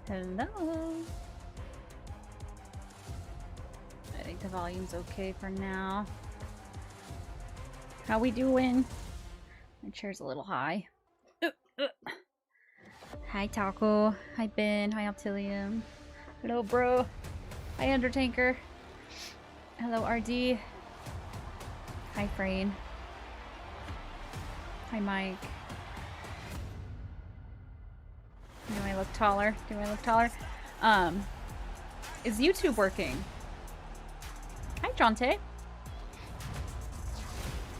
Hello. I think the volume's okay for now. How we doing? My chair's a little high. Hi Taco. Hi Ben. Hi Optilium. Hello bro. Hi Undertaker. Hello RD. Hi Frayne. Hi Mike. Do I look taller? Do I look taller? Is YouTube working? Hi Jonte.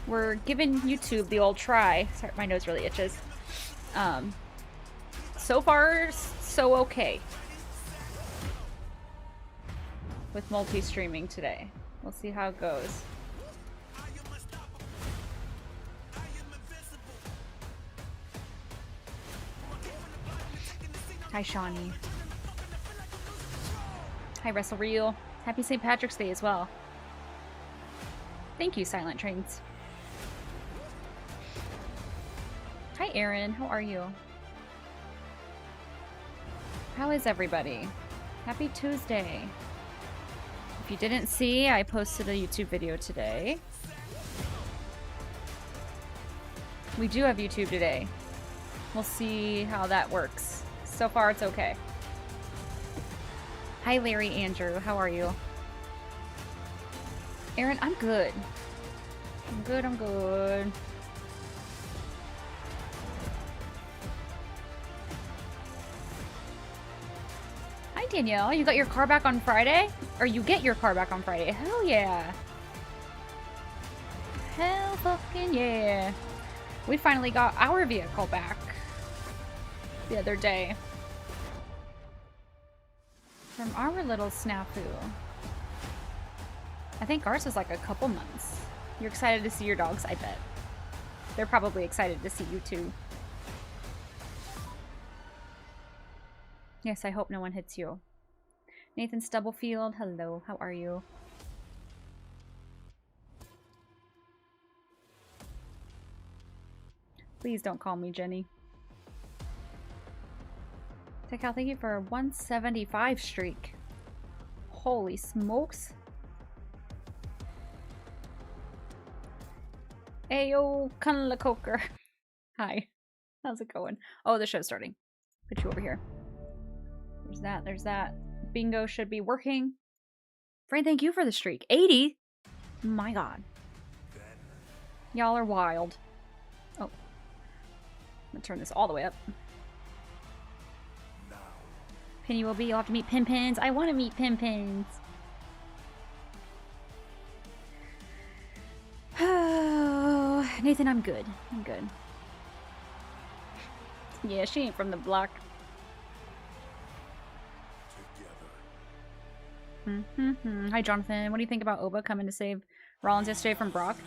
We're giving YouTube the old try. Sorry, my nose really itches. So far, so okay. With multi-streaming today. We'll see how it goes. Hi Shawnee. Hi WrestleReel. Happy St. Patrick's Day as well. Thank you, Silent Trains. Hi Aaron, how are you? How is everybody? Happy Tuesday. If you didn't see, I posted a YouTube video today. We do have YouTube today. We'll see how that works. So far, it's okay. Hi Larry Andrew, how are you? Aaron, I'm good. I'm good, I'm good. Hi Danielle, you got your car back on Friday? Or you get your car back on Friday? Hell yeah. Hell fucking yeah. We finally got our vehicle back the other day. From our little snafu. I think ours was like a couple months. You're excited to see your dogs, I bet. They're probably excited to see you too. Yes, I hope no one hits you. Nathan Stubblefield, hello, how are you? Please don't call me Jenny. Tekal, thank you for a 175 streak. Holy smokes. Ayo, Kunla Coker. Hi. How's it going? Oh, the show's starting. Put you over here. There's that, there's that. Bingo should be working. Fran, thank you for the streak. 80? My god. Y'all are wild. Oh. I'm gonna turn this all the way up. Penny will be. You'll have to meet Pinpins. I want to meet Pinpins. Oh, Nathan, I'm good. I'm good. Yeah, she ain't from the block. Hi, Jonathan. What do you think about Oba coming to save Rollins yesterday from Brock?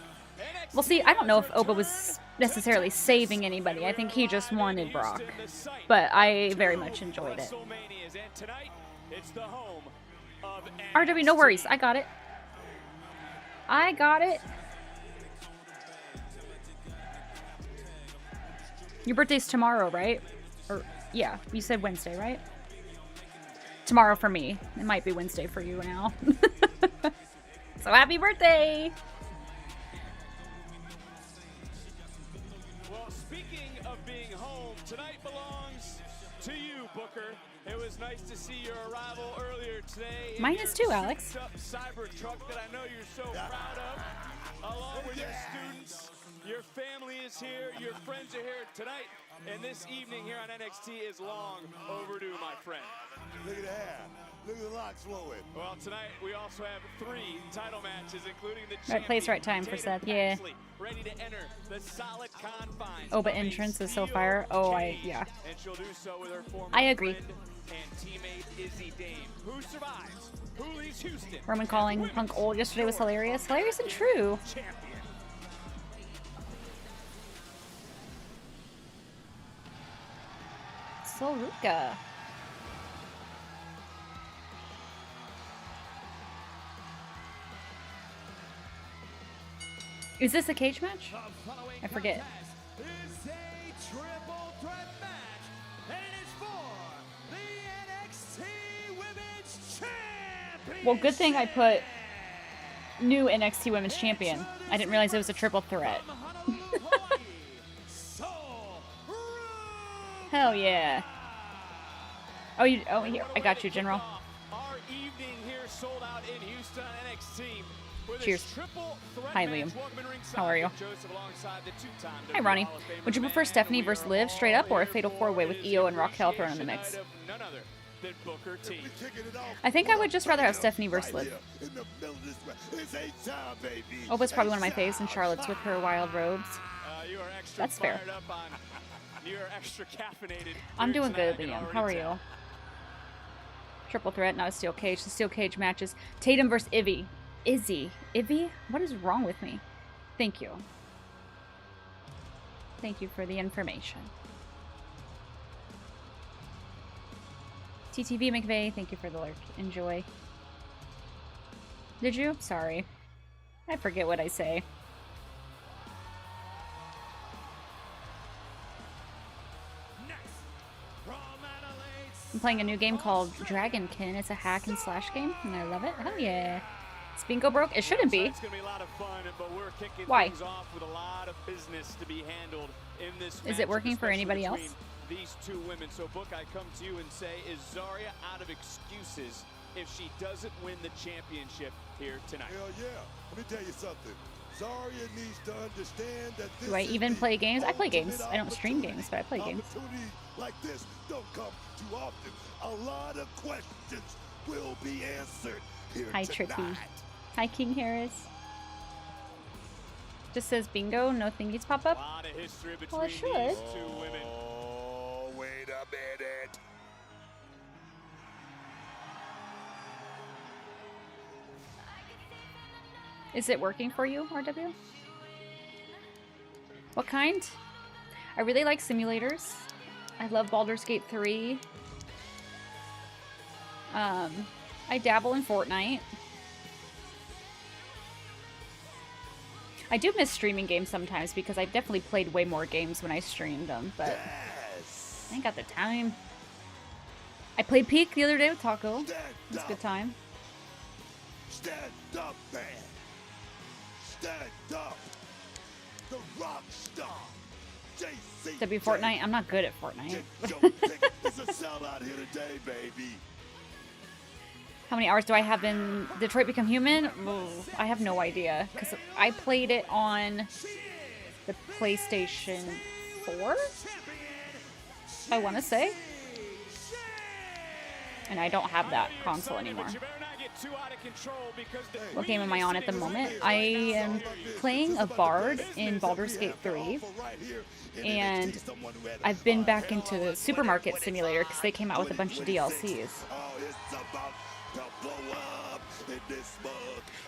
Well, see, I don't know if Oba was necessarily saving anybody. I think he just wanted Brock. But I very much enjoyed it. RW, no worries. I got it. I got it. Your birthday's tomorrow, right? Or, yeah, you said Wednesday, right? Tomorrow for me. It might be Wednesday for you now. So happy birthday! Well, speaking of being home, tonight belongs to you, Booker. It was nice to see your arrival earlier today. Mine is too, Alex. Cybertruck that I know you're so proud of, along with your students. Your family is here, your friends are here tonight, and this evening here on NXT is long overdue, my friend. Look at that. Look at the locks flowing. Well, tonight we also have 3 title matches, including the Right place, right time for Seth. Yeah. Ready to enter the solid confines. Oba entrance is so fire. Oh, yeah. And she'll do so with her former I agree. friend and teammate Izzy Dame. Who survives? Who leaves Houston? Roman calling Punk old yesterday was hilarious. Hilarious and true. Champion. Soruka. Is this a cage match? I forget. Is a triple threat match, and it is for the Well, good thing I put new NXT Women's Champion. I didn't realize it was a triple threat. Hell yeah. Oh, here, I got you, General. Our evening here sold out in Houston on NXT. Cheers. Hi, Liam. How are you? Hi, Ronnie. Would you prefer Stephanie versus Liv straight up or a fatal four-way with Io and Raquel thrown in the mix? I think I would just rather have Stephanie versus Liv. Opa's probably one of my faves, and Charlotte's with her wild robes. That's fair. I'm doing good, Liam. How are you? Triple threat, not a steel cage. The steel cage matches Tatum versus Ivy. Ivy? What is wrong with me? Thank you. Thank you for the information. TTV McVeigh, thank you for the lurk. Enjoy. Did you? Sorry. I forget what I say. I'm playing a new game called Dragonkin. It's a hack and slash game, and I love it. Hell yeah. Is bingo broke? It shouldn't be. It's gonna be a lot of fun, but we're kicking Why? things off with a lot of business to be handled in this Is it working for anybody else? These two women. So, Book, I come to you and say, is Zarya out of excuses if she doesn't win the championship here tonight? Hell yeah. Let me tell you something. Zarya needs to understand that this Do I even play games? I play games. I don't stream games, but I play games. Opportunities like this don't come too often. A lot of questions will be answered here Hi, tonight. Tricky. Hi, King Harris. Just says bingo, no thingies pop up. A lot of history between Well, it should. these two women. Oh, wait a minute. Is it working for you, RW? What kind? I really like simulators. I love Baldur's Gate 3. I dabble in Fortnite. I do miss streaming games sometimes because I've definitely played way more games when I streamed them, but Yes. I ain't got the time. I played Peak the other day with Taco. Stand It's a up. good time. Stand up, man. Stand up. The rock star. JC. W Fortnite? I'm not good at Fortnite. Get your ticket. It's a sellout here today, baby. How many hours do I have in Detroit Become Human? Ugh, I have no idea. Because I played it on the PlayStation 4? I want to say. And I don't have that console anymore. What game am I on at the moment? I am playing a bard in Baldur's Gate 3. And I've been back into the Supermarket Simulator because they came out with a bunch of DLCs.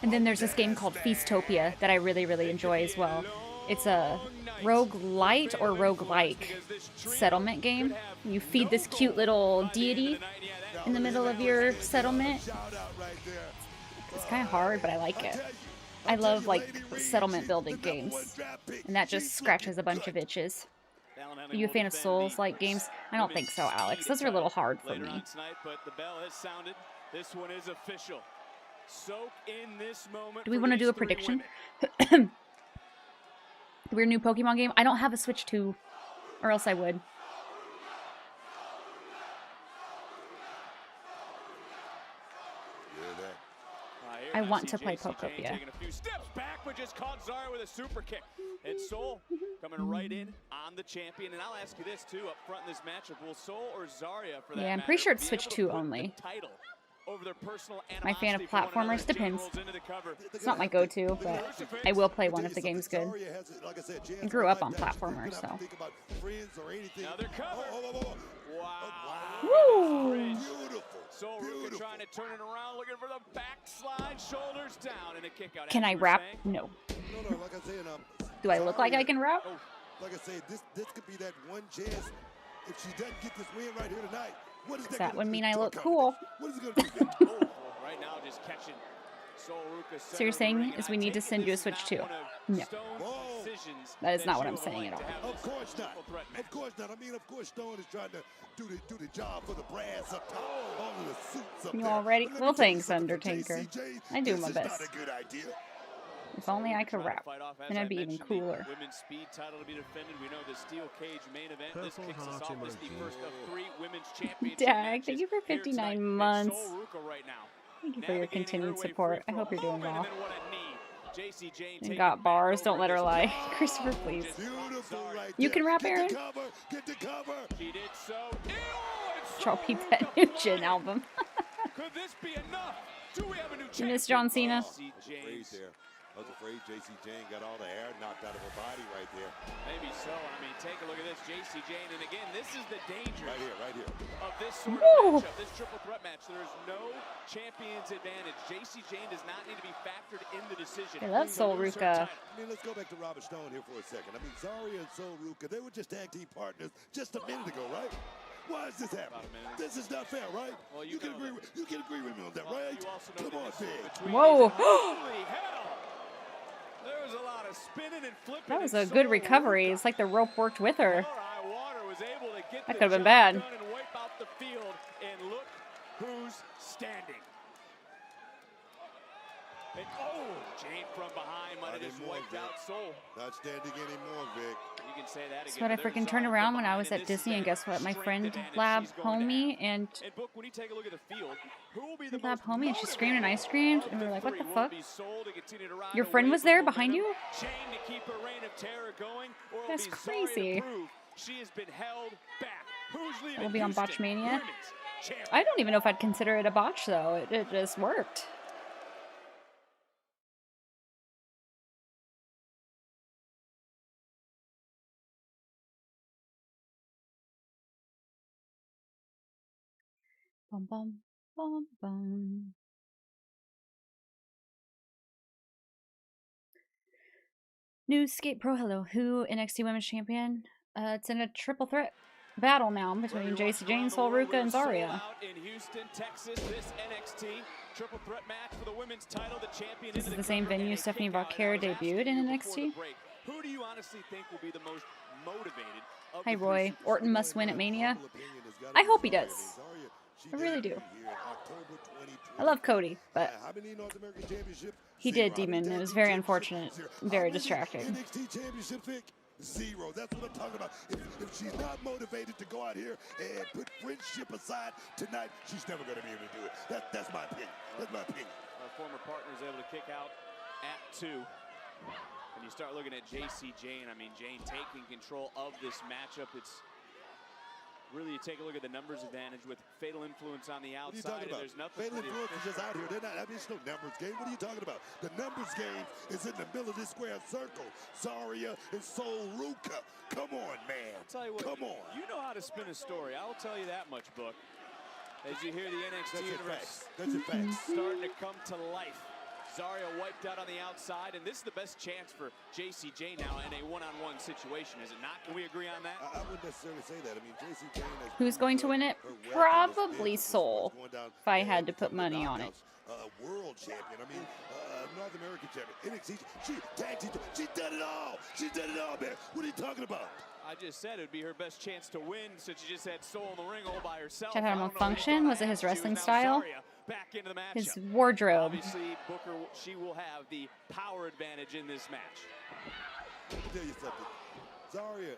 And then there's this game called Feastopia that I really, really enjoy as well. It's a roguelite or roguelike settlement game. You feed this cute little deity in the middle of your settlement. It's kind of hard, but I like it. I love like settlement building games, and that just scratches a bunch of itches. Are you a fan of Souls-like games? I don't think so, Alex. Those are a little hard for me. Do we want to do a prediction? Weird new Pokemon game? I don't have a Switch 2, or else I would. I want to play Pokopia. Taking a few steps back, but just caught Zarya with a super kick. And Soul coming right in on the champion. And I'll ask you this too, up front in this matchup, will Soul or Zarya for that Yeah, I'm matter, pretty sure it's be Switch able to 2 put only. the title over their personal My fan of animosity for one another platformers as Jim depends. rolls into the cover. It's not my go-to, but I will play one if the game's good. I grew up on platformers, so. Another cover. Wow. Woo! Beautiful. Soul Ruka trying to turn it around, looking for the backslide, shoulders down, and a kick out. Can I rap? No. No, like I said, Do I look like I can rap? like I said, this could be that one chance. If she doesn't get this win right here tonight, what is That gonna would do mean to I her look confidence? cool. What is it going to do? Right now, just catching Soul Ruka. So you're saying is we need to send you a Switch 2? No. That is not what I'm saying at all. Of course not. Of course not. I mean, of course, Stone is trying to do the job for the brass up top. All of the suits up You there. all ready? But let me Well, tell you thanks, something, for Undertaker. JCJ, I do this my is best. not a good idea. If only I could Trying to rap. fight off, as Then I I'd be even mentioned, the cooler. Women's speed title to be defended. We know the steel cage main event. This Purple kicks us heart off as the emoji. first of 3 women's championship Dag, matches thank you for here 59 tonight. months. And Sol Ruca right now, Thank you for your navigating her continued way support. free I hope for you're a doing moment, well. and then what a knee. JC Jane And taking got back bars. over Don't let her this lie. job. Christopher, please. Beautiful right You there. can rap, Get Aaron? the cover. Get the cover. She did so. Ew, and Troll Sol Peep Ruca that new flying. Jin album. Could this be enough? Do we have a new You miss champion? John Cena? JC James. There. I was afraid JC Jane got all the hair knocked out of her body right there. Maybe so. I mean, take a look at this, JC Jane. And again, this is the danger Right here. of this sort Woo. of matchup, this triple threat match. There is no champion's advantage. JC Jane does not need to be factored in the decision. I love to Sol lose her Ruca. title. I mean, let's go back to Robert Stone here for a second. I mean, Zarya and Sol Ruca, they were just tag team partners just a minute ago, right? Why is this happening? About a minute. This is not fair, right? Well, you can agree with me on that, Well, right? you also know Come on, that this Big. between Whoa. these- Holy hell! There was a lot of spinning and flipping. That was and a good Sol recovery. Ruca, It's like the rope worked with her. High water, was able to get That the could have been job bad. done and wipe out the field. And look who's standing. And Jane from behind might have just Anymore, wiped Vic. out Sol. Not standing anymore, Vic. You can say that That's again. what I but there's freaking turned Zarya around from when I was behind, at this is Disney, and that guess what? My strength friend advantage Lab she's going to homie have. and And Book, when you take a look at the field, who will be the Lab most homie, and she screamed and I motivated screamed, of and we were the like, what the three? Will fuck? it be Sol to continue to ride Your friend away was from there behind momentum? you? Jane to keep her reign of terror going, or will That's it be crazy. Zarya to prove she has been held back? Who's leaving? We'll be on Houston, Botchmania. Women's champion. I don't even know if I'd consider it a botch, though. It just worked. Bum, bum, bum, bum. New Skate Pro, hello. Who NXT Women's Champion? It's in a triple threat battle now between JC Jane, Sol Ruca, and Zarya. In Houston, Texas, this NXT triple threat match for the women's title. The champion This into is the the same cover and venue a Stephanie kick out. Valkyra And I was asking debuted in you before the NXT. break, who do you honestly think will be the most motivated of Hi, the three Roy. superstars? Orton must win at Mania. I hope he does. I really do. I love Cody, but he did Demon. It was very unfortunate, very distracting. NXT Championship pick? 0. That's what I'm talking about. If she's not motivated to go out here and put friendship aside tonight, she's never going to be able to do it. That's my opinion. That's my opinion. Our former partner is able to kick out at 2. When you start looking at JC Jane, I mean, Jane taking control of this matchup. It's really, you take a look at the numbers advantage with Fatal Influence on the What are you outside. talking about? There's nothing Fatal for the Influence is just out here. They're not, I mean, it's no numbers game. What are you talking about? The numbers game is in the middle of this square circle. Zarya and Sol Ruca. Come on, man. I'll tell you what, Come on. you know how to spin a story. I will tell you that much, Book. As you hear the NXT That's your universe facts. That's your facts. starting to come to life. Zarya wiped out on the outside, and this is the best chance for JC Jane now in a one-on-one situation, is it not? Can we agree on that? I wouldn't necessarily say that. I mean, JC Jane has Who's going to win it? Probably Sol, if I had to put money on it. World champion. I mean, North American champion. NXT. She tag team. She done it all. She done it all, man. What are you talking about? I just said it would be her best chance to win since she just had Sol in the ring all by herself. Check out him I on don't know what Function. thought Was it I his had. She wrestling now style? Zarya back into the matchup. His wardrobe. Obviously, Booker, she will have the power advantage in this match. Let me tell you something. Zarya,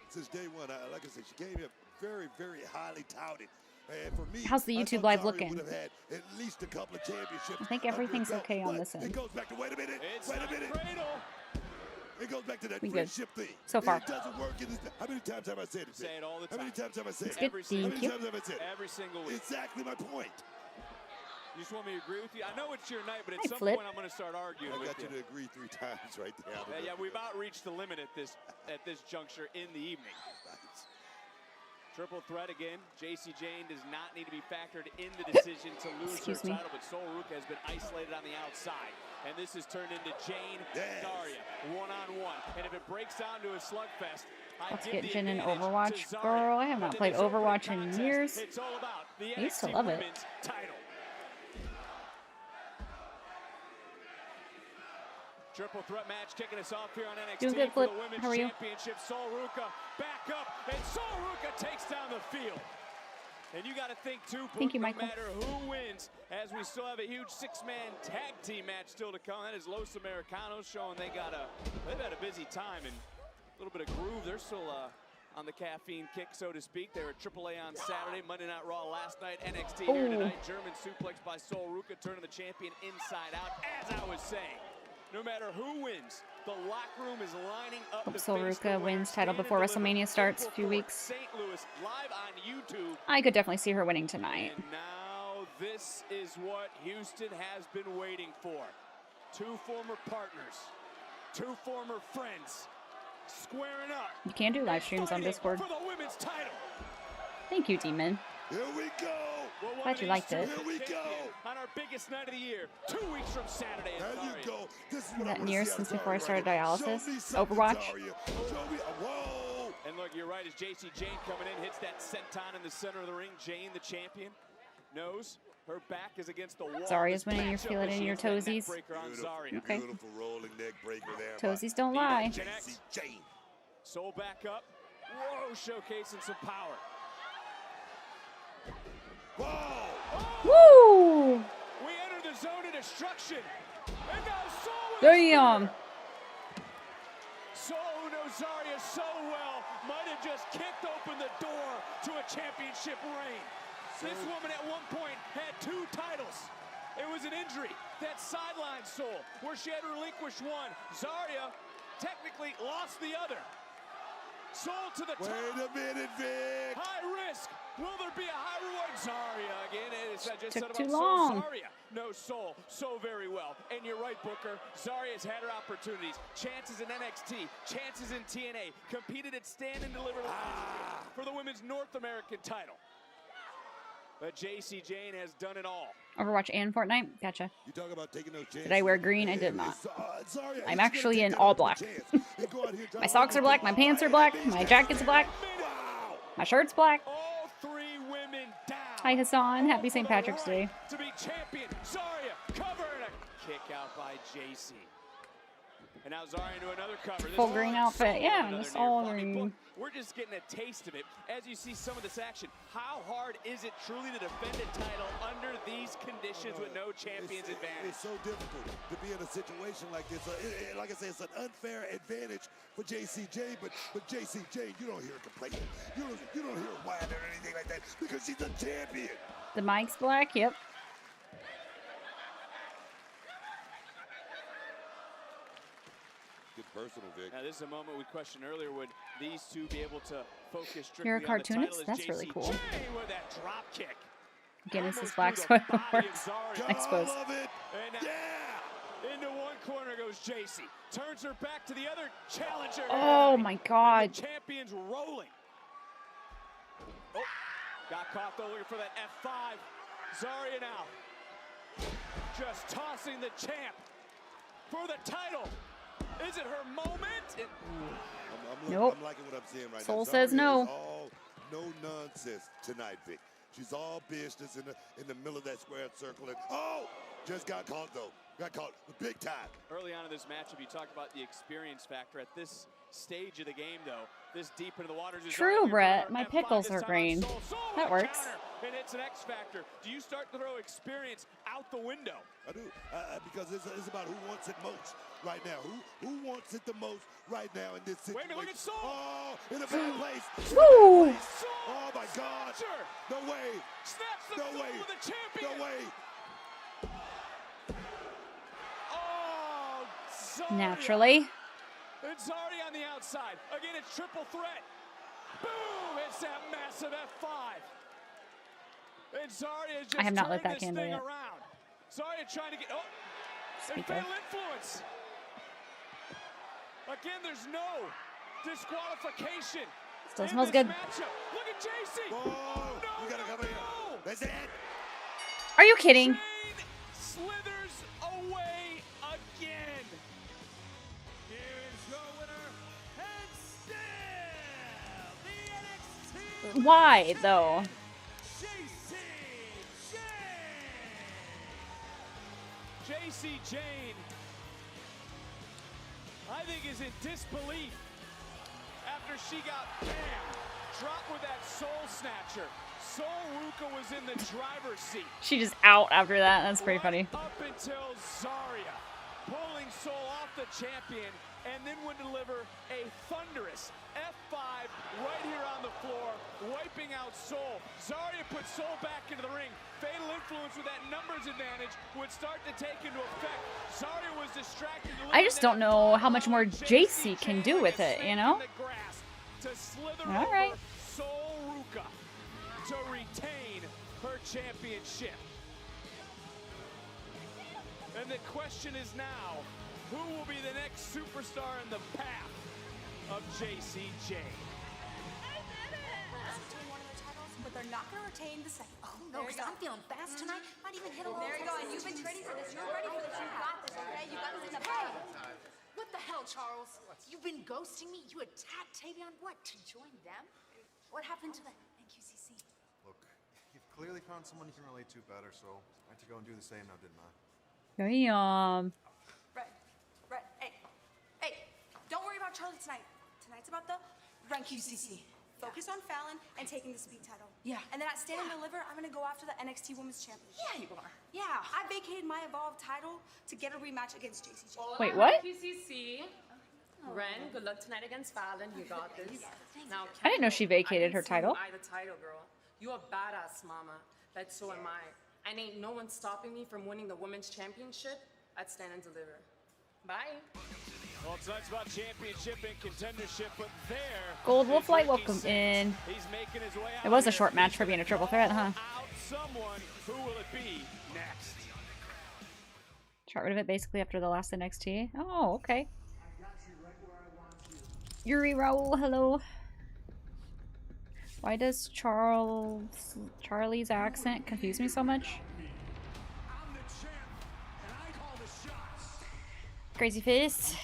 since day one, like I said, she came here very, very highly touted. And for me, How's the I YouTube thought live Zarya looking? would have had at least a couple of championships. I think under her everything's belt, okay on but this end. It goes back to, wait a minute, It's wait a not minute. Cradle. It goes back to that We good. friendship thing. So far. It doesn't work. How many times have I said it? Say it all the How many time. times have I said It's it? good. Every How single Thank many you. times have I said it? Every single week. Exactly my point. You just want me to agree with you? I know it's your night, but at Hi, some Flip. point I'm going to start arguing I with got you to agree 3 times right there. Yeah, we've outreached the limit at this juncture in the evening. Triple threat again. JC Jane does not need to be factored in the decision to lose Excuse her me. title, but Sol Ruca has been isolated on the outside. And this has turned into Jane Zarya, one-on-one. And if it breaks down to a slugfest, Let's get Jin in Overwatch. Girl, I have not played Overwatch in years. It's all about the I used to NXT love it. Women's title. Triple threat match kicking us off here on NXT Doing good, for Flip. the Women's How are you? Championship. Sol Ruca back up, and Sol Ruca takes down the field. And you got to think too, Brooke, Thank you, no Michael. matter who wins, as we still have a huge 6-man tag team match still to come. That is Los Americanos showing they've had a busy time and a little bit of groove. They're still on the caffeine kick, so to speak. They were at AAA on Saturday, Monday Night Raw last night, NXT here tonight. German suplex by Sol Ruca, turning the champion inside out. As I was saying, no matter who wins, the locker room is lining up. Sol Ruca wins title before WrestleMania starts a few weeks. St. Louis, live on YouTube. I could definitely see her winning tonight. And now this is what Houston has been waiting for. 2 former partners, 2 former friends, squaring up. You can do live streams on Discord. For the women's title. Thank you, Demon. Here we go. Well, Glad you liked it. Here we go. On our biggest night of the year, 2 weeks from Saturday. There you go. This is what That I wanna years see since out of before I Zarya started right dialysis. here. Show me something, Overwatch. Zarya. Show me. Whoa. And look, you're right, as JC Jane coming in, hits that senton in the center of the ring. Jane, the champion, knows her back is against the wall. Zarya's winning. You feel it in your toesies. Okay. Beautiful rolling neck breaker there. Toesies don't lie. JC Jane. Soul back up. Whoa, showcasing some power. Whoa. Woo! We enter the zone of destruction. And now Soul. Damn. Soul, who knows Zarya so well, might have just kicked open the door to a championship reign. This woman at one point had 2 titles. It was an injury that sidelined Soul, where she had relinquished one. Zarya technically lost the other. Soul to the top. Wait a minute, Vic. High risk. Will there be a high reward? Zarya again. As I just Took said too about long. Soul. Zarya knows Soul so very well. And you're right, Booker. Zarya's had her opportunities. Chances in NXT. Chances in TNA. Competed at Stand and Deliver for the women's North American title. But JC Jane has done it all. Overwatch and Fortnite. Gotcha. You talk about taking those chances. Did I wear green? I did not. Zarya, I'm you actually gotta in take all that black. chance and go out here, My socks are black. My pants are black. My jacket's black. Wow. My shirt's black. All 3 women down. Hi, Hassan. Happy St. Patrick's Day. To be champion, Zarya covered. A kick out by JC. And now Zarya into another cover. This Full is green Soul outfit. with Yeah, another just near all fall. I mean, green. look, we're just getting a taste of it. As you see some of this action, how hard is it truly to defend a title under these conditions with no champion's advantage? It's so difficult to be in a situation like this. Like I said, it's an unfair advantage for JCJ, but JCJ, you don't hear her complaining. You don't hear her whining or anything like that because she's a champion. The mic's black. Yep. Good personal, Vic. Now, this is a moment we questioned earlier. Would these 2 be able to focus strictly You're a on the cartoonist? title? That's really cool. JC with that drop kick. Guinness is Almost black, through so the it body of works. Zarya. I suppose. love it. And now into one corner goes JC. Turns her back to the other challenger. Oh my God. The champion's rolling. Oh, got caught though looking for that F5. Zarya now just tossing the champ for the title. Is it her moment? Nope. I'm liking what I'm seeing right Soul now. says Zarya no. is all no nonsense tonight, Vic. She's all business in the middle of that square circle. And just got caught though. Got caught big time. Early on in this matchup, you talked about the experience factor. At this stage of the game, though, this deep into the waters. True, Brett. My pickles are green. That works. And it's an X factor. Do you start to throw experience out the window? I do, because it's about who wants it most right now. Who wants it the most right now in this situation? Wait a minute, look at Soul. Oh, in a bad place. Woo! Oh my God! No way! Snaps the No way! of the champion. No way! Oh, Zarya. Naturally. And Zarya on the outside. Again, it's triple threat. Boom! It's that massive F5. And Zarya just I have not lit turned that this candle thing yet. around. Zarya trying to get and Speaker. fatal influence. Again, there's no disqualification. Still in smells this good. matchup. Look at JC. Oh, no, you gotta no, come in. no. That's it. Are you kidding? Jane slithers away again. Here is your winner, and still the NXT. Why, though? JC Jane, I think, is in disbelief after she got dropped with that soul snatcher. Sol Ruca was in the driver's seat. She just out after that. That's pretty funny. Up until Zarya, pulling Sol off the champion, and then would deliver a thunderous F5 right here on the floor, wiping out Sol. Zarya put Sol back into the ring. Fatal influence with that numbers advantage would start to take into effect. Zarya was distracted. I just don't know how much more JC can do with it, you know? All right. Sol Ruca to retain her championship. And the question is now, who will be the next superstar in the path of JCJ? But they're not going to retain the second. Oh, no, because I'm feeling fast tonight. Might even hit a little. There you go, and you've been training for this. You're ready for this. You got this, okay? You got this in the bag. What the hell, Charles? You've been ghosting me? You attacked Tavion, what, to join them? What happened to the NQCC? Look, you've clearly found someone you can relate to better, so I had to go and do the same now, didn't I? Damn. Red, hey, don't worry about Charlie tonight. Tonight's about the rank UCC. Focus on Fallon and taking the speed title. Yeah. And then at Stand and Deliver, I'm gonna go after the NXT Women's Championship. Yeah, you are. Yeah, I vacated my Evolve title to get a rematch against JCJ. Wait, what? QCC. Ren, good luck tonight against Fallon. You got this. Now, I didn't know she vacated her title. I the title, girl. You a badass, mama. But so am I. And ain't no one stopping me from winning the Women's Championship at Stand and Deliver. Bye. Well, tonight's about championship and contendership, but there. Gold Wolf Light, welcome in. He's making his way out. It was a short match for being a triple threat, huh? Someone. Who will it be next? Got rid of it basically after the last NXT. Oh, okay. Yuri Raul, hello. Why does Charlie's accent confuse me so much? Crazy Face.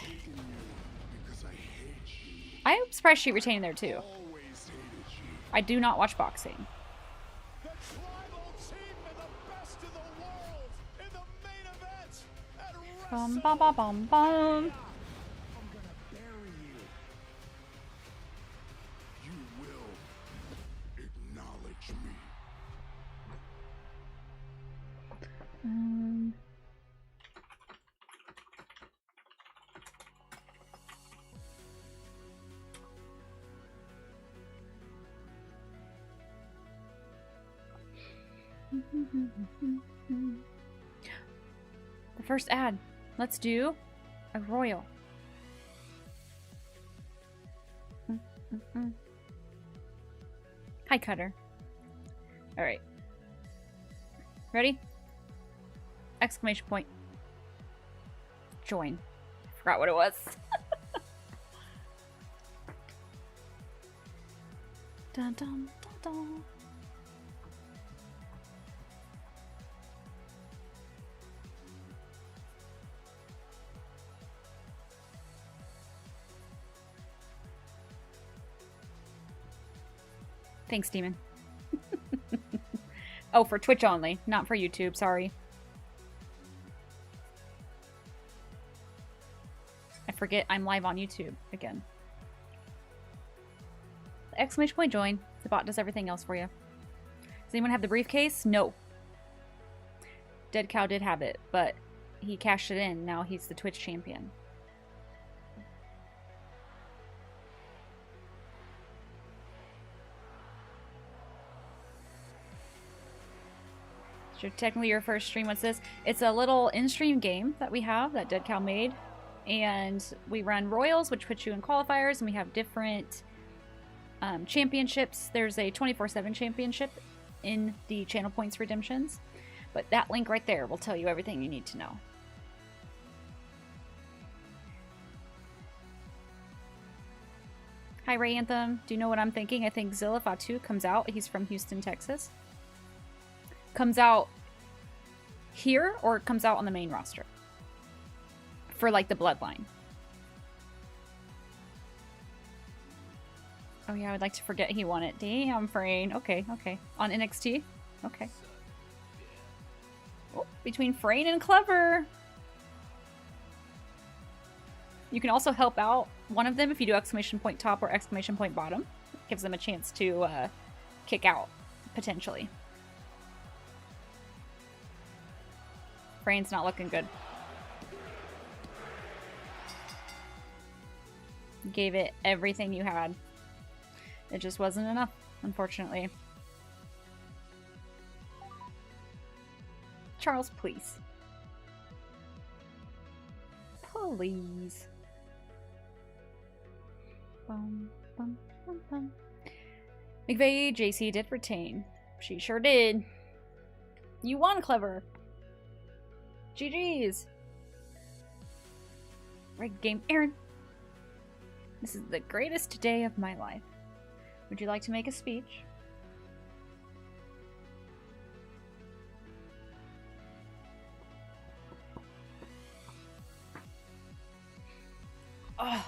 I'm surprised she retained there too. I do not watch boxing. Bum bum bum bum bum. The first ad. Let's do a royal. Hi, Cutter. All right. Ready? Exclamation point. Join. I forgot what it was. Dun dun dun dun. Thanks, Demon. Oh, for Twitch only, not for YouTube, sorry. I forget I'm live on YouTube again. The exclamation point join. The bot does everything else for you. Does anyone have the briefcase? No. Dead Cow did have it, but he cashed it in. Now he's the Twitch champion. Technically your first stream. What's this? It's a little in-stream game that we have that Dead Cow made, and we run royals, which puts you in qualifiers, and we have different championships. There's a 24/7 championship in the channel points redemptions, but that link right there will tell you everything you need to know. Hi Ray Anthem, do you know what I'm thinking? I think Zilla Fatu comes out. He's from Houston, Texas. Comes out here, or it comes out on the main roster for like the bloodline. Oh yeah, I would like to forget he won it. Damn, Frayne. Okay, okay. On NXT? Okay. Oh, between Frayne and Clever. You can also help out one of them if you do exclamation point top or exclamation point bottom. It gives them a chance to kick out potentially. Brain's not looking good. You gave it everything you had. It just wasn't enough, unfortunately. Charles, please. Please. Bum, bum, bum, bum. McVeigh, JC did retain. She sure did. You won, Clever. GG's. Right game, Aaron. This is the greatest day of my life. Would you like to make a speech? Oh.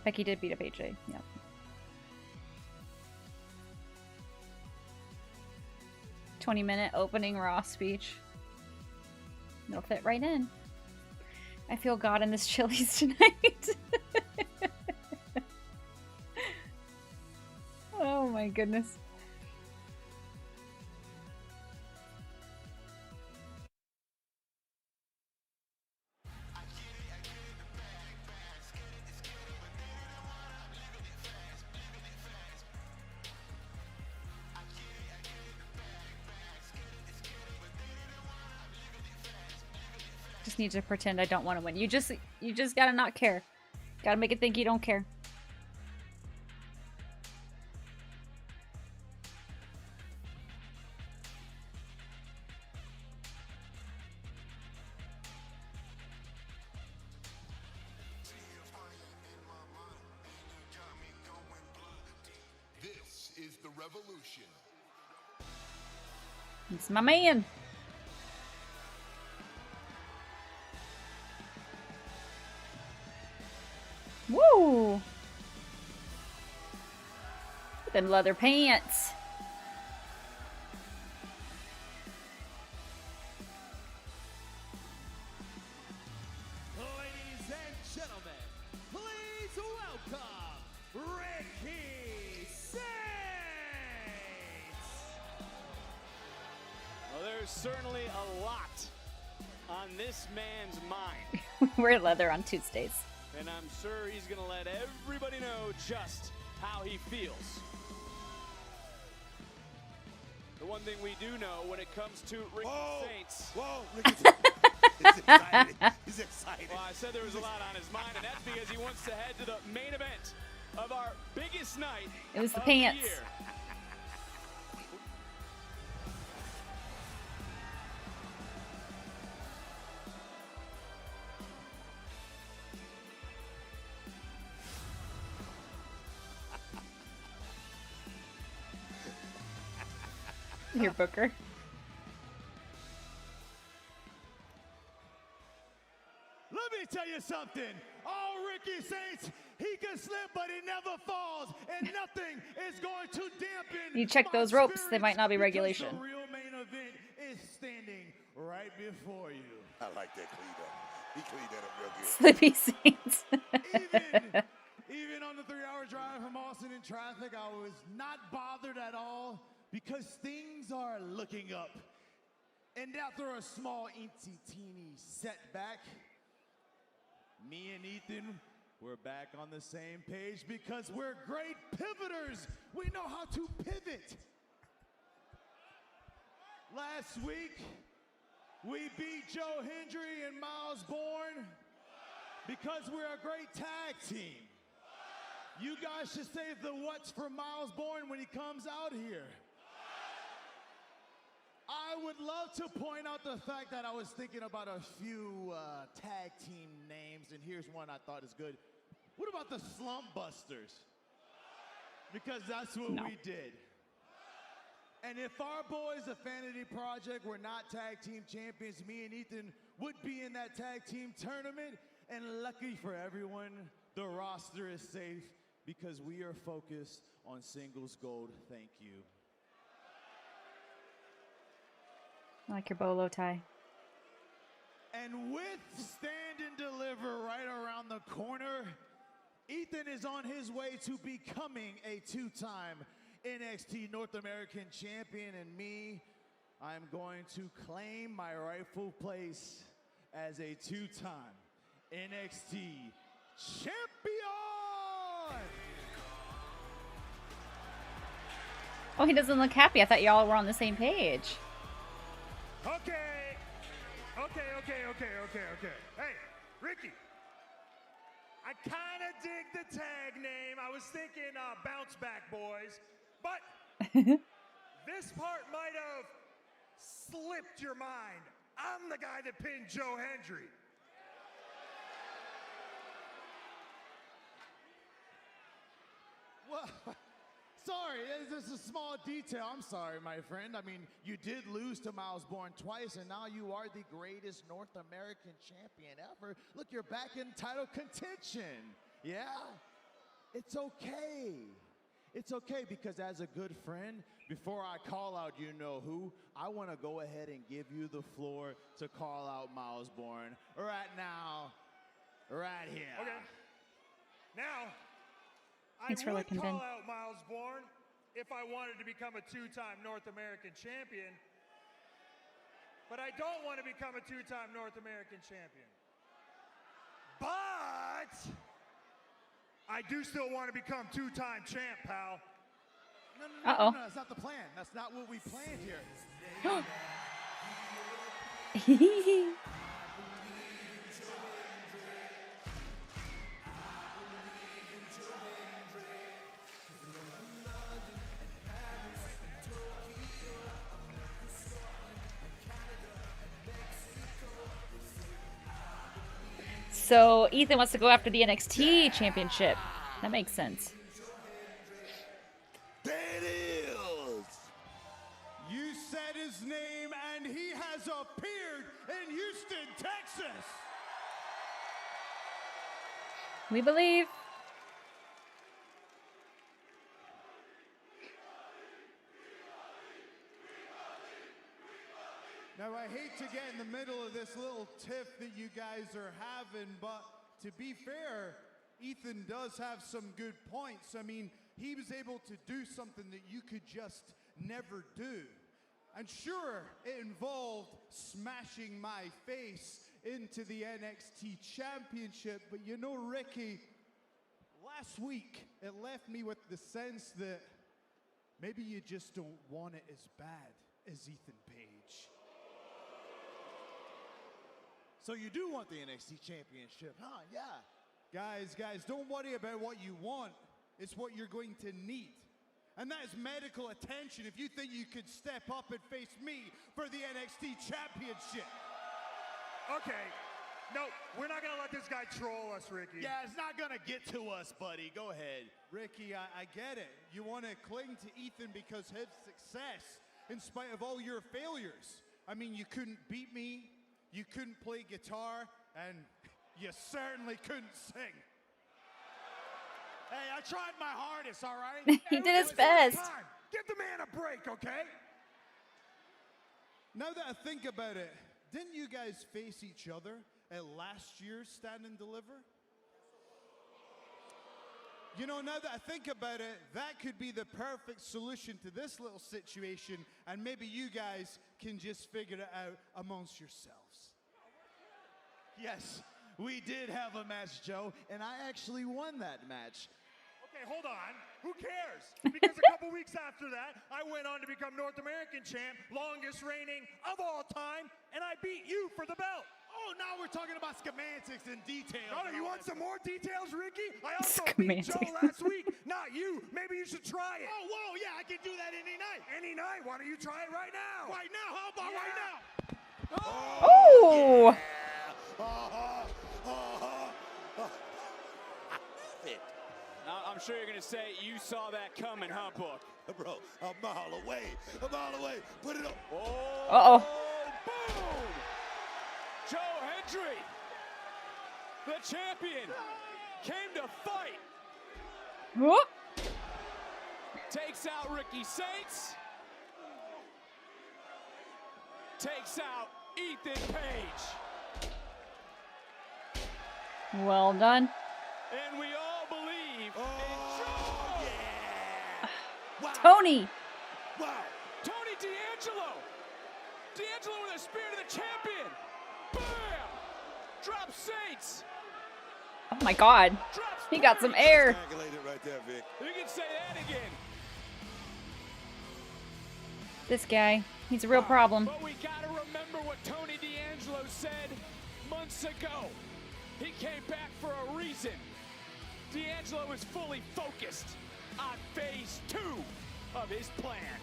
Becky did beat up AJ, yeah. "20-minute opening Raw speech. It'll fit right in. I feel God in this Chili's tonight." Oh my goodness. Just need to pretend I don't want to win. You just gotta not care. Gotta make it think you don't care. This is the revolution. It's my man. Woo! Them leather pants. Ladies and gentlemen, please welcome Ricky Saints. Well, there's certainly a lot on this man's mind. Wear leather on Tuesdays. And I'm sure he's going to let everybody know just how he feels. The one thing we do know when it comes to Ricky Saints. Whoa, Ricky's he's excited. He's excited. Well, I said there was a lot on his mind, and that's because he wants to head to the main event of our biggest night. It was the of pants. The year. Here, Booker. Let me tell you something. Oh, Ricky Saints, he can slip, but he never falls, and nothing is going to dampen. You check those ropes; they might not be regulation. The real main event is standing right before you. I like that cleanup. He cleaned that up real good. Slippy Saints. Even on the 3-hour drive from Austin in traffic, I was not bothered at all because things are looking up. And after a small, teeny setback, me and Ethan, we're back on the same page because we're great pivoters. We know how to pivot. Last week, we beat Joe Hendry and Miles Bourne because we're a great tag team. You guys should save the what's for Miles Bourne when he comes out here. I would love to point out the fact that I was thinking about a few tag team names, and here's one I thought is good. What about the Slump Busters? Because that's what we did. And if our boys, the Vanity Project, were not tag team champions, me and Ethan would be in that tag team tournament. And lucky for everyone, the roster is safe because we are focused on singles gold. Thank you. I like your bolo tie. And with Stand and Deliver right around the corner, Ethan is on his way to becoming a two-time NXT North American champion, and me, I'm going to claim my rightful place as a two-time NXT champion! Oh, he doesn't look happy. I thought y'all were on the same page. Okay. Hey, Ricky. I kind of dig the tag name. I was thinking Bounce Back Boys, but this part might have slipped your mind. I'm the guy that pinned Joe Hendry. Well, sorry, this is a small detail. I'm sorry, my friend. I mean, you did lose to Miles Bourne twice, and now you are the greatest North American champion ever. Look, you're back in title contention. Yeah? It's okay. It's okay, because as a good friend, before I call out you-know-who, I want to go ahead and give you the floor to call out Miles Bourne right now, right here. Okay. Now, Thanks for I would looking, call Ben. out Miles Bourne if I wanted to become a two-time North American champion, but I don't want to become a two-time North American champion. But I do still want to become two-time champ, pal. Uh-oh. No, that's not the plan. That's not what we planned here. So Ethan wants to go after the NXT championship. That makes sense. There it is. You said his name, and he has appeared in Houston, Texas. We believe. Now, I hate to get in the middle of this little tiff that you guys are having, but to be fair, Ethan does have some good points. I mean, he was able to do something that you could just never do. And sure, it involved smashing my face into the NXT Championship, but you know, Ricky, last week, it left me with the sense that maybe you just don't want it as bad as Ethan Page. So you do want the NXT championship, huh? Yeah. Guys, don't worry about what you want. It's what you're going to need. And that is medical attention if you think you could step up and face me for the NXT championship. Okay. No, we're not going to let this guy troll us, Ricky. Yeah, it's not going to get to us, buddy. Go ahead. Ricky, I get it. You want to cling to Ethan because his success, in spite of all your failures. I mean, you couldn't beat me, you couldn't play guitar, and you certainly couldn't sing. Hey, I tried my hardest, all right? He did his best. Time. Give the man a break, okay? Now that I think about it, didn't you guys face each other at last year's Stand and Deliver? You know, now that I think about it, that could be the perfect solution to this little situation, and maybe you guys can just figure it out amongst yourselves. Yes, we did have a match, Joe, and I actually won that match. Okay, hold on. Who cares? Because a couple weeks after that, I went on to become North American champ, longest reigning of all time, and I beat you for the belt. Oh, now we're talking about schematics and details. Oh, you want some more details, Ricky? I also beat Joe last week, not you. Maybe you should try it. Oh, whoa, yeah, I can do that any night. Any night? Why don't you try it right now? Right now? How about right now? Oh! Now, I'm sure you're going to say you saw that coming, huh, Book? Bro, a mile away. A mile away. Put it up. Uh-oh. Boom! Joe Hendry, the champion, came to fight. Whoop. Takes out Ricky Saints. Takes out Ethan Page. Well done. And we all believe in Joe. Yeah. Wow. Tony! Wow. Tony D'Angelo. D'Angelo with a spear to the champion. Bam! Drop Saints. Oh my god. Drops He got some Page. air. Calculated right there, Vic. You can say that again. This guy. He's a real problem. But we gotta remember what Tony D'Angelo said months ago. He came back for a reason. D'Angelo is fully focused on phase 2 of his plan.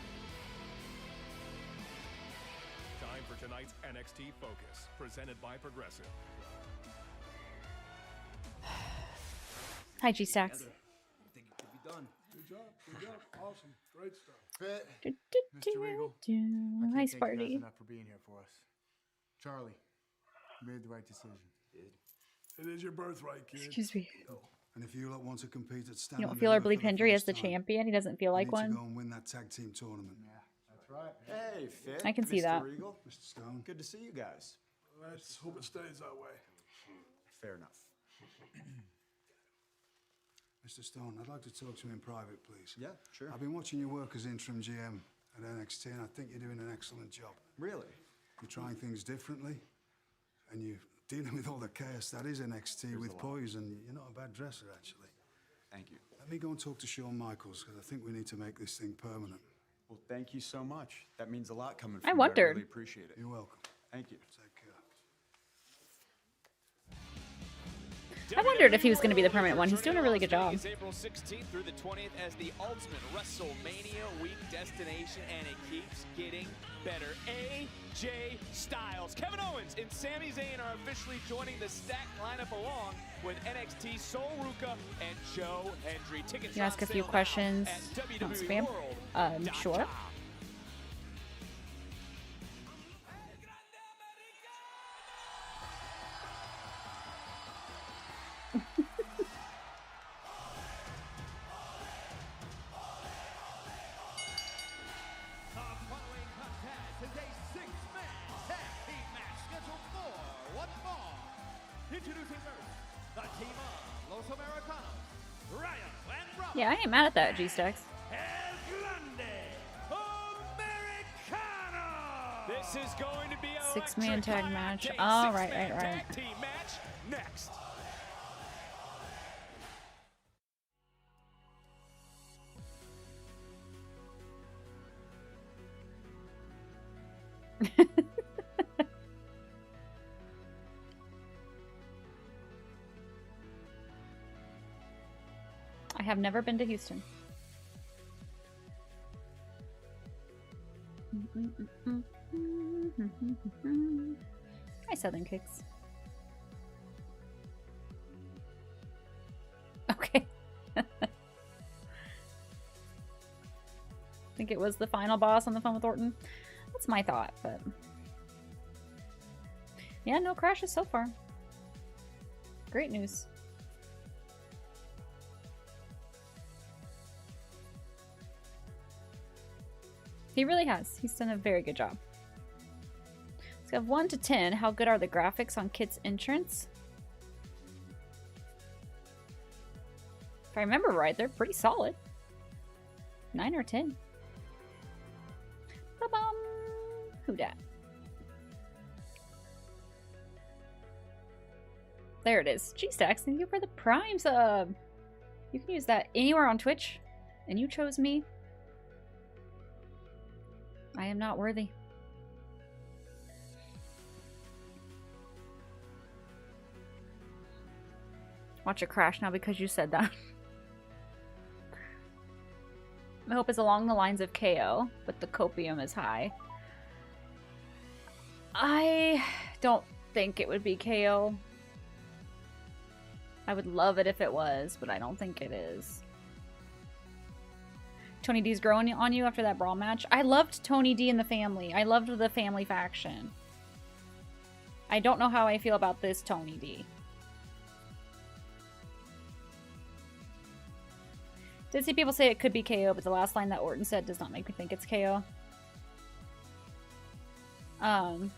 Time for tonight's NXT Focus, presented by Progressive. Hi, G-Stacks. I think it could be done. Good job. Good job. Awesome. Great stuff. Fit. Mr. Regal. Hi, Thank you guys Sparty. enough for being here for us. Charlie, you made the right decision. It is your birthright, kid. Excuse me. And if you lot want to compete at You don't feel our bleep Hendry as the champion? He doesn't feel like you need to one? go and win that tag team tournament. Yeah, that's right. Hey, Fit. I can see Mr. that. Regal. Mr. Stone. Good to see you guys. Let's hope it stays that way. Fair enough. Mr. Stone, I'd like to talk to you in private, please. Yeah, sure. I've been watching you work as interim GM at NXT, and I think you're doing an excellent job. Really? You're trying things differently, and you're dealing with all the chaos that is NXT with poise, and you're not a bad dresser, actually. Thank you. Let me go and talk to Shawn Michaels, because I think we need to make this thing permanent. Well, thank you so much. That means a lot coming from I you. wondered. I really appreciate it. You're welcome. Thank you. Take care. I wondered if he was going to be the permanent one. He's doing a really good job. It's April 16th through the 20th as the ultimate WrestleMania week destination, and it keeps getting better. AJ Styles, Kevin Owens, and Sami Zayn are officially joining the stacked lineup along with NXT Sol Ruca and Joe Hendry. Tickets You ask a few questions. Don't spam. Sure. The following contest is a six-man tag team match scheduled for one fall. Introducing first, the team of Los Americanos, Ryan and Rob. Yeah, I ain't mad at that, G-Stacks. El Grande Americano. This is going to be a Six-man tag match. Six-man Oh, right. tag team match next. I have never been to Houston. Hi, Southern Kicks. Okay. I think it was the final boss on the phone with Orton. That's my thought, but yeah, no crashes so far. Great news. He really has. He's done a very good job. Let's go 1 to 10. How good are the graphics on Kit's entrance? If I remember right, they're pretty solid. 9 or 10. Ba-bum. Who dat? There it is. G-Stacks, thank you for the Prime sub. You can use that anywhere on Twitch. And you chose me. I am not worthy. Watch it crash now because you said that. My hope is along the lines of KO, but the copium is high. I don't think it would be KO. I would love it if it was, but I don't think it is. Tony D's growing on you after that brawl match. I loved Tony D and the family. I loved the family faction. I don't know how I feel about this Tony D. Did see people say it could be KO, but the last line that Orton said does not make me think it's KO. I've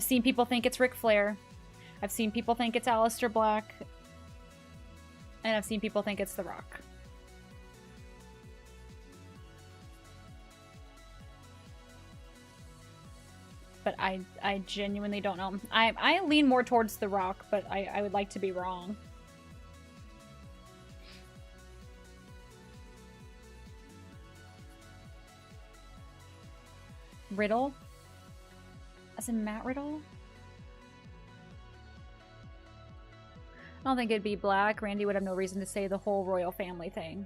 seen people think it's Ric Flair. I've seen people think it's Aleister Black, and I've seen people think it's The Rock. But I genuinely don't know. I lean more towards The Rock, but I would like to be wrong. Riddle? As in Matt Riddle? I don't think it'd be Black. Randy would have no reason to say the whole royal family thing.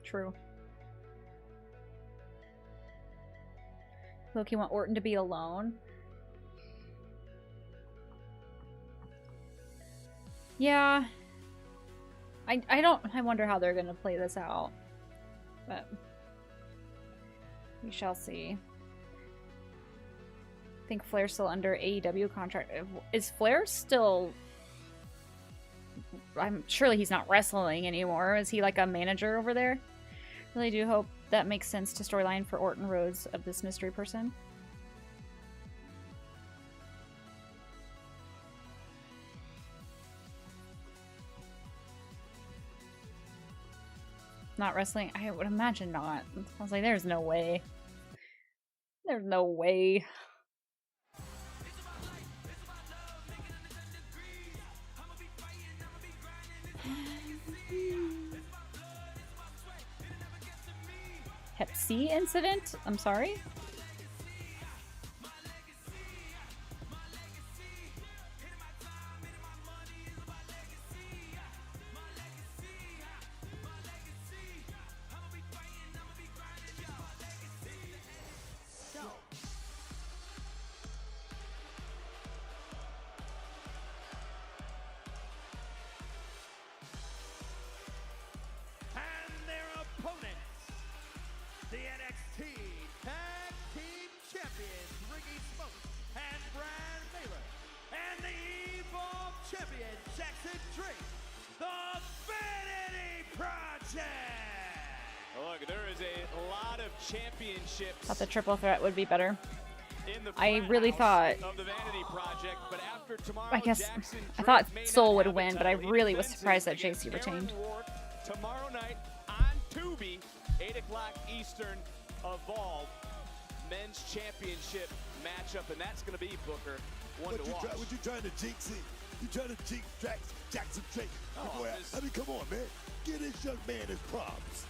True. Loki want Orton to be alone. Yeah. I wonder how they're gonna play this out. But we shall see. I think Flair's still under AEW contract. Is Flair still... I'm surely he's not wrestling anymore. Is he like a manager over there? Really do hope that makes sense to storyline for Orton Rhodes of this mystery person. Not wrestling? I would imagine not. I was like, there's no way. There's no way. Hep C incident? I'm sorry? Thought the triple threat would be better. I really thought... I guess... I thought Soul would win, but I really was surprised that JC retained. Tomorrow night on Tubi, 8 o'clock Eastern, Evolve Men's Championship matchup, and that's going to be, Booker, one to watch. What you trying to jinx it? You trying to jinx Jackson Drake? I mean, come on, man. Get this young man his props.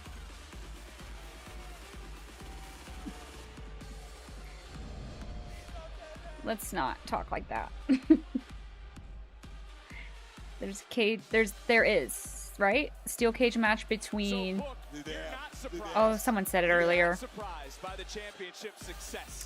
Let's not talk like that. There is, right? Steel cage match between... Oh, someone said it earlier.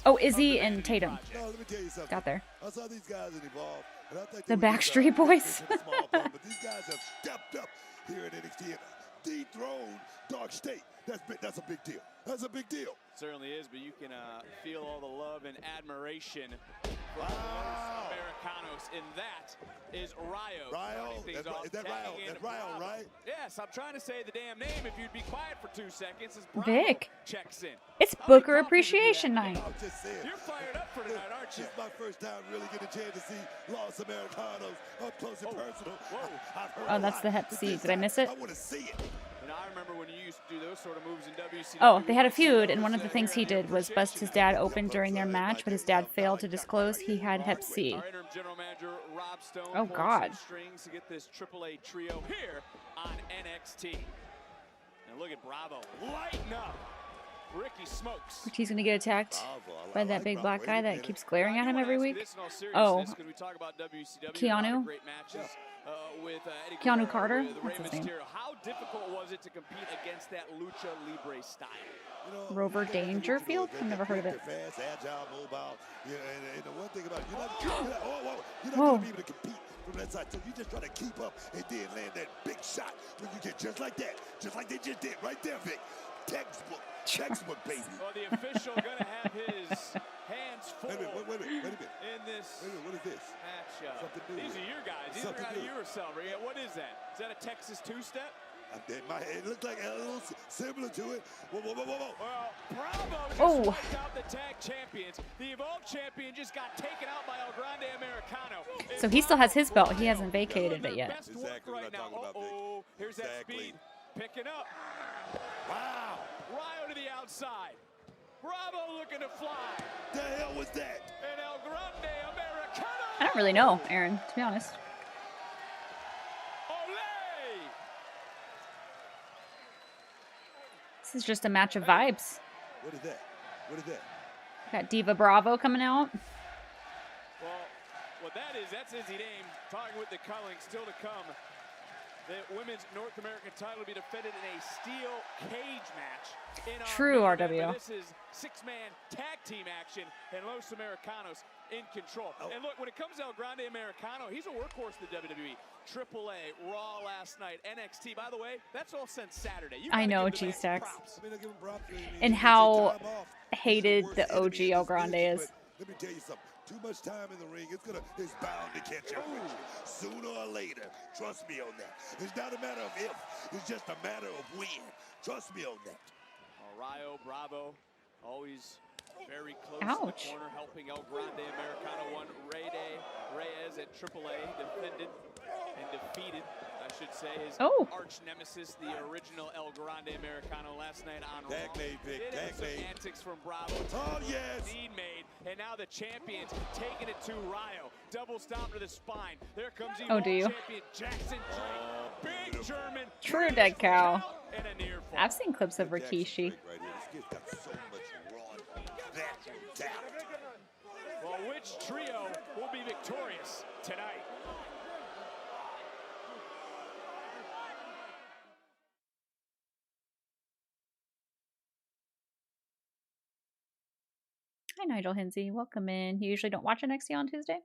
Oh, Izzy and Tatum. No, let me tell you something. Got there. I saw these guys in Evolve, and I think The Backstreet Boys. But these guys have stepped up here at NXT and dethroned Dark State. That's a big deal. That's a big deal. Certainly is, but you can feel all the love and admiration from the Americanos, and that is Ryo. Is that Ryo? That's Ryo, right? Yes, I'm trying to say the damn name. If you'd be quiet for 2 seconds, as Bravo Vic. checks in. It's Booker Appreciation Night. I'm just saying. You're fired up for tonight, aren't you? This is my first time really getting a chance to see Los Americanos up close and personal. Oh, that's the Hep C. Did I miss it? I want to see it. You know, I remember when you used to do those sort of moves in WCW. Oh, they had a feud, and one of the things he did was bust his dad open during their match, but his dad failed to disclose he had Hep C. Our interim general manager, Rob Stone, Oh, God. strings to get this AAA trio here on NXT. And look at Bravo lighting up. Ricky Smokes. He's gonna get attacked by that big black guy that keeps glaring at him every week. Oh, Keanu. Keanu Carter. That's his name. How difficult was it to compete against that lucha libre style? Rover Dangerfield? I've never heard of it. Fast, agile, mobile. Yeah, and the one thing about it, you're not going to be able to compete from that side. So you just try to keep up and then land that big shot when you get just like that, just like they just did right there, Vic. Textbook, baby. Well, the official gonna have his hands full. Wait a minute. In this. What is this? Matchup. Something new. These are your guys. These are out of your celebrity. What is that? Is that a Texas two-step? It looked like a little similar to it. Whoa. Well, Bravo just wiped out the tag champions. The Evolve champion just got taken out by El Grande Americano. So he still has his belt. He hasn't vacated it yet. Best work right now. Uh-oh, here's that speed. Picking up. Wow. Ryo to the outside. Bravo looking to fly. The hell was that? And El Grande Americano. I don't really know, Aaron, to be honest. This is just a match of vibes. What is that? What is that? Got Diva Bravo coming out. Well, what that is, that's Izzy Dame talking with the Culling. Still to come, the women's North American title will be defended in a steel cage match. True, RW. This is six-man tag team action, and Los Americanos in control. And look, when it comes to El Grande Americano, he's a workhorse in the WWE. AAA, Raw last night, NXT. By the way, that's all since Saturday. I know, G-Stacks. And how hated the OG El Grande is. Let me tell you something. Too much time in the ring, it's bound to catch up with you. Sooner or later. Trust me on that. It's not a matter of if, it's just a matter of when. Trust me on that. Ryo, Bravo, always very close Ouch. in the corner, helping El Grande Americano. One Reyes at AAA, defended and defeated, I should say, his arch nemesis, the original El Grande Americano, last night on Raw. Some antics from Bravo. Oh, yes. Lead made, and now the champions taking it to Ryo. Double stomp to the spine. There comes the champion Jackson Drake. Big German. True dead cow. And a near fall. I've seen clips of Rikishi. Well, which trio will be victorious tonight? Hi, Nigel Hinsey. Welcome in. You usually don't watch NXT on Tuesday?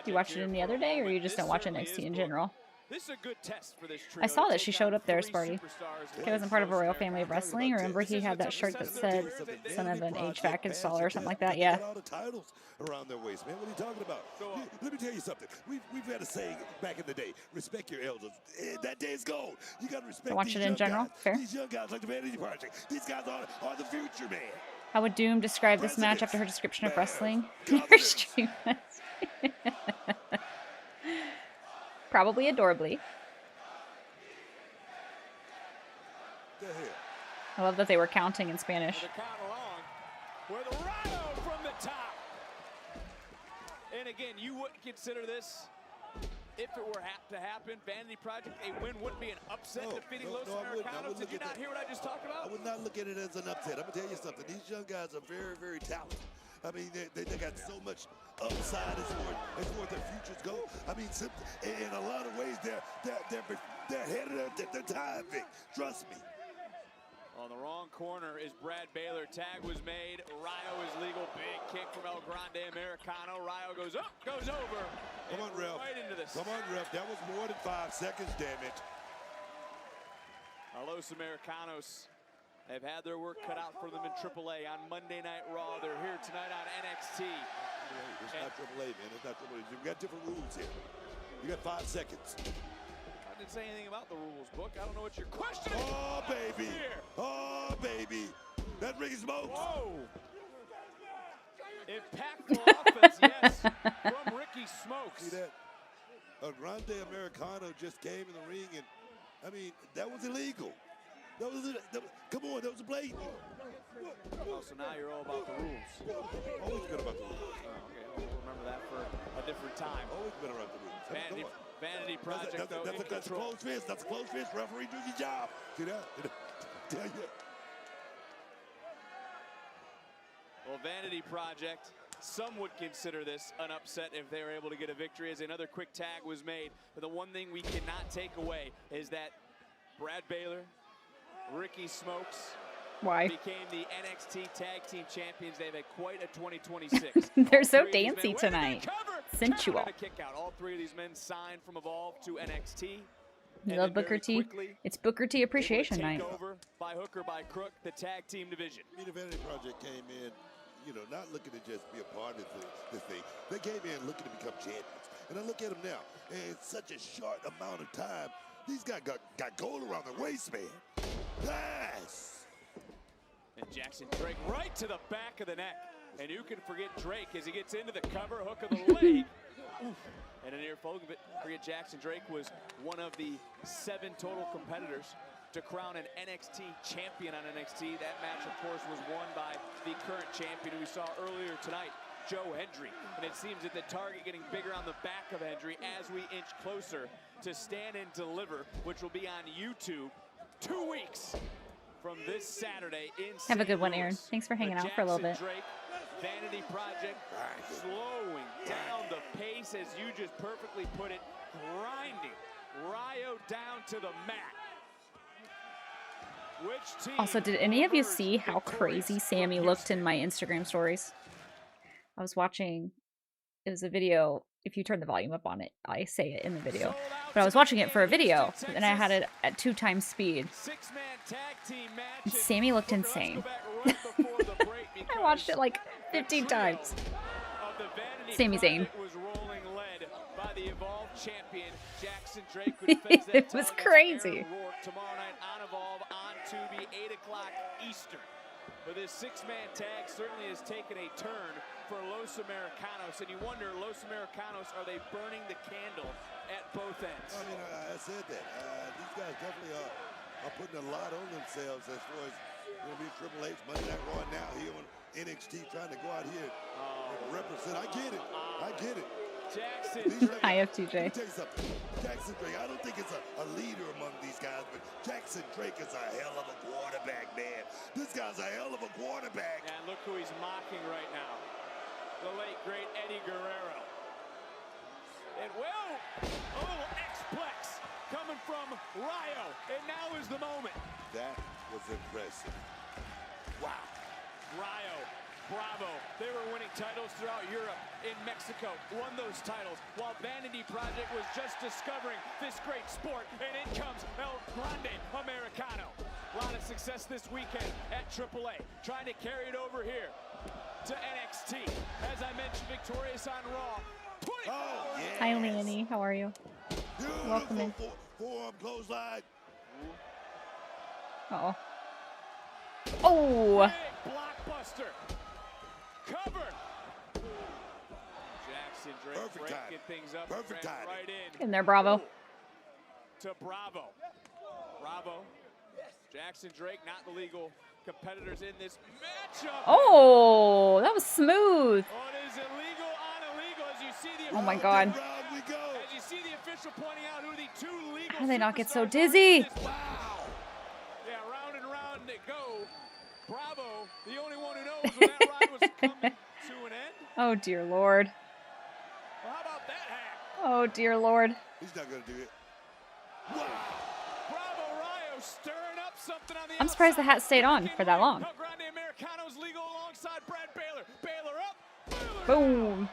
Do you watch it any other day, or you just don't watch NXT in general? This is a good test for this trio. I saw that she showed up there, Sparty. He wasn't part of a royal family of wrestling. Remember, he had that shirt that said son of an HVAC installer or something like that. Yeah. All the titles around their waist, man. What are you talking about? Let me tell you something. We've had a saying back in the day: respect your elders. That day is gone. You got to respect. Watch it in general. Fair. These young guys like the Vanity Project. These guys are the future, man. How would Doom describe this match after her description of wrestling? Your stream. Probably adorably. I love that they were counting in Spanish. With Ryo from the top. And again, you wouldn't consider this, if it were to happen, Vanity Project, a win wouldn't be an upset defeating Los Americanos. Did you not hear what I just talked about? I would not look at it as an upset. I'm going to tell you something. These young guys are very, very talented. I mean, they got so much upside as far as their futures go. I mean, in a lot of ways, they're ahead of their time, Vic. Trust me. On the wrong corner is Brad Baylor. Tag was made. Ryo is legal. Big kick from El Grande Americano. Ryo goes up, goes over. Come on, Ref. Right into this. Come on, Ref. That was more than 5 seconds, damn it. Los Americanos have had their work cut out for them in AAA on Monday Night Raw. They're here tonight on NXT. It's not AAA, man. It's not AAA. We've got different rules here. You got 5 seconds. I didn't say anything about the rules book. I don't know what your question is. Oh, baby. Oh, baby. That Ricky Smokes. Whoa. Impactful offense, yes, from Ricky Smokes. See that? El Grande Americano just came in the ring, and, I mean, that was illegal. Come on, that was blatant. Oh, so now you're all about the rules. Always been about the rules. Oh, okay, we'll remember that for a different time. Always been around the rules. Vanity Project, though, that's a close fist. That's a close fist. Referee, do your job. See that? Tell you. Well, Vanity Project, some would consider this an upset if they were able to get a victory, as another quick tag was made. But the one thing we cannot take away is that Brad Baylor, Ricky Smokes, became the NXT Tag Team Champions. They've had quite a 2026. They're so dancey tonight. Sensual. Kick out. All 3 of these men signed from Evolve to NXT. You love Booker T. It's Booker T Appreciation Night. Over by hook or by crook, the tag team division. I mean, the Vanity Project came in, not looking to just be a part of this thing. They came in looking to become champions. And I look at them now. In such a short amount of time, these guys got gold around their waist, man. Pass. And Jackson Drake right to the back of the neck. And you can forget Drake as he gets into the cover hook of the leg. And an ear folk, but forget Jackson Drake was one of the 7 total competitors to crown an NXT champion on NXT. That match, of course, was won by the current champion who we saw earlier tonight, Joe Hendry. And it seems that the target getting bigger on the back of Hendry as we inch closer to Stand and Deliver, which will be on YouTube 2 weeks from this Saturday in Have a good one, St. Aaron. Louis. Thanks for hanging But out for a little bit. Jackson Drake, Vanity Project, slowing down the pace, as you just perfectly put it, grinding Ryo down to the mat. Which team Also, did any of you see how crazy Sammy looked in my Instagram stories? I was watching, it was a video. If you turn the volume up on it, I say it in the video. But I was watching it for a video, and I had it at 2 times speed. And Sammy looked insane. I watched it like 15 times. Sami Zayn. It was crazy. Tomorrow night on Evolve on Tubi, 8 o'clock Eastern. But this 6-man tag certainly has taken a turn for Los Americanos, and you wonder, Los Americanos, are they burning the candle at both ends? I mean, I said that. These guys definitely are putting a lot on themselves as far as Triple H, Monday Night Raw now here on NXT, trying to go out here and represent. I get it. I get it. Jackson Drake. Hi, FTJ. Let me tell you something. Jackson Drake, I don't think it's a leader among these guys, but Jackson Drake is a hell of a quarterback, man. This guy's a hell of a quarterback. And look who he's mocking right now. The late, great Eddie Guerrero. And, well, a little X-Plex coming from Ryo. And now is the moment. That was impressive. Wow. Ryo, bravo. They were winning titles throughout Europe, in Mexico, won those titles, while Vanity Project was just discovering this great sport, and in comes El Grande Americano. A lot of success this weekend at AAA, trying to carry it over here to NXT. As I mentioned, victorious on Raw. Yes. Hi, Leonie. How are you? Beautiful. Welcome in. Forearm clothesline. Uh-oh. Oh! Big blockbuster. Cover. Jackson Drake breaking things up. Perfect time. Right In there, Bravo. To Bravo. Bravo. Jackson Drake, not the legal competitors in this matchup. Oh, that was smooth. Oh, it is illegal on illegal as you see the Oh my God. As you see the official pointing out who the 2 legal How did they not get so superstars dizzy? are in this. Wow. Yeah, round and round they go. Bravo, the only one who knows when that ride was coming to an end. Oh, dear Lord. Well, how about that hack? Oh, dear Lord. He's not going to do it. Wow. Bravo Ryo stirring up something on the I'm surprised the hat stayed on for that long. El Grande Americano's legal alongside Brad Baylor. Baylor up. Boom.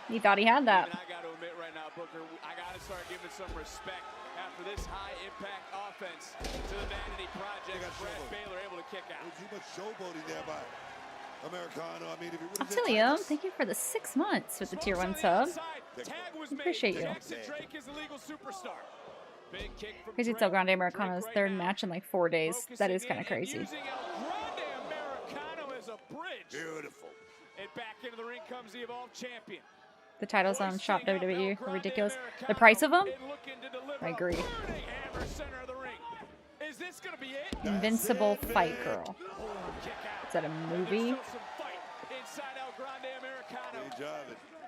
He thought he had that. And I got to admit right now, Booker, I got to start giving some respect after this high-impact offense to the Vanity Project. Brad Baylor able to kick out. Too much showboating there by Americano. I mean, if it I'll tell you, thank you for the 6 months with the tier 1 sub. Appreciate you. Jackson Drake is a legal superstar. Big kick from Crazy, it's El Grande Americano's 3rd match in like 4 days. That is kind of crazy. Using El Grande Americano as a bridge. Beautiful. And back into the ring comes the Evolved Champion. The titles on Shop WWE are ridiculous. The price of them? I agree. Is this gonna be it? Invincible Fight Girl. Is that a movie? Inside El Grande Americano. Good job.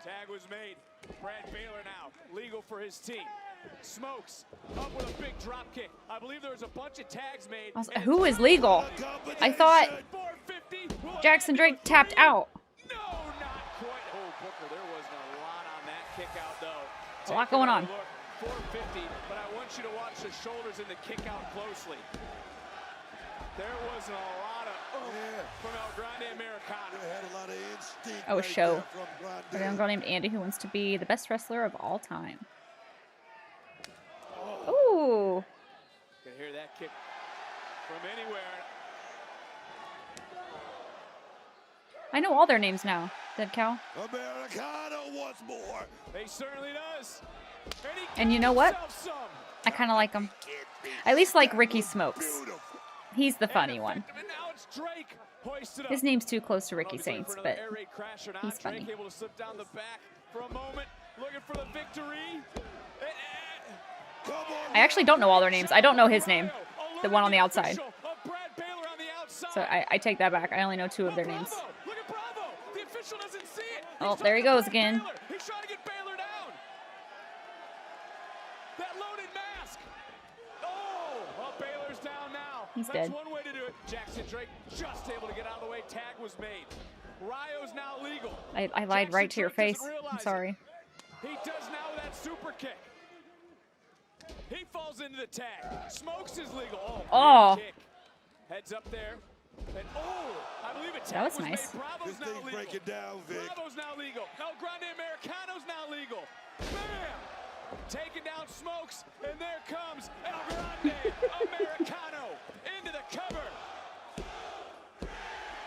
Tag was made. Brad Baylor now legal for his team. Smokes up with a big drop kick. I believe there was a bunch of tags made. Also, who is legal? I thought Jackson Drake tapped out. No, not quite. Oh, Booker, there wasn't a lot on that kick out, though. A lot going on. Look, 450, but I want you to watch the shoulders in the kick out closely. There wasn't a lot of from El Grande Americano. They had a lot of instinct. Oh, a right show. there from Grande. A young girl named Andy who wants to be the best wrestler of all time. Ooh. Can hear that kick from anywhere. I know all their names now, Dead Cow. Americano once more. He certainly does. And you know what? I kind of like him. I at least like Ricky Smokes. He's the funny one. His name's too close to Ricky Saints, but he's funny. Able to slip down the back for a moment, looking for the victory. I actually don't know all their names. I don't know his name, the one on the outside. So I take that back. I only know 2 of their names. Oh, there he goes again. He's trying to get Baylor down. That loaded mask. Oh, well, Baylor's down now. He's That's dead. one way to do it. Jackson Drake just able to get out of the way. Tag was made. Ryo's now legal. I lied right to your face. I'm sorry. He does now with that super kick. He falls into the tag. Smokes is legal. Oh. Kick. Heads up there. And I believe a tag That was nice. made. Bravo's This now thing's legal. breaking down, Vic. Bravo's now legal. El Grande Americano's now legal. Bam! Taking down Smokes, and there comes El Grande Americano into the cover.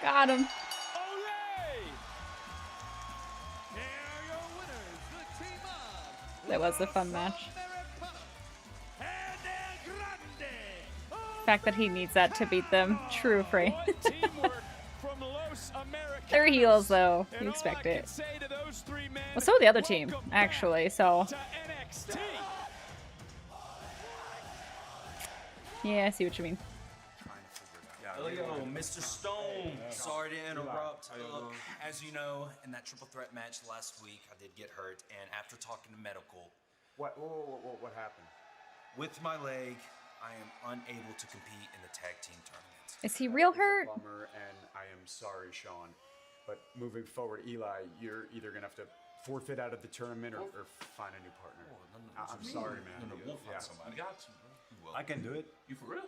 Got him. Olay! That was a fun match. The fact that he needs that to beat them. True, Frey. They're heels, though. You expect it. Well, so the other team, actually, so... Yeah, I see what you mean. Yo, Mr. Stone. Sorry to interrupt. Look, as you know, in that triple threat match last week, I did get hurt, and after talking to medical... What happened? With my leg, I am unable to compete in the tag team tournament. Is he real hurt? Bummer, and I am sorry, Sean. But moving forward, Eli, you're either gonna have to forfeit out of the tournament or find a new partner. I'm sorry, man. We'll find somebody. You got to, bro. I can do it. You for real?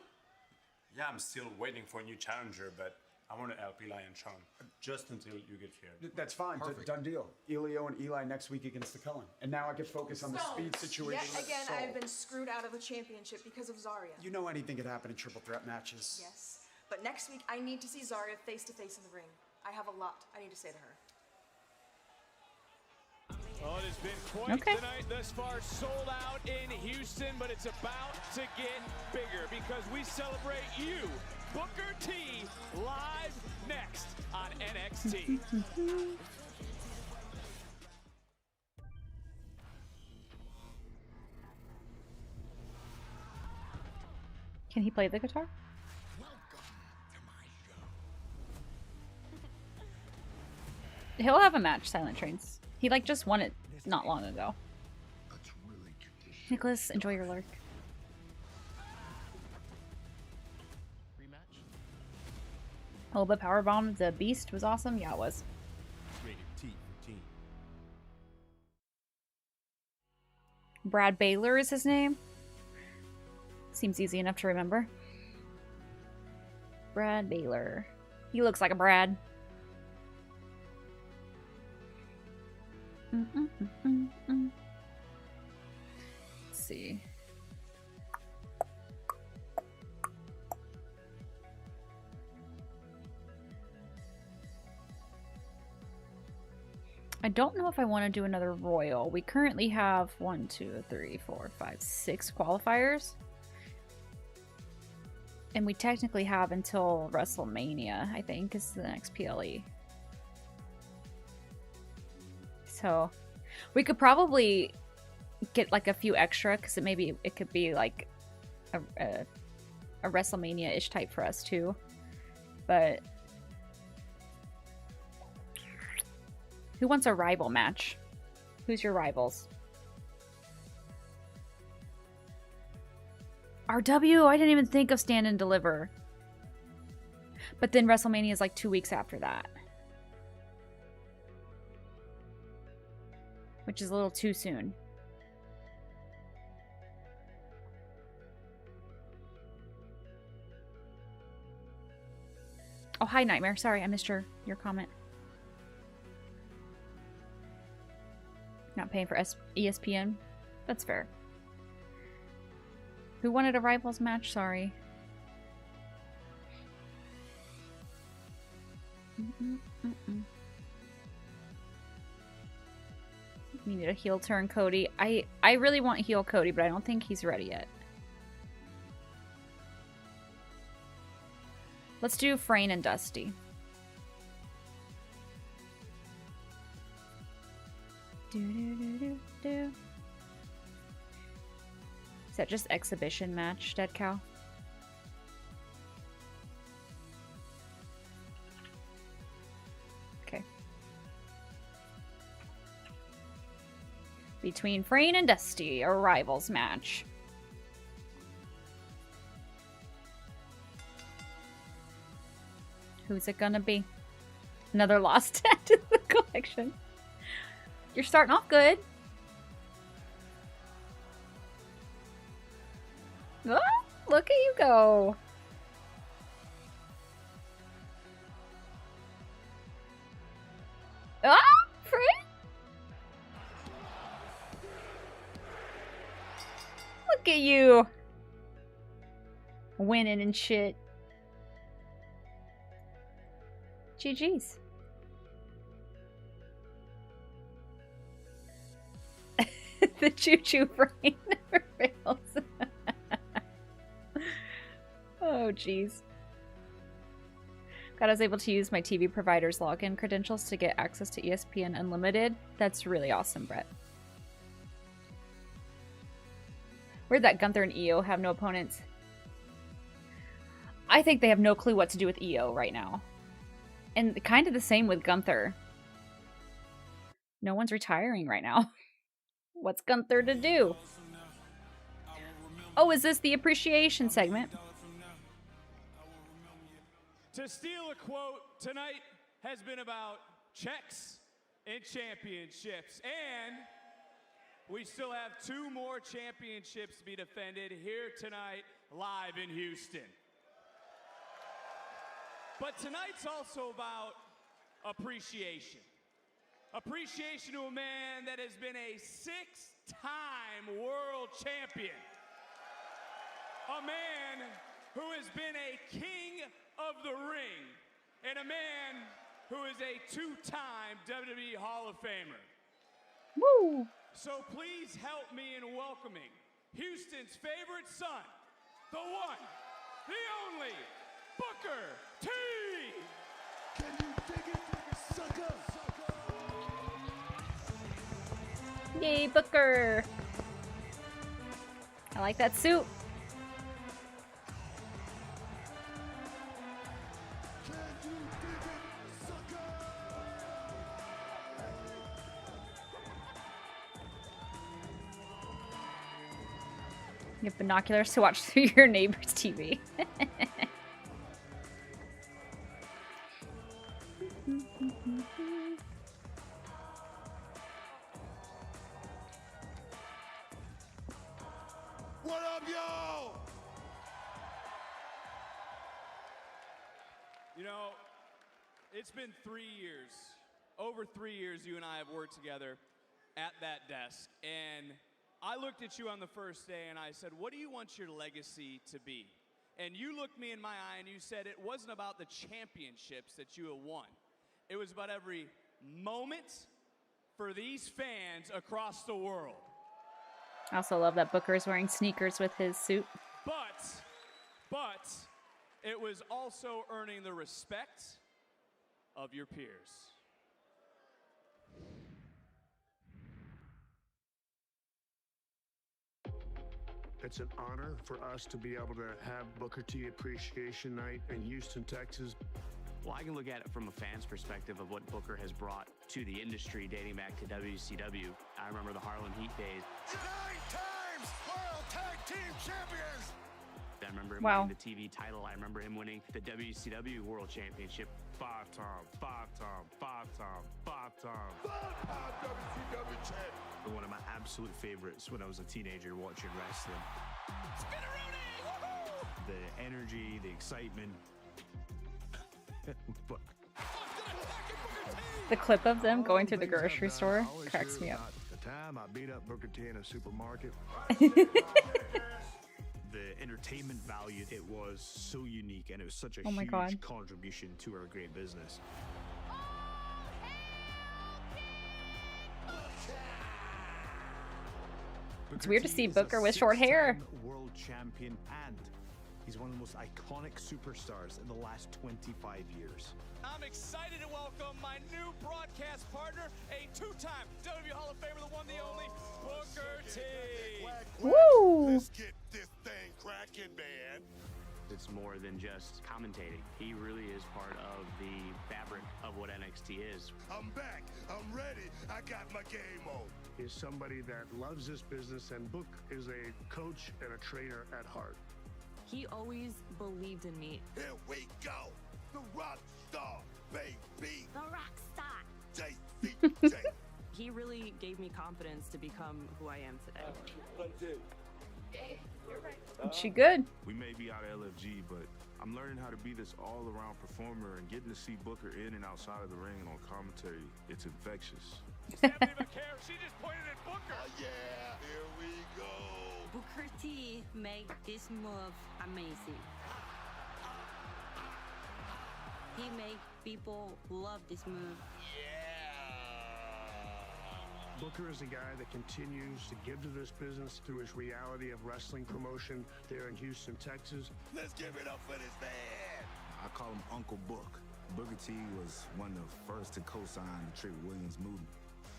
Yeah, I'm still waiting for a new challenger, but I want to help Eli and Sean just until you get here. That's fine. Done deal. Elio and Eli next week against the Cullen. And now I can focus on the speed situation. Yet again, I've been screwed out of a championship because of Zarya. You know anything could happen in triple threat matches. Yes, but next week I need to see Zarya face to face in the ring. I have a lot I need to say to her. Well, it has been quite the night thus far, sold out in Houston, but it's about to get bigger because we celebrate you, Booker T, live next on NXT. Can he play the guitar? He'll have a match, Silent Trains. He just won it not long ago. Nicholas, enjoy your lurk. Oh, but Powerbomb the Beast was awesome. Yeah, it was. Brad Baylor is his name. Seems easy enough to remember. Brad Baylor. He looks like a Brad. Let's see. I don't know if I want to do another Royal. We currently have 1, 2, 3, 4, 5, 6 qualifiers. And we technically have until WrestleMania, I think, is the next PLE. So we could probably get a few extra because it could be like a WrestleMania-ish type for us too. But who wants a rival match? Who's your rivals? RW? I didn't even think of Stand and Deliver. But then WrestleMania is 2 weeks after that. Which is a little too soon. Oh, hi, Nightmare. Sorry, I missed your comment. Not paying for ESPN? That's fair. Who wanted a Rivals match? Sorry. We need a heel turn Cody. I really want heel Cody, but I don't think he's ready yet. Let's do Frayne and Dusty. Is that just exhibition match, Dead Cow? Okay. Between Frayne and Dusty, a rivals match. Who's it gonna be? Another lost add to the collection. You're starting off good. Oh, look at you go. Ah, Frayne? Look at you. Winning and shit. GG's. The choo-choo brain never fails. Oh, jeez. God, I was able to use my TV provider's login credentials to get access to ESPN Unlimited. That's really awesome, Brett. Where'd that Gunther and EO have no opponents? I think they have no clue what to do with EO right now. And kind of the same with Gunther. No one's retiring right now. What's Gunther to do? Oh, is this the appreciation segment? To steal a quote, tonight has been about checks and championships. And we still have 2 more championships to be defended here tonight, live in Houston. But tonight's also about appreciation. Appreciation to a man that has been a 6-time world champion. A man who has been a king of the ring. And a man who is a 2-time WWE Hall of Famer. Woo! So please help me in welcoming Houston's favorite son, the one, the only, Booker T! Can you dig it, sucker? Yay, Booker! I like that suit. You have binoculars to watch through your neighbor's TV. What up, y'all? You know, it's been 3 years, over 3 years you and I have worked together at that desk. And I looked at you on the first day and I said, what do you want your legacy to be? And you looked me in my eye and you said it wasn't about the championships that you have won. It was about every moment for these fans across the world. I also love that Booker is wearing sneakers with his suit. But it was also earning the respect of your peers. It's an honor for us to be able to have Booker T Appreciation Night in Houston, Texas. Well, I can look at it from a fan's perspective of what Booker has brought to the industry dating back to WCW. I remember the Harlem Heat days. 9 times World Tag Team Champions! I remember him Wow. winning the TV title. I remember him winning the WCW World Championship 5 times, 5 times, 5 times, 5 times. 5-time WCW champ. One of my absolute favorites when I was a teenager watching wrestling. The energy, the excitement. The clip of them going through the grocery store cracks me up. The time I beat up Booker T in a supermarket. The entertainment value, it was so unique and it was such a Oh my huge God. contribution to our great business. It's weird to T see is a Booker with short hair. six-time world champion, and he's one of the most iconic superstars in the last 25 years. I'm excited to welcome my new broadcast partner, a two-time WWE Hall of Famer, the one, the only, Booker T. Woo! Let's get this thing cracking, man. It's more than just commentating. He really is part of the fabric of what NXT is. I'm back. I'm ready. I got my game on. Is somebody that loves this business, and Book is a coach and a trainer at heart. He always believed in me. Here we go. The rock star, baby. The rock star. JCJ. He really gave me confidence to become who I am today. She good. We may be out of LFG, but I'm learning how to be this all-around performer, and getting to see Booker in and outside of the ring and on commentary, it's infectious. Stephanie McCare, she just pointed at Booker. Oh, yeah. Here we go. Booker T made this move amazing. He made people love this move. Booker is a guy that continues to give to this business through his reality of wrestling promotion there in Houston, Texas. Let's give it up for this man. I call him Uncle Book. Booker T was one of the first to co-sign the Trick Williams movement.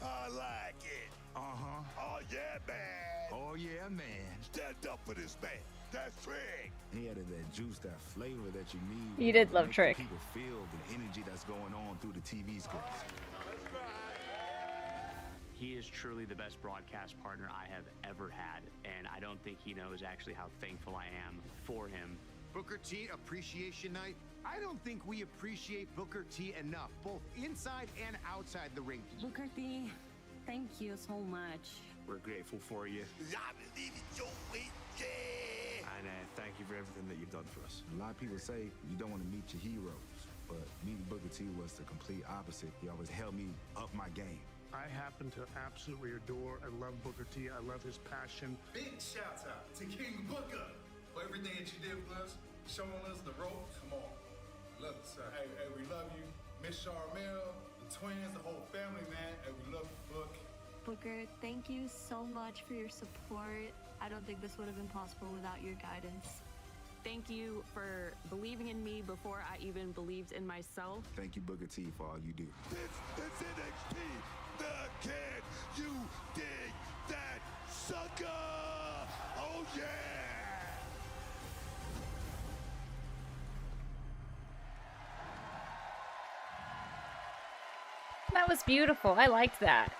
I like it. Uh-huh. Oh, yeah, man. Oh, yeah, man. Stand up for this man. That's Trick. He had that juice, that flavor that you need. You did love Make Trick. People feel the energy that's going on through the TV screens. He is truly the best broadcast partner I have ever had, and I don't think he knows actually how thankful I am for him. Booker T Appreciation Night. I don't think we appreciate Booker T enough, both inside and outside the ring. Booker T, thank you so much. We're grateful for you. I believe in your way, yeah. And thank you for everything that you've done for us. A lot of people say you don't want to meet your heroes, but meeting Booker T was the complete opposite. He always helped me up my game. I happen to absolutely adore and love Booker T. I love his passion. Big shout out to King Booker for everything that you did for us, showing us the ropes. Come on. Love you, sir. Hey, we love you. Miss Charmel, the twins, the whole family, man. Hey, we love you, Book. Booker, thank you so much for your support. I don't think this would have been possible without your guidance. Thank you for believing in me before I even believed in myself. Thank you, Booker T, for all you do. This is NXT. The Can You Dig That Sucker? Oh, yeah. That was beautiful. I liked that.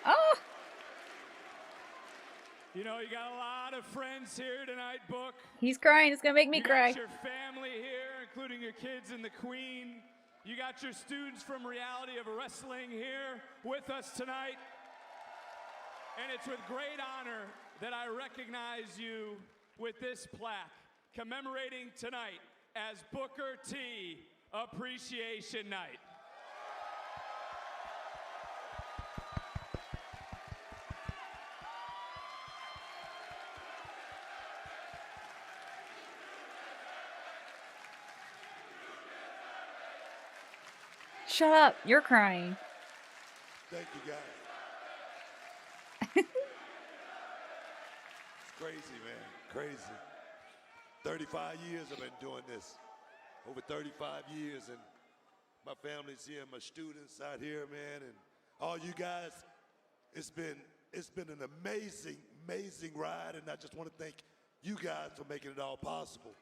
Oh! You know, you got a lot of friends here tonight, Book. He's crying. It's gonna make me You cry. got your family here, including your kids and the Queen. You got your students from Reality of Wrestling here with us tonight. And it's with great honor that I recognize you with this plaque commemorating tonight as Booker T Appreciation Night. Shut up. You're crying. Thank you, guys. It's crazy, man. Crazy. 35 years I've been doing this. Over 35 years, and my family's here, my students out here, man, and all you guys. It's been an amazing, amazing ride, and I just want to thank you guys for making it all possible.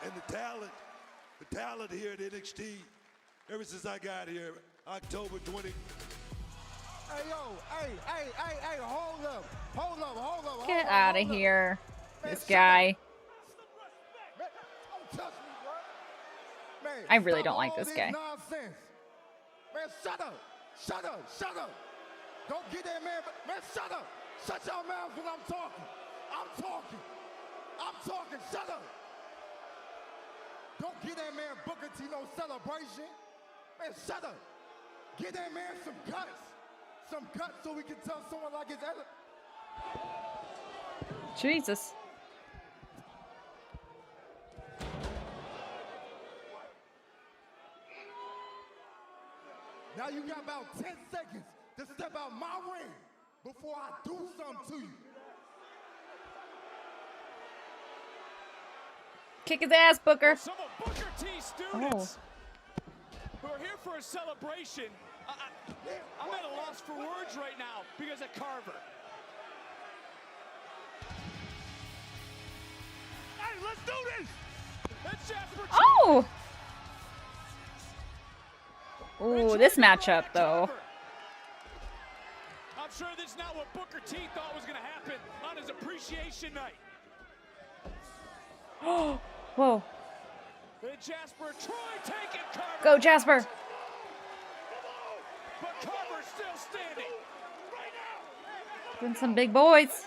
And the talent here at NXT, ever since I got here, October 20. Hey, yo, hey, hold up. Get out of here. This guy. I really don't like this guy. Nonsense. Man, shut up. Don't get that man, shut up. Shut your mouth when I'm talking. I'm talking, shut up. Don't get that man Booker T no celebration. Man, shut up. Get that man some cuts so we can tell someone like his other. Jesus. Now you got about 10 seconds to step out my ring before I do something to you. Kick his ass, Booker. Some of Booker T students who are here for a celebration. I'm at a loss for words right now because of Carver. Hey, let's do this! That's Jasper. Oh! Ooh, this matchup, though. I'm sure this is not what Booker T thought was going to happen on his appreciation night. Oh, whoa. And Jasper, Troy taking Carver. Go, Jasper. But Carver's still standing. Doing some big boys.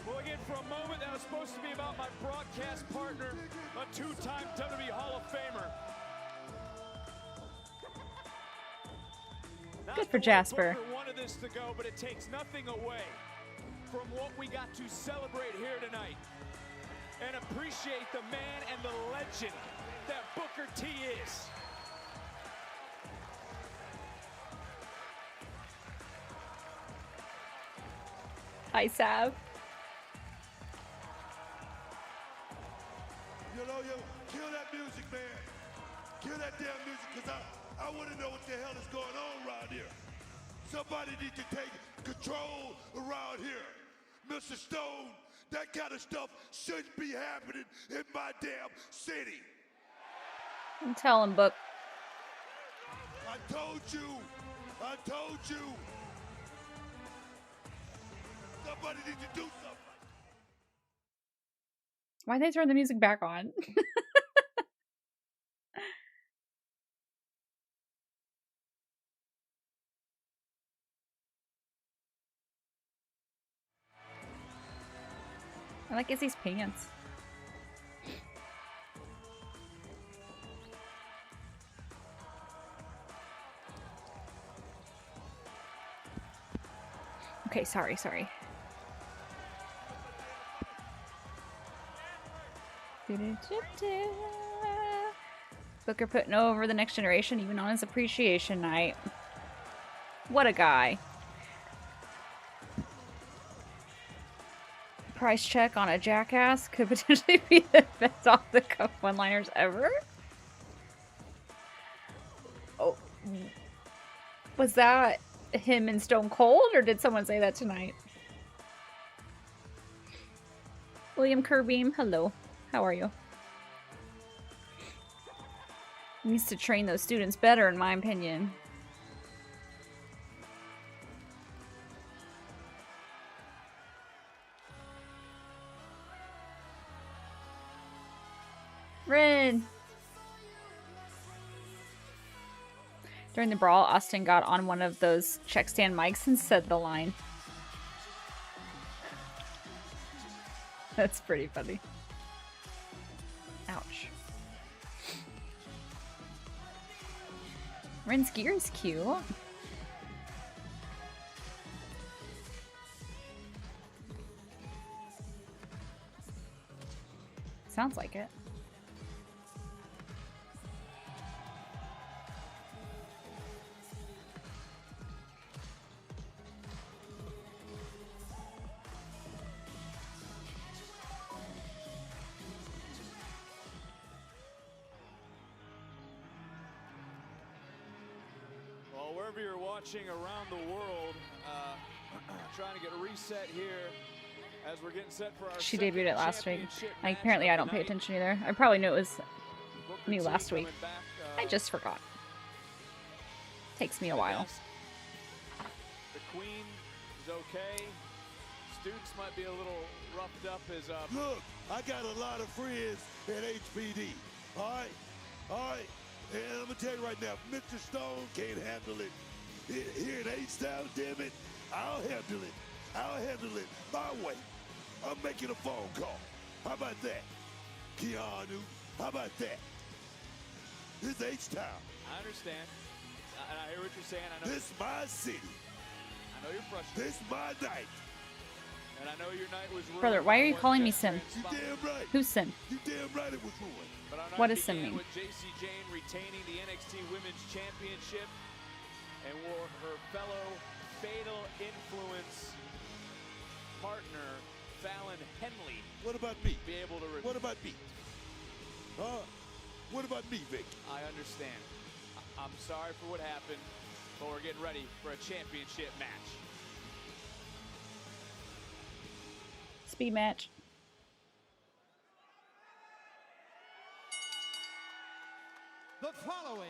Well, again, for a moment, that was supposed to be about my broadcast partner, a two-time WWE Hall of Famer. Good for Jasper. Booker wanted this to go, but it takes nothing away from what we got to celebrate here tonight and appreciate the man and the legend that Booker T is. Hi, Sav. Yo, kill that music, man. Kill that damn music, because I want to know what the hell is going on around here. Somebody needs to take control around here. Mr. Stone, that kind of stuff shouldn't be happening in my damn city. Tell him, Book. I told you. Somebody needs to do something. Why'd they turn the music back on? I like Izzy's pants. Okay, sorry. Booker putting over the Next Generation even on his appreciation night. What a guy. Price check on a jackass could potentially be the best off-the-cuff one-liners ever. Oh, was that him and Stone Cold, or did someone say that tonight? William Kerbeam, hello. How are you? Needs to train those students better, in my opinion. Rin! During the brawl, Austin got on one of those check stand mics and said the line. That's pretty funny. Ouch. Rin's gear is cute. Sounds like it. Well, wherever you're watching around the world, trying to get a reset here as we're getting set for our She debuted it last week. Apparently I don't pay attention either. I probably knew it was new last week. I just forgot. Takes me a while. The Queen is okay. Students might be a little roughed up as Look, I got a lot of friends at HPD. All right. And I'm gonna tell you right now, if Mr. Stone can't handle it here in H-Town, damn it, I'll handle it. I'll handle it my way. I'm making a phone call. How about that? Keanu, how about that? This is H-Town. I understand. And I hear what you're saying. I know this is my city. I know you're frustrated. This is my night. And I know your night was ruined. Brother, why are you calling me Sim? You damn right. Who's Sim? You damn right it was ruined. But our What night does Sim began mean? with JC Jane retaining the NXT Women's Championship and wore her fellow Fatal Influence partner Fallon Henley. What about me? Be able to What about me? Huh? What about me, Vic? I understand. I'm sorry for what happened, but we're getting ready for a championship match. Speed match. The following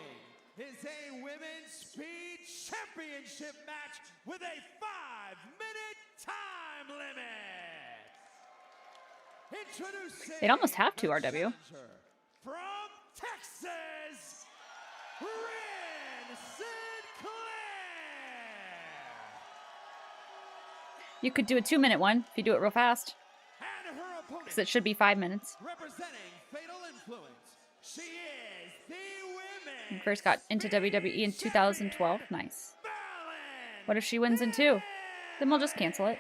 is a women's speed championship match with a 5-minute time limit. Introducing They'd almost have to, the RW. challenger from Texas, Ren Sinclair. You could do a 2-minute one if you do it real fast. And her opponent, Because it should be 5 minutes. representing Fatal Influence, she is the women. First got into WWE in 2012. Nice. What if she wins in 2? Then we'll just cancel it.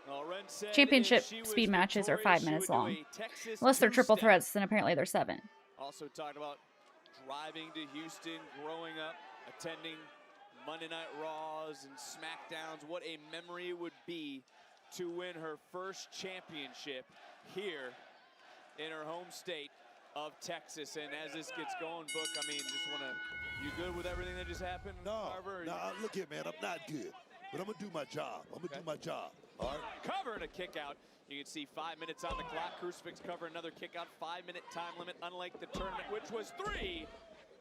Well, Ren said Championship if she was speed matches are 5 victorious, she minutes would do long. a Texas Unless they're triple two-step. threats, then apparently they're 7. Also talked about driving to Houston, growing up, attending Monday Night Raws and SmackDowns. What a memory it would be to win her first championship here in her home state of Texas. And as this gets going, Book, I mean, just want to, you good with everything that just happened, Carver? No, look here, man, I'm not good. But I'm going to do my job. I'm going to do my job. All right? Cover and a kick out. You can see 5 minutes on the clock. Crucifix cover, another kick out. 5-minute time limit, unlike the tournament, which was 3.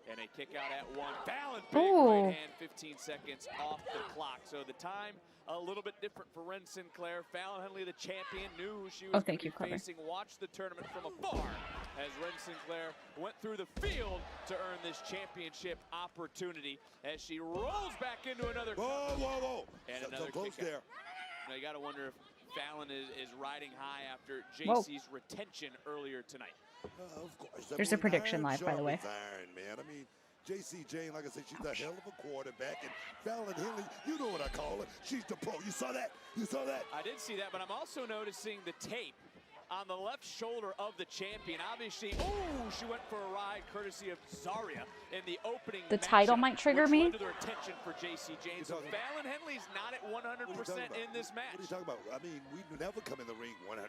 And a kick out at 1. Fallon, big right hand, 15 seconds off the clock. So the time a little bit different for Ren Sinclair. Fallon Henley, the champion, knew who she was thank you, Carver. facing. Watched the tournament from afar as Ren Sinclair went through the field to earn this championship opportunity as she rolls back into another. Whoa. And So another close kick there. out. Now you got to wonder if Fallon is riding high after Whoa. JC's retention earlier tonight. Of course. I There's a mean, prediction iron live, by the way. sharpens iron, man. I mean, JC Jane, like I said, she's a hell of a quarterback. And Fallon Henley, you know what I call her. She's the pro. You saw that? You saw that? I did see that, but I'm also noticing the tape on the left shoulder of the champion. Obviously, she went for a ride courtesy of Zarya in the opening The title matchup, might trigger which me. led to their attention for JC Jane. So Fallon Henley's not at 100% in this match. What are you talking about? I mean, we never come in the ring 100%.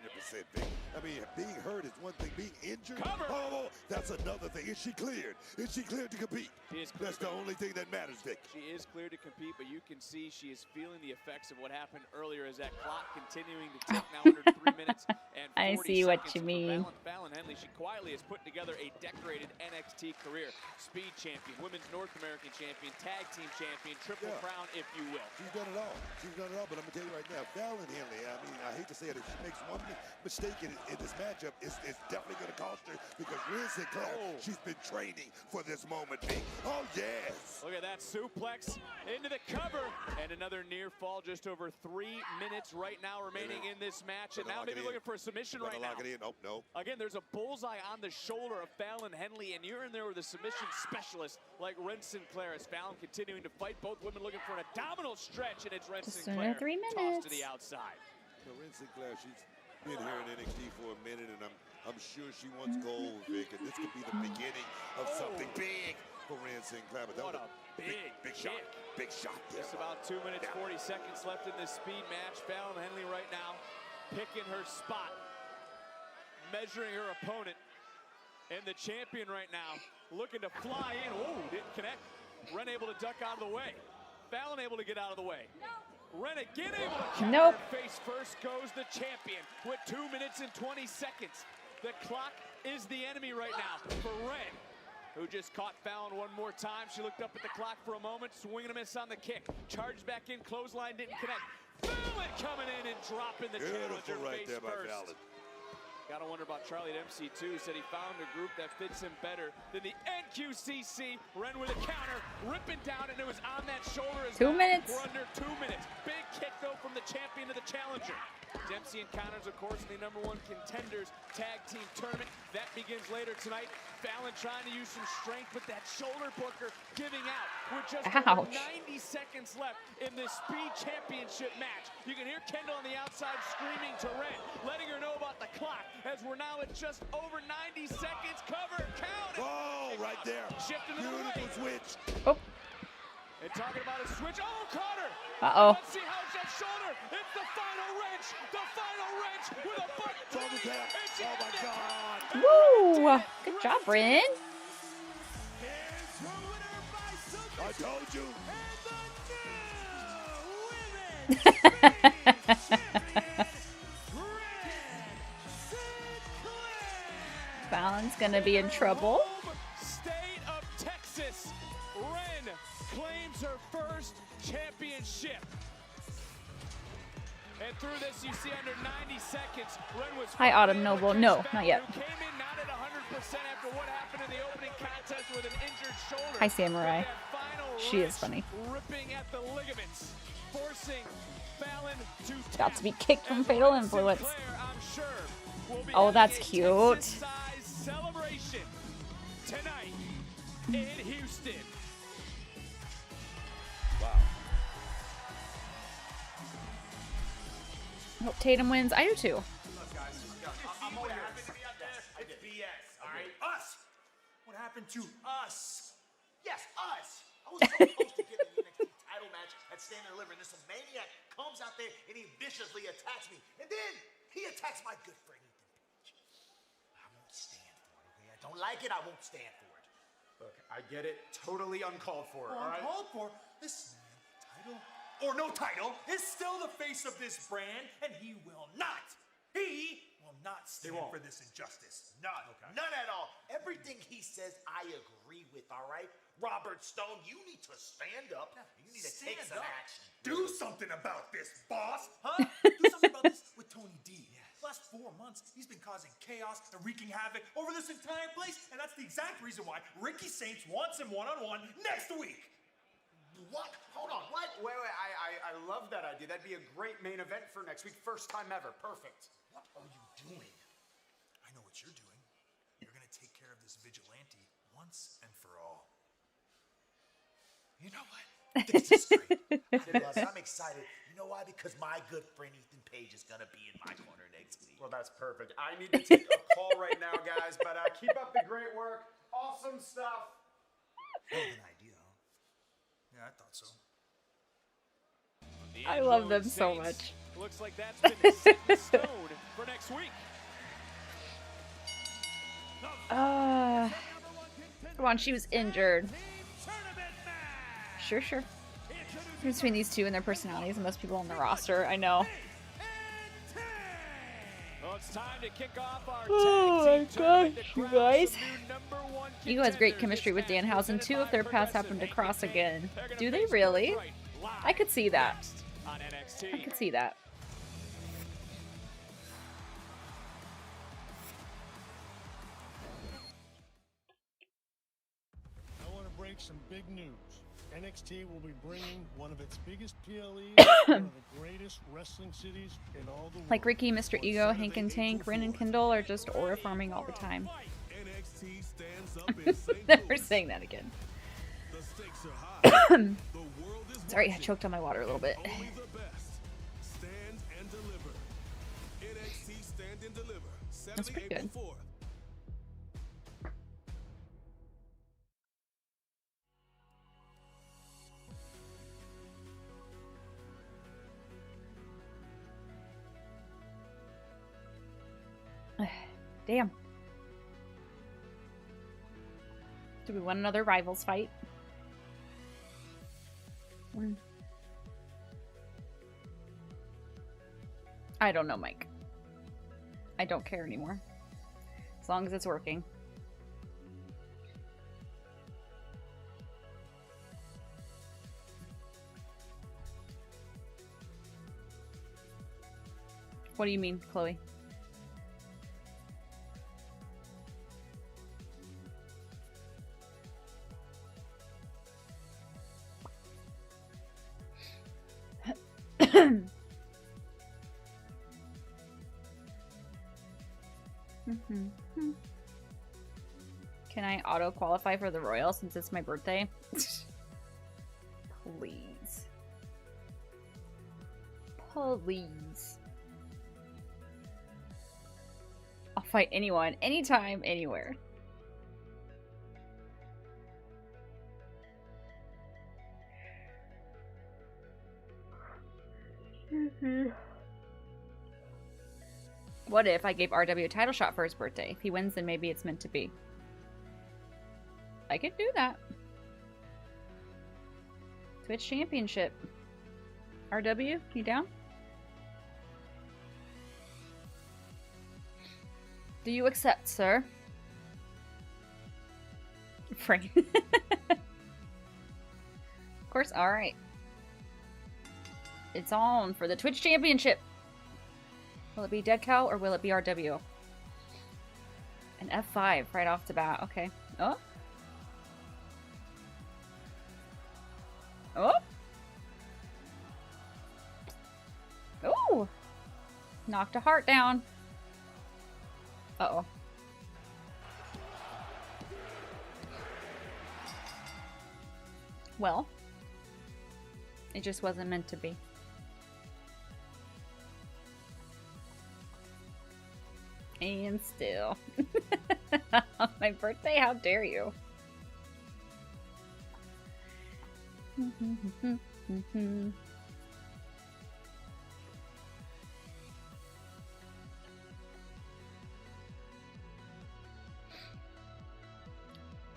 Vic. I mean, being hurt is one thing. Being injured, oh, that's another thing. Is she cleared? Is she cleared to compete? She is cleared. That's the only thing that matters, Vic. She is cleared to compete, but you can see she is feeling the effects of what happened earlier as that clock continuing to tick now under 3 minutes and 40 I see what seconds you for mean. Fallon Henley. She quietly has put together a decorated NXT career. Speed champion, women's North American champion, tag team champion, triple crown, if you will. She's done it all. She's done it all. But I'm going to tell you right now, Fallon Henley, I mean, I hate to say it, if she makes one mistake in this matchup, it's definitely going to cost her because Ren Sinclair, she's been training for this moment, Vic. Oh, yes. Look at that suplex into the cover. And another near fall, just over 3 minutes right now remaining in this match. And now maybe looking for a submission right now. Lock it in. Oh, no. Again, there's a bullseye on the shoulder of Fallon Henley, and you're in there with a submission specialist like Ren Sinclair as Fallon continuing to fight. Both women looking for an abdominal stretch, and it's Ren Just Sinclair under 3 tossed minutes. to the outside. So Ren Sinclair, she's been here in NXT for a minute, and I'm sure she wants gold, Vic, and this could be the beginning of something big for Ren Sinclair. But that What was a big shot. Big shot there. Just about 2 minutes, 40 seconds left in this speed match. Fallon Henley right now picking her spot, measuring her opponent. And the champion right now looking to fly in. Oh, didn't connect. Ren able to duck out of the way. Fallon able to get out of the way. Ren again able to counter. Nope. Face first goes the champion with 2 minutes and 20 seconds. The clock is the enemy right now for Ren, who just caught Fallon one more time. She looked up at the clock for a moment, swing and a miss on the kick. Charged back in, clothesline didn't connect. Fallon coming in and dropping the challenger right face there by first. Fallon. Gotta wonder about Charlie at MC2. Said he found a group that fits him better than the NQCC. Ren with a counter, ripping down, and it was on that shoulder as 2 well. minutes. We're under 2 minutes. Big kick though from the the champion to the challenger. Dempsey encounters, of course, the #1 contenders tag team tournament. That begins later tonight. Fallon trying to use some strength, but that shoulder Booker giving out. With just over 90 seconds left in this Speed Championship match. You can hear Kendall on the outside screaming to Ren, letting her know about the clock, as we're now at just over 90 seconds. Cover, count. Oh, right there. Shifting to the right. Switch. Oh. And talking about a switch. Oh, Carter. Uh-oh. Let's see how it's that shoulder. It's the final wrench. The final wrench with a butt. Oh, my God. Woo! Good job, Bryn. I told you. Fallon's gonna be in trouble. State of Texas. Ren claims her first championship. And through this, you see under 90 seconds, Ren was Hi, Autumn Noble. No, not yet. who came in not at 100% after what happened in the opening contest with an injured shoulder. Hi, Samurai. She is funny. Ripping at the ligaments, forcing Fallon to Got to be kicked from Fatal Influence. Claire, I'm sure, will be Oh, that's having a cute. Texas-sized celebration tonight in Houston. Wow. Hope Tatum wins. I do too. Look, guys, I'm all yours. It's BS, all right? Us! What happened to us? Yes, us! I was so close to getting the NXT title match at Stand and Deliver, and this maniac comes out there and he viciously attacks me. And then he attacks my good friend Ethan Page. I won't stand for it, okay? I don't like it, I won't stand for it. Look, I get it. Totally uncalled for, all right? Uncalled for? This man, title or no title, is still the face of this brand, and he will not stand for this injustice. None. Okay. None at all. Everything he says, I agree with, all right? Robert Stone, you need to stand up. You need to take some action. Do something about this, boss. Huh? Do something about this with Tony D. Last 4 months, he's been causing chaos and wreaking havoc over this entire place, and that's the exact reason why Ricky Saints wants him one-on-one next week. What? Hold on, what? Wait, I love that idea. That'd be a great main event for next week. First time ever. Perfect. What are you doing? I know what you're doing. You're gonna take care of this vigilante once and for all. You know what? This is great. I'm excited. You know why? Because my good friend Ethan Page is gonna be in my corner next week. Well, that's perfect. I need to take a call right now, guys, but keep up the great work. Awesome stuff. Hell of an idea, huh? Yeah, I thought so. I love them so much. Looks like that's been set in stone for next week. Come on, she was injured. Sure. Between these two and their personalities and most people on the roster, I know. Well, it's time to kick off our Oh my tag team gosh, tournament. you The crowd guys. some new #1 Ego has great chemistry with Danhausen too if their paths happen to cross again. Do they really? I could see that. on NXT. I could see that. I want to break some big news. NXT will be bringing one of its biggest PLEs to one of the greatest wrestling cities in all the world. Like Ricky, Mr. Ego, Hank and Tank, Ren and Kendall are just aura farming all the time. NXT stands up in St. Never saying that again. The stakes are high. The world is Sorry, I choked on my water a little bit. only the best. Stand and deliver. NXT Stand and Deliver. That's pretty good. April 4th. Damn. Do we want another rivals fight? I don't know, Mike. I don't care anymore. As long as it's working. What do you mean, Chloe? Can I auto-qualify for the Royal since it's my birthday? Please. Please. I'll fight anyone, anytime, anywhere. What if I gave RW a title shot for his birthday? If he wins, then maybe it's meant to be. I could do that. Twitch Championship. RW, you down? Do you accept, sir? Frank. Of course, alright. It's on for the Twitch Championship. Will it be Dead Cow or will it be RW? An F5 right off the bat. Okay. Oh. Oh. Oh. Knocked a heart down. Uh-oh. Well, it just wasn't meant to be. And still. On my birthday? How dare you?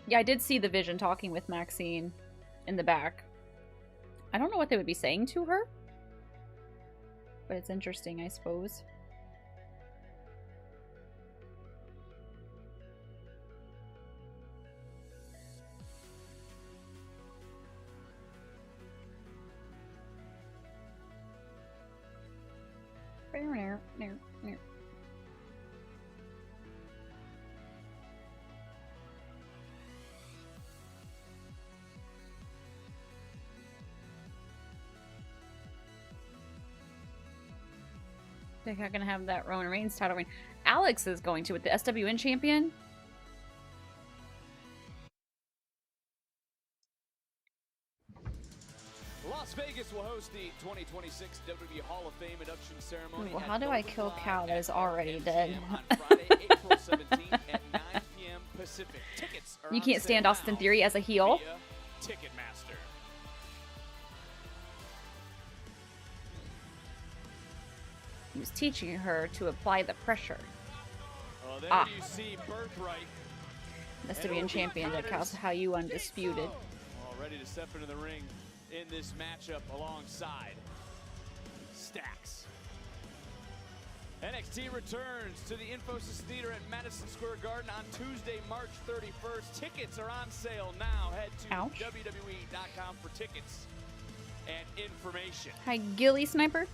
Yeah, I did see the Vision talking with Maxine in the back. I don't know what they would be saying to her, but it's interesting, I suppose. They're not gonna have that Roman Reigns title reign. Alex is going to with the SWN champion. Las Vegas will host the 2026 WWE Hall of Fame induction ceremony. Well, how do I kill Cal that is already dead? On Friday, April 17th at 9 p.m. Pacific. Tickets are You can't stand Austin Theory as a heel. Ticketmaster. He was teaching her to apply the pressure. Well, there you see Birthright. SWN champion at Cal's How You Undisputed. All ready to step into the ring in this matchup alongside Stacks. NXT returns to the Infosys Theater at Madison Square Garden on Tuesday, March 31st. Tickets are on sale now. Head to WWE.com for tickets and information. Hi, Gilly Sniper.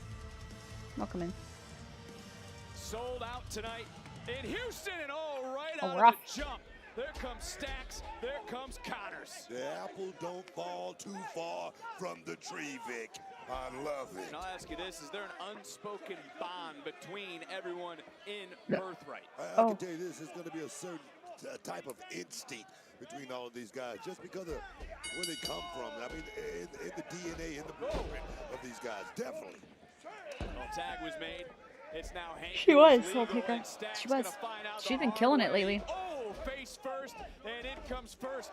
Welcome in. Sold out tonight in Houston, and right Oh, out rough. of the jump. There comes Stacks, there comes Connors. The apple don't fall too far from the tree, Vic. I love it. And I'll ask you this, is there an unspoken bond between everyone in Birthright? I can tell you this, there's going to be a certain type of instinct between all of these guys, just because of where they come from. I mean, in the DNA, in the blueprint of these guys, definitely. Well, tag was made. It's now Hank. She was, Soul Kicker. She was. She's been killing it lately. Oh, face first, and in comes first.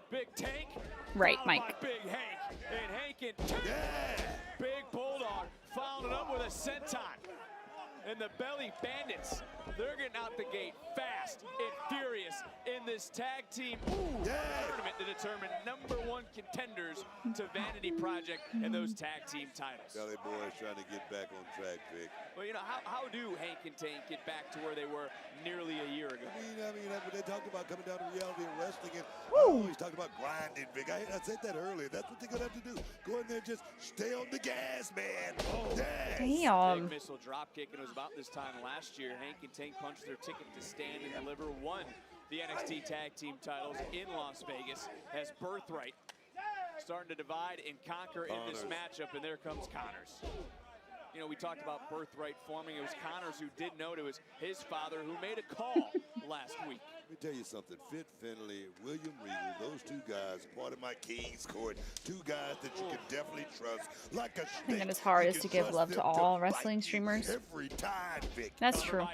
Big Tank. Right, followed Mike. by Big Hank. And Hank and Big Bulldog followed up with a senton. And the Belly Bandits, they're getting out the gate fast and furious in this tag team tournament to determine #1 contenders to Vanity Project and those tag team titles. Belly boys trying to get back on track, Vic. Well, you know, how do Hank and Tank get back to where they were nearly a year ago? I mean, when they talked about coming down to reality and wrestling, and I always talked about grinding, Vic. I said that earlier. That's what they're going to have to do. Go in there and just stay on the gas, man. Damn. Big missile drop kick, and it was about this time last year. Hank and Tank punched their ticket to stand and deliver, won the NXT Tag Team titles in Las Vegas as Birthright starting to divide and conquer in this matchup, and there comes Connors. you know, we talked about birthright forming. It was Connors who did note it was his father who made a call last week. Let me tell you something. Fit Finley, William Regal, those two guys, part of my King's Court, two guys that you can definitely trust like a I think that is hard is to give love to all wrestling streamers. every time, Vic. That's true.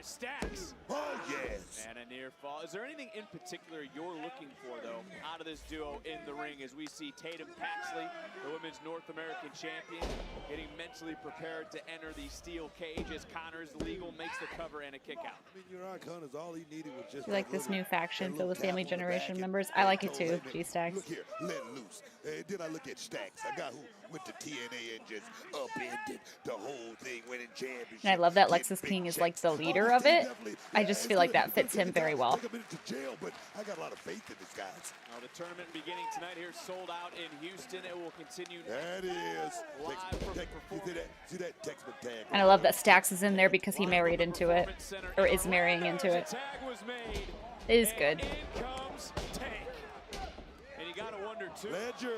Oh, yes. And a near fall. Is there anything in particular you're looking for, though, out of this duo in the ring as we see Tatum Paxley, the Women's North American Champion, getting mentally prepared to enter the steel cage as Connors legal makes the cover and a kick out. I mean, your Connors, all he needed was just You like this new faction filled with Family Generation members? I like it too, G-Stacks. Look here, let loose. And then I look at Stacks, a guy who went to TNA and just upended the whole thing, winning championships. And I love that Lexus King is like the leader of it. I just feel like that fits him very well. Take him into jail, but I got a lot of faith in this guys. Now the tournament beginning tonight here, sold out in Houston. It will continue. That is. Live from the See that Texman tag? And I love that Stax is in there because he married into it, or is marrying into it. Tag was made. It is good. In comes Tank. And you gotta wonder too. Ledger.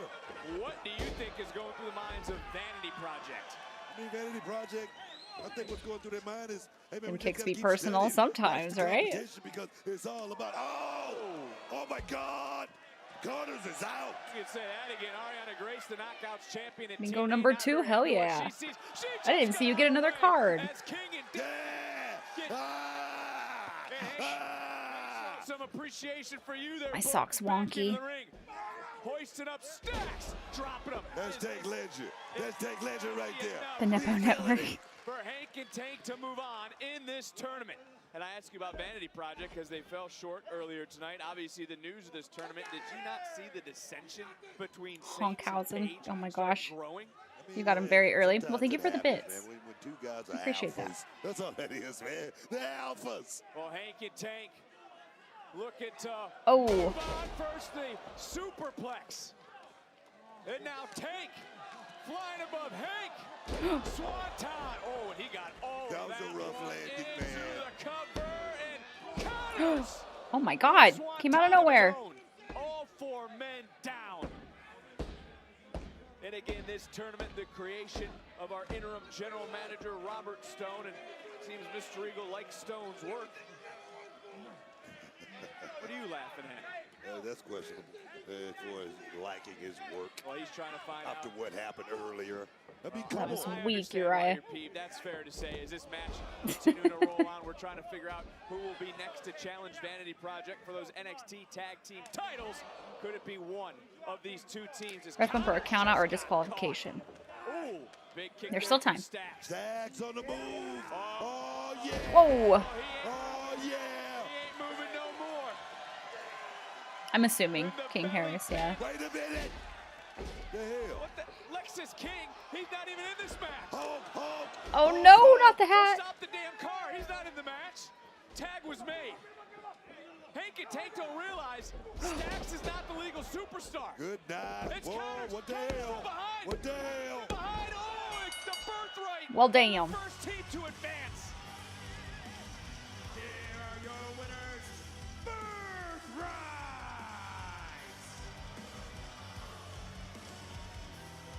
What do you think is going through the minds of Vanity Project? I mean, Vanity Project, I think what's going through their mind is, hey, man, And we kicks just be gotta keep personal steady. sometimes, That's the right? competition because it's all about, oh my God, Connors is out. You can say that again. Ariana Grace, the Knockouts champion. I mean, go number 2, hell yeah. I didn't even see you get another card. Some appreciation for you there. My sock's wonky. Hoisting up Stacks, dropping them. That's Tank Ledger. That's Tank Ledger right there. The Nepo Network. For Hank and Tank to move on in this tournament. And I ask you about Vanity Project because they fell short earlier tonight. Obviously, the news of this tournament. Did you not see the dissension between Honkhausen. Saints Oh my gosh. growing? You got him very early. Well, thank you for the bits. Man, when two guys are Appreciate that. alphas, that's all that is, man. They're alphas. Well, Hank and Tank looking to Oh. move on first the superplex. And now Tank flying above Hank. Swanton. Oh, and he got all That was a rough landing, man. the cover and Connors. Oh my God. Came out of nowhere. All 4 men down. And again, this tournament, the creation of our interim general manager, Robert Stone. And it seems Mr. Eagle likes Stone's work. What are you laughing at? That's questionable as far as liking his work. Well, he's trying to find after what happened earlier. I mean, That come was on. weak, Uriah. That's fair to say. As this match continuing to roll on, we're trying to figure out who will be next to challenge Vanity Project for those NXT Tag Team titles. Could it be one of these two teams? Ref them for a countout or disqualification. Ooh, big kick There's still there from time. Stacks. Stacks on the move. Oh, yeah. Whoa. Oh, yeah. He ain't moving no more. I'm assuming King Harris, yeah. Wait a minute. The hell? What the? Lexus King, he's not even in this match. Oh no, not the hat. Stop the damn car. He's not in the match. Tag was made. Hank and Tank don't realize Stacks is not the legal superstar. Good night. It's Whoa, Connors. what the Connors hell? from behind. What the hell? Behind. Oh, it's the birthright. Well, damn. First team to advance. Here are your winners. Birthright.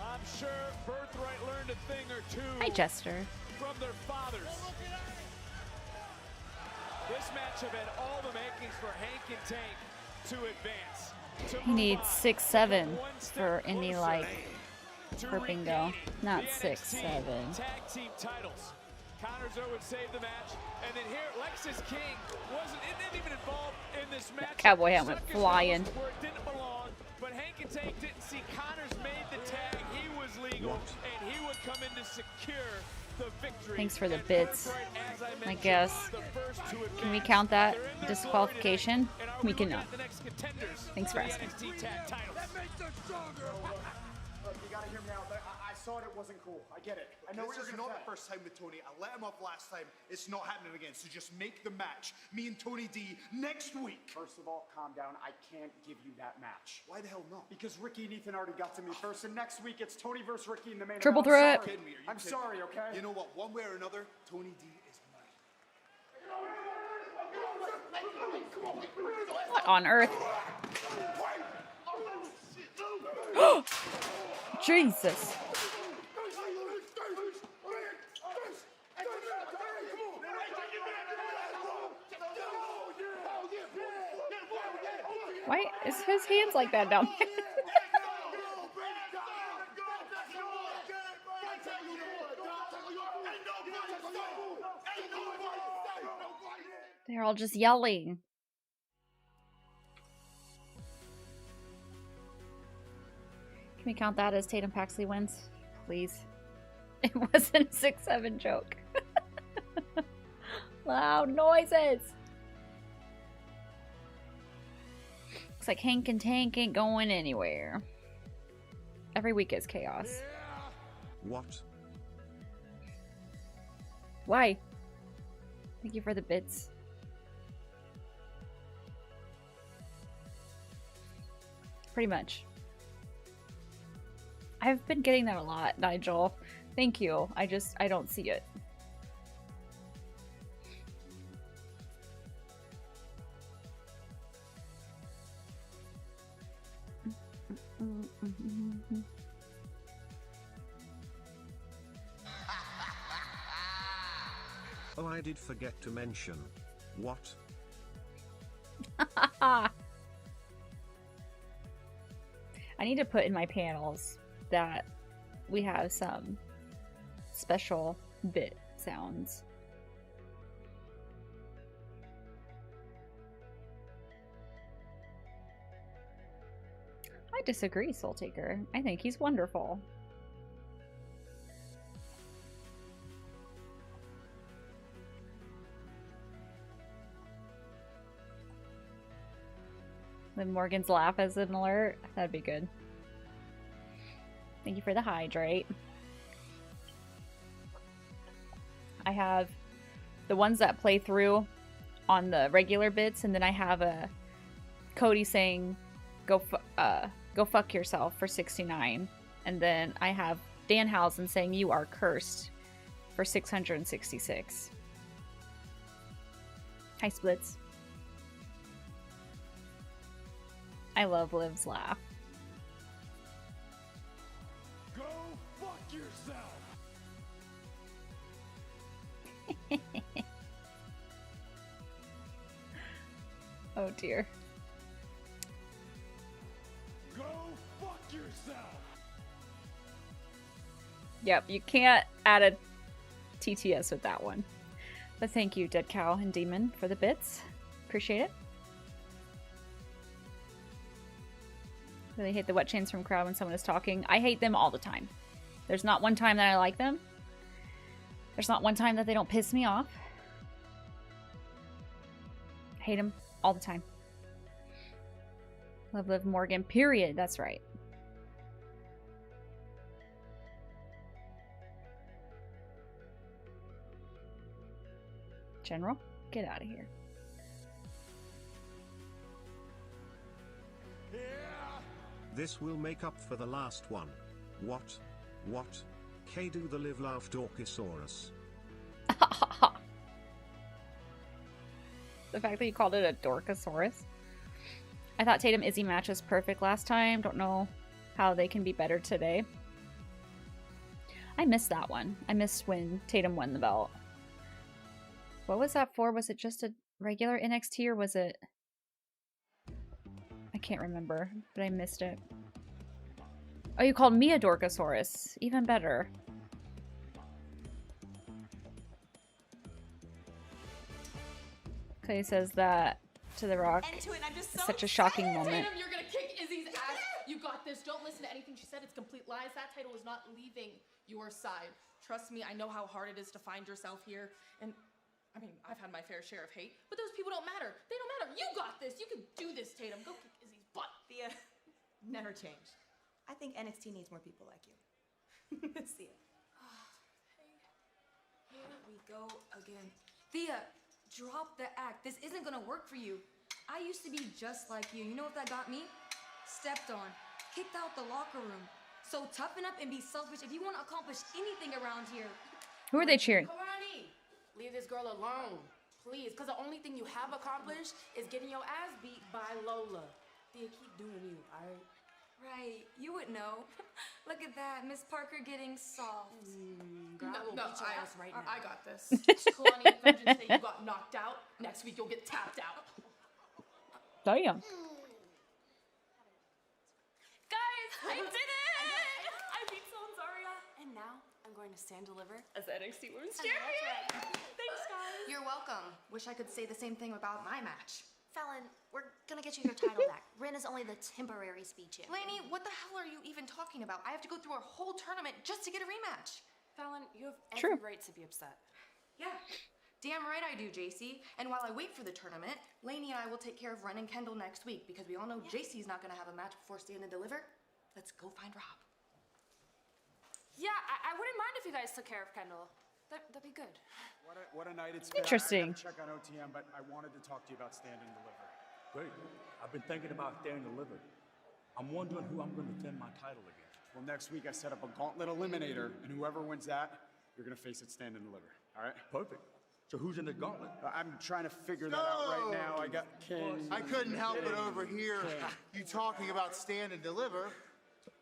I'm sure Birthright learned a thing or two Hi, Jester. from their fathers. This matchup had all the makings for Hank and Tank to advance. To He move needs on, 6'7" one step for any closer like to for bingo. regaining Not the 6'7". NXT Tag team titles. Connors would save the match, and then here Lexus King didn't even involved in this match. Cowboy helmet Stuck his flying. nose where it didn't belong, but Hank and Tank didn't see Connors made the tag. He was legal, and he would come in to secure the victory. Thanks for the And bits. Birthright, as I I mentioned, guess. the first to Can we advance. count that They're in their disqualification? glory tonight, and are We looking cannot. at the next contenders Thanks for the asking. NXT Tag titles. Look, you gotta hear me out. I saw it wasn't cool. I get it. I know what This you're is gonna not say. the first time with Tony. I let him off last time. It's not happening again. So just make the match. Me and Tony D next week. First of all, calm down. I can't give you that match. Why the hell not? Because Ricky and Ethan already got to me first, and next week it's Tony versus Ricky in the main Triple event. threat. I'm sorry. I'm sorry, okay? You know what? One way or another, Tony D is mine. What on earth? Jesus. Why is his hands like that down there? They're all just yelling. Can we count that as Tatum Paxley wins? Please. It wasn't a 6-7 joke. Loud noises. Looks like Hank and Tank ain't going anywhere. Every week is chaos. What? Why? Thank you for the bits. Pretty much. I've been getting that a lot, Nigel. Thank you. I don't see it. Oh, I did forget to mention. What? I need to put in my panels that we have some special bit sounds. I disagree, Soul Taker. I think he's wonderful. Liv Morgan's laugh as an alert. That'd be good. Thank you for the hydrate. I have the ones that play through on the regular bits, and then I have a Cody saying, go fuck yourself for 69. And then I have Danhausen saying, you are cursed for 666. Hi, Splits. I love Liv's laugh. Go fuck yourself. Oh dear. Go fuck yourself. Yep, you can't add a TTS with that one. But thank you, Dead Cow and Demon, for the bits. Appreciate it. Really hate the wet chains from crowd when someone is talking. I hate them all the time. There's not one time that I like them. There's not one time that they don't piss me off. I hate them all the time. Love Liv Morgan, period. That's right. General, get out of here. This will make up for the last one. What? What? K-do the live laugh Dorkosaurus. The fact that you called it a Dorkosaurus. I thought Tatum Izzy match was perfect last time. Don't know how they can be better today. I missed that one. I missed when Tatum won the belt. What was that for? Was it just a regular NXT or was it... I can't remember, but I missed it. Oh, you called me a Dorkosaurus. Even better. Clay says that to The Rock. It's such a shocking moment. Tatum, you're gonna kick Izzy's ass. You got this. Don't listen to anything she said. It's complete lies. That title is not leaving your side. Trust me, I know how hard it is to find yourself here. And I mean, I've had my fair share of hate, but those people don't matter. They don't matter. You got this. You can do this, Tatum. Go kick Izzy's butt. Thea, never change. I think NXT needs more people like you. See ya. Here we go again. Thea, drop the act. This isn't gonna work for you. I used to be just like you. You know what that got me? Stepped on, kicked out the locker room. So toughen up and be selfish if you want to accomplish anything around here. Who are they cheering? Karani, leave this girl alone, please. Because the only thing you have accomplished is getting your ass beat by Lola. Thea, keep doing you, all right? Right, you would know. Look at that, Miss Parker getting soft. Girl, I will beat your ass right now. I got this. Damn. Kalani, Vengeance Day, you got knocked out. Next week you'll get tapped out. Damn. I did it! I beat Solan's Zarya, and now I'm going to stand deliver as NXT Women's Champion. Thanks, guys. You're welcome. Wish I could say the same thing about my match. Fallon, we're gonna get you your title back. Rin is only the temporary speed champion. Lainey, what the hell are you even talking about? I have to go through a whole tournament just to get a rematch. Fallon, you have every right to be upset. Yeah. Damn right I do, JC. And while I wait for the tournament, Lainey and I will take care of Ren and Kendall next week because we all know JC's not gonna have a match before Stand and Deliver. Let's go find Rob. Yeah, I wouldn't mind if you guys took care of Kendall. That'd be good. What a night it's been. Interesting. I gotta check on OTM, but I wanted to talk to you about Stand and Deliver. Great. I've been thinking about Stand and Deliver. I'm wondering who I'm going to defend my title against. Well, next week I set up a gauntlet eliminator, and whoever wins that, you're gonna face at Stand and Deliver. All right? Perfect. So who's in the gauntlet? I'm trying to figure that out right now. I got King. I couldn't help but overhear you talking about Stand and Deliver,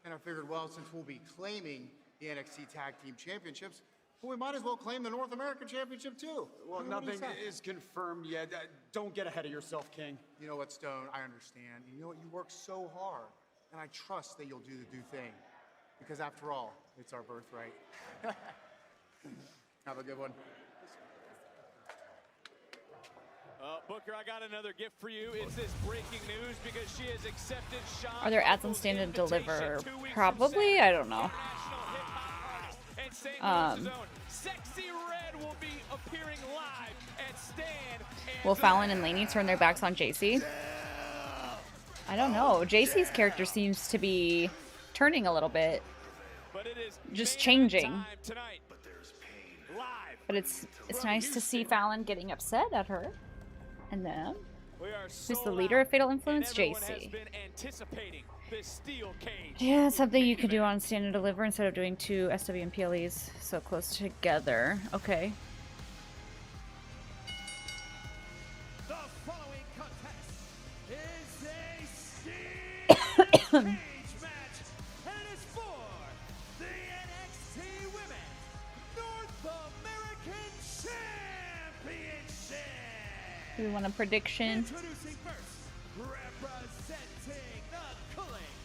and I figured, well, since we'll be claiming the NXT Tag Team Championships, well, we might as well claim the North American Championship too. Well, nothing is confirmed yet. Don't get ahead of yourself, King. You know what, Stone? I understand. You know what? You work so hard, and I trust that you'll do the due thing, because after all, it's our birthright. Have a good one. Booker, I got another gift for you. It's this breaking news because she has accepted Shawn. Are there ads on Stand and Deliver? Probably. I don't know. Sexy Red will be appearing live at Stand. Will Fallon and Lainey turn their backs on JC? I don't know. JC's character seems to be turning a little bit. Just changing. But it's nice to see Fallon getting upset at her. And then, who's the leader of Fatal Influence? JC. Yeah, it's something you could do on Stand and Deliver instead of doing two SW and PLEs so close together. Okay. The following contest is a steel cage match, and it is for the NXT Women's North American Championship. Do we want a prediction? Introducing first, representing the Culling,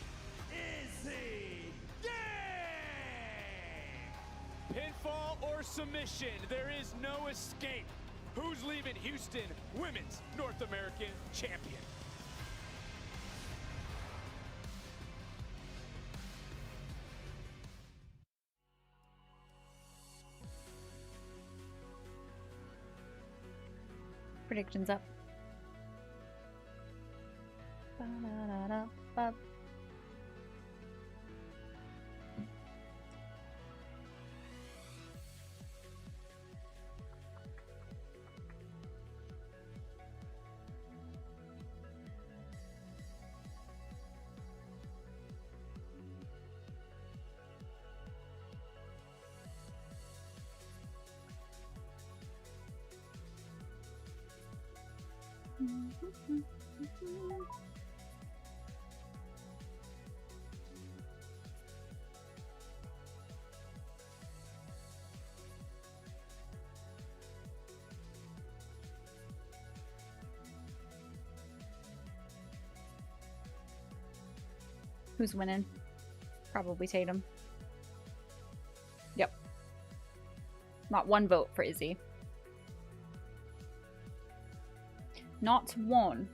Izzy Game. Pinfall or submission, there is no escape. Who's leaving Houston Women's North American Champion? Predictions up. Ba-da-da-da-ba. Who's winning? Probably Tatum. Yep. Not one vote for Izzy. Not one.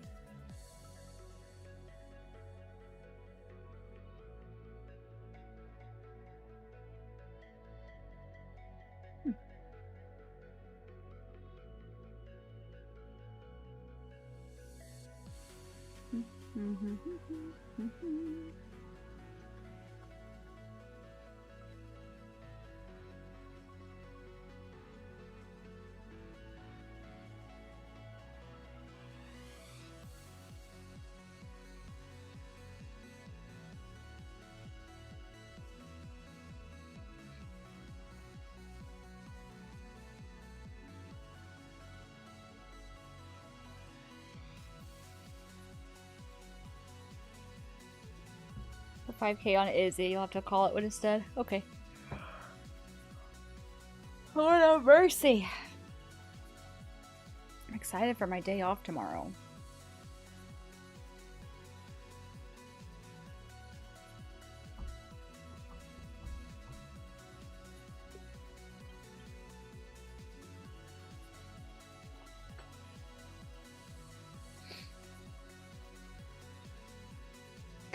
The 5K on Izzy. You'll have to call it what it's dead. Okay. Lord have mercy. I'm excited for my day off tomorrow.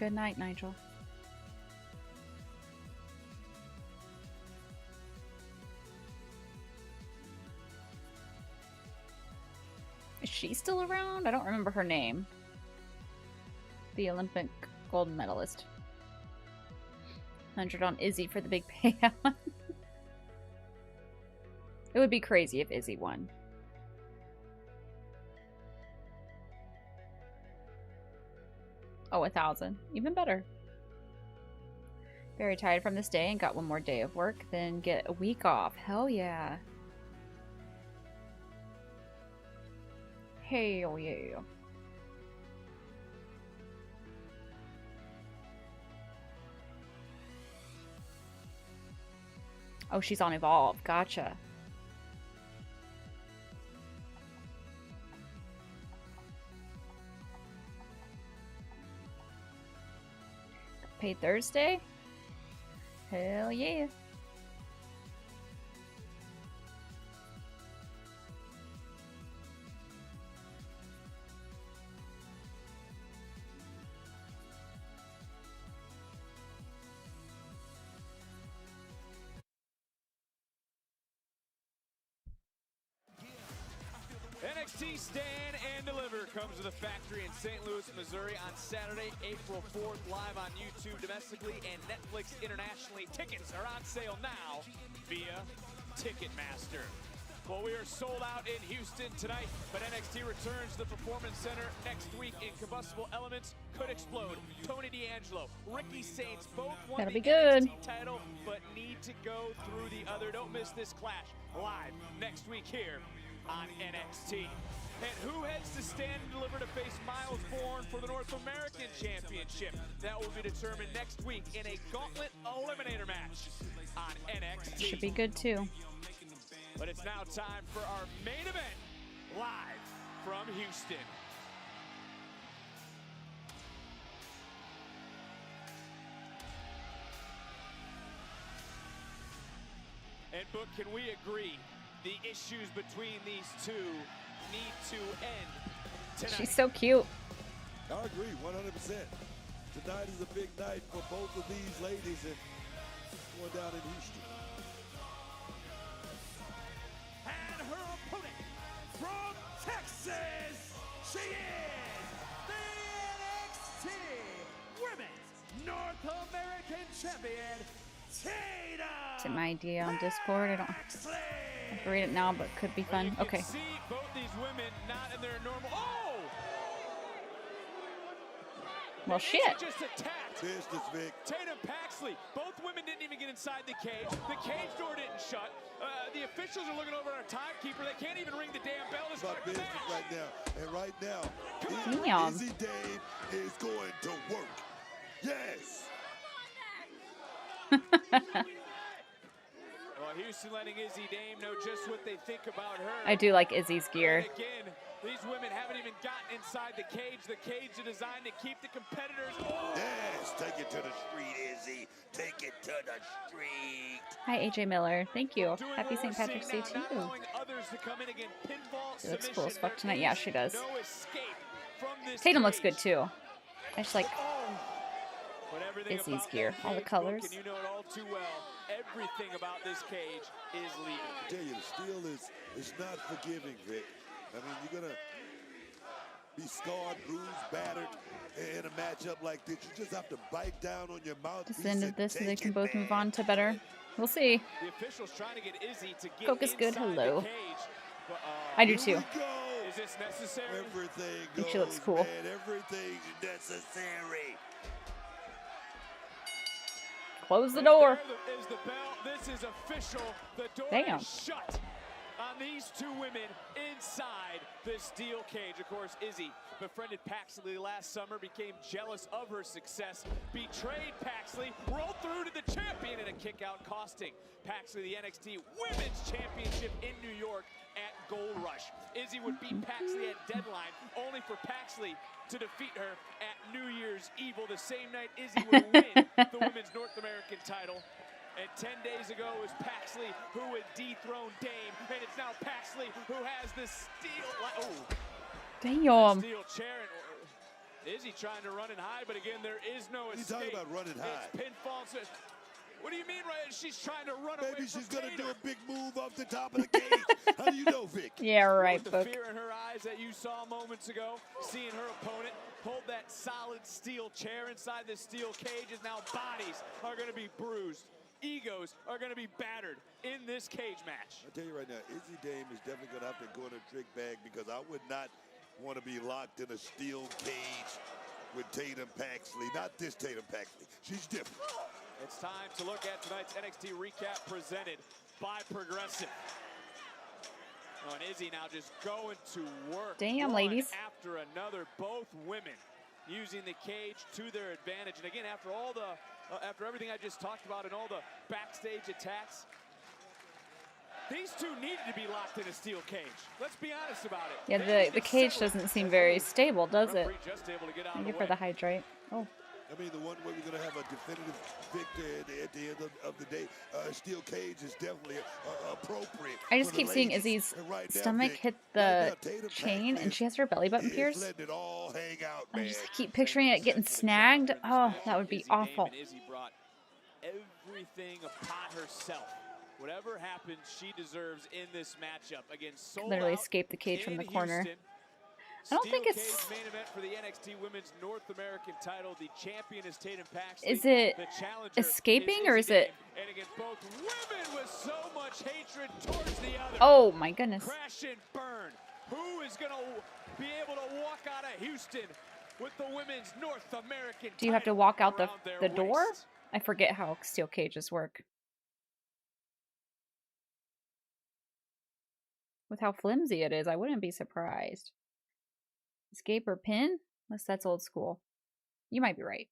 Good night, Nigel. Is she still around? I don't remember her name. The Olympic gold medalist. 100 on Izzy for the big payout. It would be crazy if Izzy won. Oh, 1,000. Even better. Very tired from this day and got one more day of work, then get a week off. Hell yeah. Hell yeah. Oh, she's on Evolve. Gotcha. Paid Thursday? Hell yeah. NXT Stand and Deliver comes to the factory in St. Louis, Missouri on Saturday, April 4th, live on YouTube domestically and Netflix internationally. Tickets are on sale now via Ticketmaster. Well, we are sold out in Houston tonight, but NXT returns to the Performance Center next week in Combustible Elements Could Explode. Tony D'Angelo, Ricky Saints, both won That'll the be good. NXT title, but need to go through the other. Don't miss this clash live next week here on NXT. And who heads to Stand and Deliver to face Miles Bourne for the North American Championship? That will be determined next week in a gauntlet eliminator match on NXT. Should be good too. But it's now time for our main event, live from Houston. And Book, can we agree the issues between these two need to end tonight? She's so cute. I agree, 100%. Tonight is a big night for both of these ladies and going down in Houston. And her opponent from Texas, she is the NXT Women's North American Champion, Tatum. Is it my idea on Discord? I don't have to read it now, but it could be fun. Okay. See both these women not in their normal. Oh! Well, shit. Just attacked. Business, Vic. Tatum Paxley. Both women didn't even get inside the cage. The cage door didn't shut. The officials are looking over our timekeeper. They can't even ring the damn bell to start the match. Right now. And right now, Damn. Izzy Dame is going to work. Yes. Well, Houston letting Izzy Dame know just what they think about her. I do like Izzy's gear. And again, these women haven't even gotten inside the cage. The cage is designed to keep the competitors. Oh! Yes, take it to the street, Izzy. Take it to the street. Hi, AJ Miller. Thank you. Doing Happy what St. we're Patrick's seeing Day now, to not you. allowing others to come in again. Pinfall, She looks cool as submission. fuck tonight. Yeah, she does. No escape from this Tatum looks cage. good too. I just like But everything Izzy's about gear. that All the cage, colors. Book, and you know it all too well. Everything about this cage is legal. I tell you, the steel is not forgiving, Vic. I mean, you're gonna be scarred, bruised, battered in a matchup like this. You just have to bite down on your mouthpiece. just end of and this so they take can it, both man. move on to better. We'll see. The officials trying to get Izzy to get Coke is good. inside Hello. the cage. But, I do too. Is this necessary? Everything I think she looks goes, cool. man. Everything's necessary. Close the door. There is the bell. This is official. The door Damn. is shut on these two women inside the steel cage. Of course, Izzy befriended Paxley last summer, became jealous of her success, betrayed Paxley, rolled through to the champion in a kick-out, costing Paxley the NXT Women's Championship in New York at Gold Rush. Izzy would beat Paxley at Deadline, only for Paxley to defeat her at New Year's Evil. The same night Izzy would win the Women's North American title. And 10 days ago it was Paxley who would dethrone Dame, and it's now Paxley who has the steel. Oh, Damn. steel chair. Izzy trying to run and hide, but again, there is no escape. You talking about running high? It's pinfall. What do you mean, Ryan? She's trying to run away Maybe from she's going to Tatum. do a big move off the top of the cage. How do you know, Vic? Yeah, right, With the Book. fear in her eyes that you saw moments ago, seeing her opponent hold that solid steel chair inside the steel cage, is now bodies are going to be bruised. Egos are going to be battered in this cage match. I'll tell you right now, Izzy Dame is definitely going to have to go in a trick bag, because I would not want to be locked in a steel cage with Tatum Paxley. Not this Tatum Paxley. She's different. It's time to look at tonight's NXT recap presented by Progressive. Oh, and Izzy now just going to work. Damn, one ladies. after another, both women using the cage to their advantage. And again, after all the, after everything I just talked about and all the backstage attacks, these two needed to be locked in a steel cage. Let's be honest about it. Yeah, the cage doesn't seem very stable, does it? Just able to get out Thank of you the for way. the hydrate. Oh. I mean, the one way we're going to have a definitive victor at the end of the day, steel cage is definitely appropriate. I just keep seeing Izzy's stomach hit the chain, and she has her belly button pierced. Letting it all hang out, I man. just keep picturing it getting snagged. Oh, that would be awful. Izzy brought everything upon herself. Whatever happens, she deserves in this matchup against Soul Literally Out escaped the cage from in the corner. Houston. I don't think Steel it's... cage main event for the NXT Women's North American title. The champion is Tatum Paxley. Is it The challenger escaping, or is Izzy it... Dame. And against both women with so much hatred towards the other. Oh, my goodness. Crash and burn. Who is going to be able to walk out of Houston with the Women's North American Do you have to title walk out the around their door? waist? I forget how steel cages work. With how flimsy it is, I wouldn't be surprised. Escape or pin? Unless that's old school. You might be right.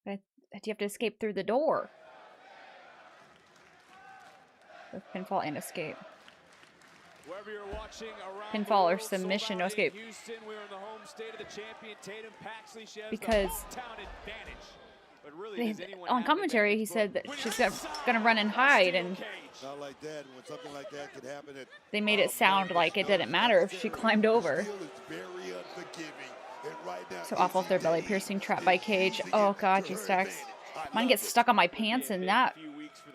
But do you have to escape through the door? With pinfall and escape. Wherever you're watching around Pinfall the or world, submission, sold no out in escape. Houston, we're in the home state of the champion, Tatum Paxley. She has Because the hometown advantage. But really, does anyone on have commentary, he said that she's gonna run and hide, and Not like that. When something like that could happen, they made it sound like it didn't matter if she climbed over. steel is very unforgiving. And right now, So awful if they're belly piercing, trapped by cage. Oh god, G Stacks. Mine gets stuck on my pants, and that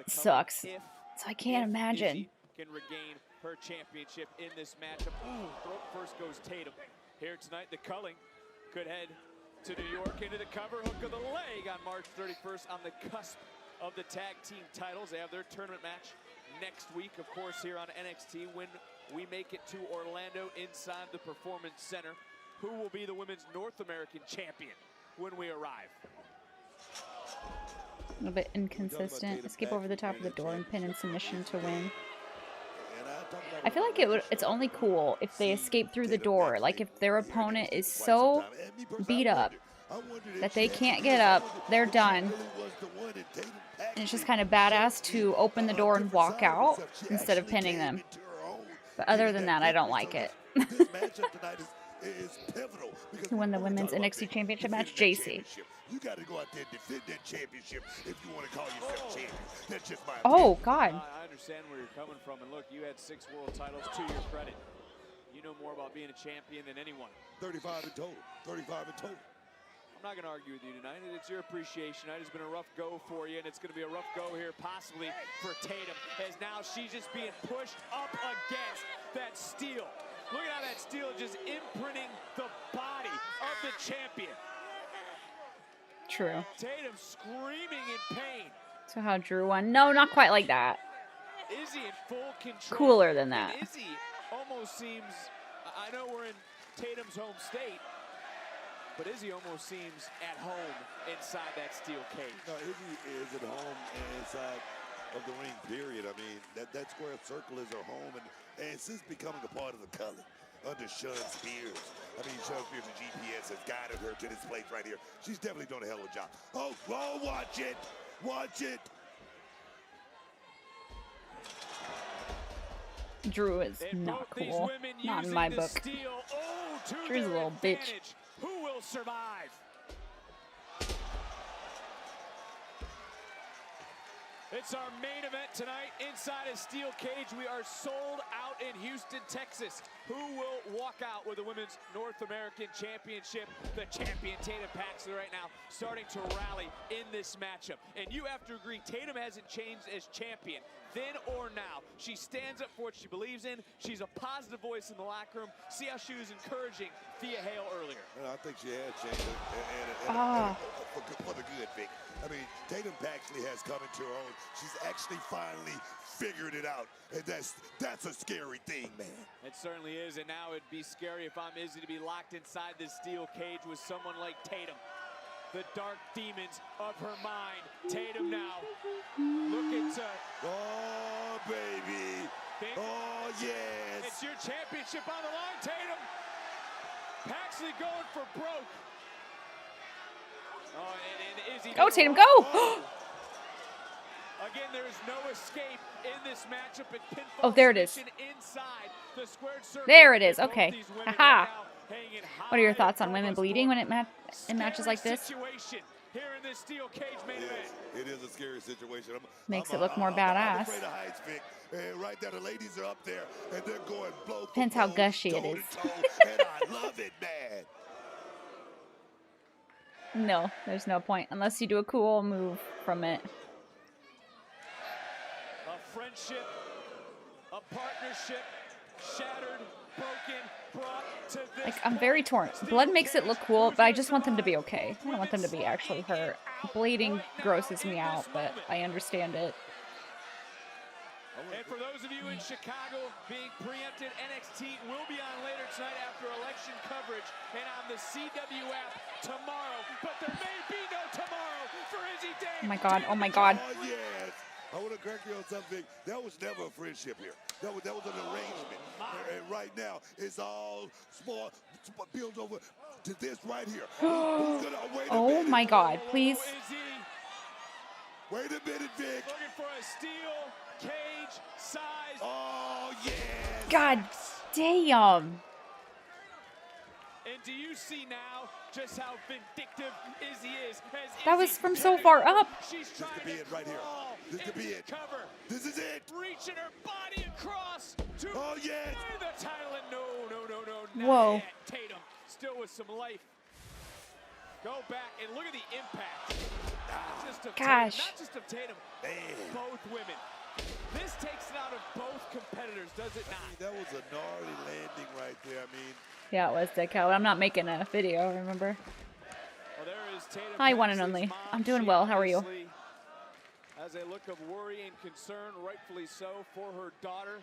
sucks. So I can't imagine. Can regain her championship in this matchup. Ooh, throat first goes Tatum. Here tonight, the culling could head to New York into the cover hook of the leg on March 31st on the cusp of the tag team titles. They have their tournament match next week, of course, here on NXT when we make it to Orlando inside the Performance Center. Who will be the Women's North American champion when we arrive? A little bit inconsistent. Escape over the top of the door and pin and submission to win. I feel like it's only cool if they escape through the door. Like if their opponent is so beat up that they can't get up, they're done. And it's just kind of badass to open the door and walk out instead of pinning them. But other than that, I don't like it. is pivotal. Who won the women's NXT championship match? JC. You got to go out there and defend that championship if you want to call yourself champion. That's just my Oh, God. I understand where you're coming from. And look, you had 6 world titles to your credit. You know more about being a champion than anyone. 35 in total. 35 in total. I'm not going to argue with you tonight. It's your appreciation night. It's been a rough go for you, and it's going to be a rough go here possibly for Tatum, as now she's just being pushed up against that steel. Look at how that steel is just imprinting the body of the champion. True. Tatum screaming in pain. So how Drew won? No, not quite like that. Izzy in full control. Cooler than that. And Izzy almost seems, I know we're in Tatum's home state, but Izzy almost seems at home inside that steel cage. No, Izzy is at home inside of the ring, period. I mean, that square circle is her home, and since becoming a part of the color under Sean Spears. I mean, Sean Spears' GPS has guided her to this place right here. She's definitely doing a hell of a job. Oh, watch it. Watch it. Drew is not cool. Not in my book. Drew's a little bitch. Who will survive? It's our main event tonight inside a steel cage. We are sold out in Houston, Texas. Who will walk out with the Women's North American Championship? The champion, Tatum Paxley, right now starting to rally in this matchup. And you have to agree, Tatum hasn't changed as champion, then or now. She stands up for what she believes in. She's a positive voice in the locker room. See how she was encouraging Thea Hale earlier. Well, I think she had changed for the good, Vic. I mean, Tatum Paxley has come into her own. She's actually finally figured it out, and that's a scary thing, man. It certainly is, and now it'd be scary if I'm Izzy to be locked inside this steel cage with someone like Tatum. The dark demons of her mind. Tatum now looking to... Oh, baby. Oh, yes. It's your championship on the line, Tatum. Paxley going for broke. Oh, and Izzy... Go, Tatum, go! Again, there is no escape in this matchup. Oh, there it is. Inside the squared circle. There it is. Okay. Haha. What are your thoughts on women bleeding when in matches like this? Here in this steel cage main event. It is a scary situation. Makes it look more badass. I'm afraid of heights, Vic. And right there, the ladies are up there, and they're going blow. Depends how gushy it is. And I love it, man. No, there's no point unless you do a cool move from it. A friendship, a partnership, shattered, broken, brought to this. Like, I'm very torn. Blood makes it look cool, but I just want them to be okay. I don't want them to be actually hurt. Bleeding grosses me out, but I understand it. And for those of you in Chicago being preempted, NXT will be on later tonight after election coverage and on the CW app tomorrow. But there may be no tomorrow for Izzy Dame. Oh my god, oh my god. Oh, yes. I want to correct you on something. That was never a friendship here. That was an arrangement. And right now, it's all small, build over to this right here. Oh my god, please. Wait a minute, Vic. Looking for a steel cage size. Oh, yes. God damn. And do you see now just how vindictive Izzy is? That was from so far up. She's trying to be it right here. This could be it. Cover. This is it. Reaching her body across to yes. the title. And no. Whoa. Yet. Tatum still with some life. Go back and look at the impact. Not just of Gosh. Tatum, not just of Tatum. Both women. This takes it out of both competitors, does it not? That was a gnarly landing right there. I mean, Yeah, it was Deco. I'm not making a video, remember? Well, there is Tatum Hi, one and only. I'm doing well. How are you? Has a look of worry and concern, rightfully so, for her daughter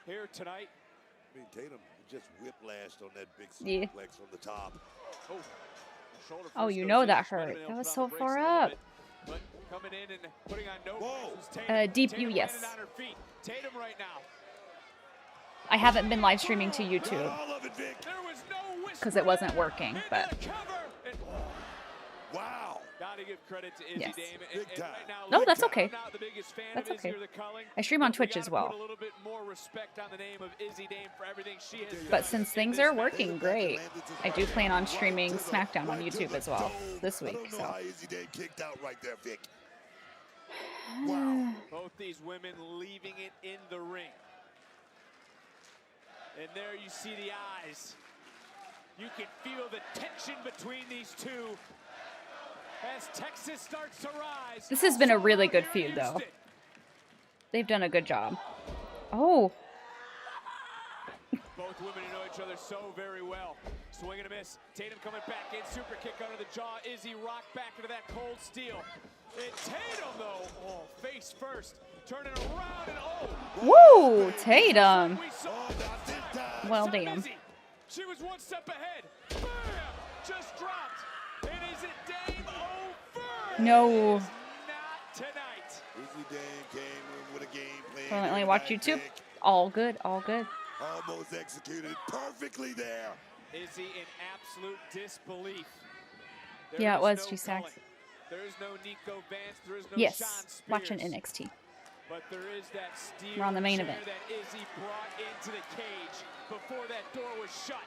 here tonight. I mean, Tatum just whiplashed on that big Yeah. suplex from the top. Oh, you know that hurt. That was so far up. But coming in and putting on no Deep U, yes. on her feet. Tatum right now. I haven't been live streaming to YouTube because it wasn't working, but wow. Gotta give credit to Izzy Yes. Dame. Big time. No, that's okay. I'm not the biggest fan That's of Izzy okay. or the Culling, I stream on but we Twitch as gotta well. put a little bit more respect on the name of Izzy Dame for everything she has But done since in things this are match. working great, I do plan on streaming SmackDown on YouTube as well this week. I don't know So how Izzy Dame kicked out right there, Vic. Wow. Both these women leaving it in the ring. And there you see the eyes. You can feel the tension between these two as Texas starts to rise. this has been a really good feud, though. They've done a good job. Oh, Both women know each other so very well. Swing and a miss. Tatum coming back in. Super kick under the jaw. Izzy rocked back into that cold steel. And Tatum, though, face first. Turning around and woo, Tatum. Well, damn. She was one step ahead. Bam! Just dropped. And is it Dame over? No. Not tonight. Izzy Dame came in with a game plan. Currently watch YouTube. All good, all good. Almost executed perfectly there. Izzy in absolute disbelief. Yeah, it was no G-Sax. Cullen. There is no Nico Vance. There is no Yes, Sean Spears. watching NXT. But there is that steel We're on the main chair event. that Izzy brought into the cage before that door was shut.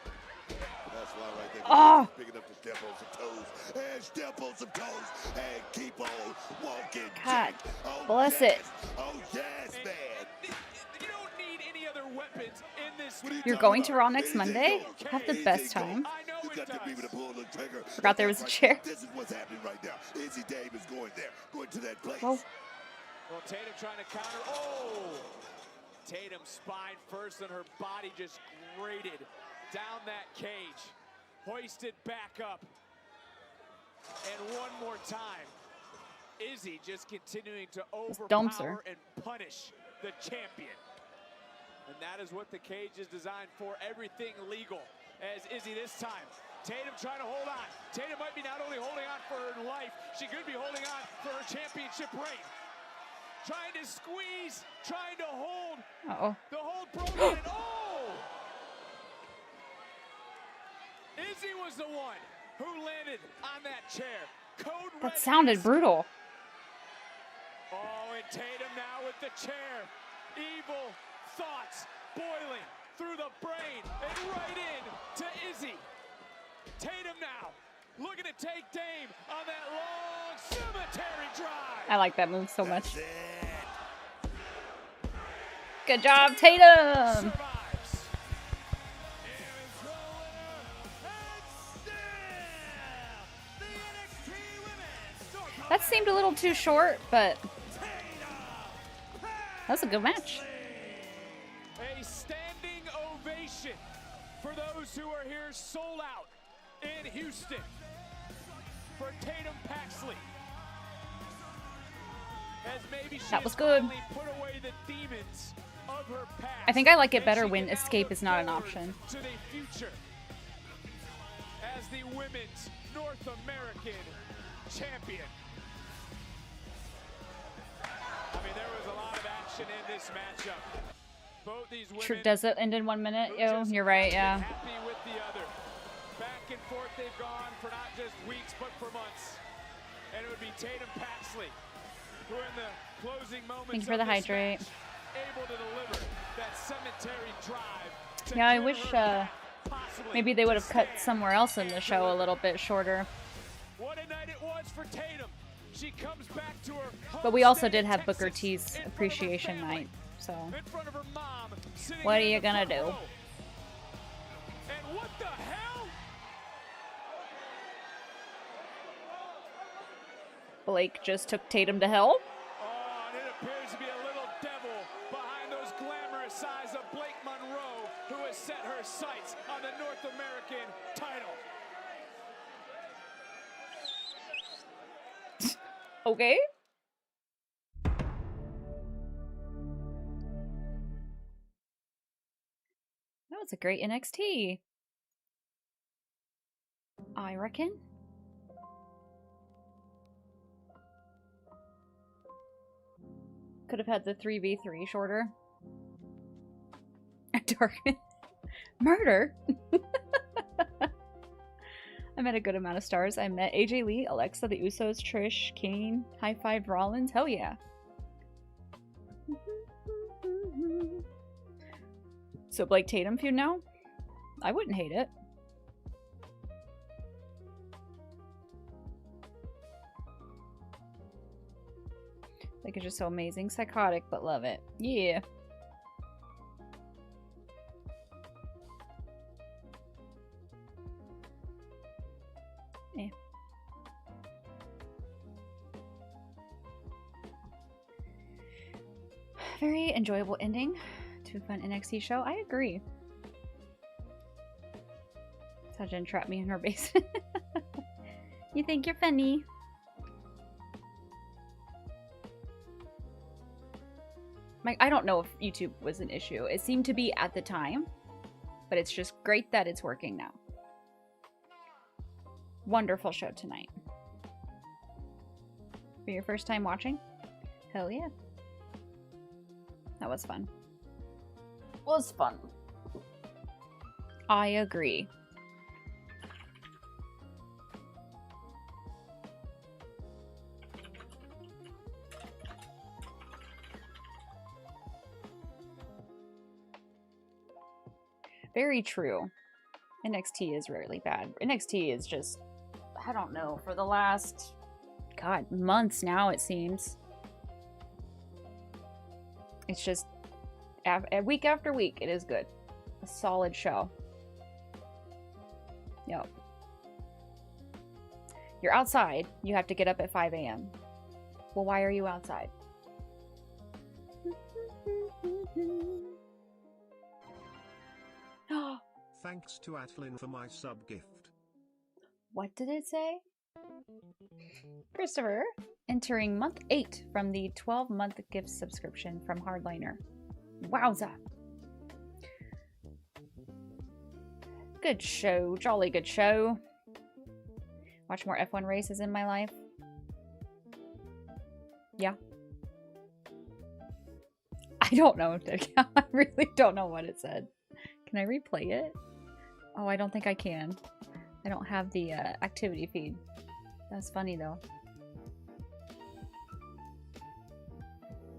That's why right there. Oh. Big enough to step on some toes. And step on some toes. And keep on walking. God. Oh, Bless it. Oh, yes, man. You don't need any other weapons in this. You're going to Raw next Monday? Have the best time. You got to be able to pull the trigger. Forgot there was a chair. This is what's happening right now. Izzy Dave is going there, going to that place. Whoa. Well, Tatum trying to counter. Oh! Tatum's spine first and her body just grated down that cage. Hoisted back up. And one more time. Izzy just continuing to overpower and punish the champion. And that is what the cage is designed for. Everything legal. As Izzy this time. Tatum trying to hold on. Tatum might be not only holding on for her life, she could be holding on for her championship reign. Trying to squeeze, trying to hold. Uh-oh. The hold broken. Oh! Izzy was the one who landed on that chair. Code red. That sounded brutal. Oh, and Tatum now with the chair. Evil thoughts boiling through the brain and right in to Izzy. Tatum now looking to take Dame on that long cemetery drive. I like that move so much. Good job, Tatum! That seemed a little too short, but that was a good match. A standing ovation for those who are here sold out in Houston for Tatum Paxley. As maybe she That was good. put away the demons of her past. I think I like it better when escape is not an option. To the future as the women's North American champion. I mean, there was a lot of action in this matchup. Both these women Does it end in 1 minute? Yo, you're right, yeah. happy with the other. Back and forth they've gone for not just weeks, but for months. And it would be Tatum Paxley, who in the closing moments Thank you for the hydrate. able to deliver that cemetery drive. Yeah, I wish maybe they would have cut somewhere else in the show a little bit shorter. What a night it was for Tatum. She comes back to her But we also did have Booker T's appreciation night, so in front of her mom. what are you gonna do? And what the hell? Blake just took Tatum to hell. Oh, and it appears to be a little devil behind those glamorous eyes of Blake Monroe, who has set her sights on the North American title. Okay. That was a great NXT. I reckon. Could have had the 3v3 shorter. Dark. Murder? I met a good amount of stars. I met AJ Lee, Alexa, the Usos, Trish, Kane, High Five Rollins. Hell yeah. So Blake Tatum feud now? I wouldn't hate it. Like, it's just so amazing. Psychotic, but love it. Yeah. Eh. Very enjoyable ending to a fun NXT show. I agree. How Jen trapped me in her basement. You think you're funny? Like, I don't know if YouTube was an issue. It seemed to be at the time, but it's just great that it's working now. Wonderful show tonight. For your first time watching? Hell yeah. That was fun. Was fun. I agree. Very true. NXT is rarely bad. NXT is just, I don't know, for the last, God, months now it seems. It's just week after week, it is good. A solid show. Yep. You're outside. You have to get up at 5 a.m. Well, why are you outside? Thanks to Atlin for my sub gift. What did it say? Christopher, entering month 8 from the 12-month gift subscription from Hardliner. Wowza. Good show. Jolly good show. Watch more F1 races in my life. Yeah. I don't know. I really don't know what it said. Can I replay it? Oh, I don't think I can. I don't have the activity feed. That's funny though.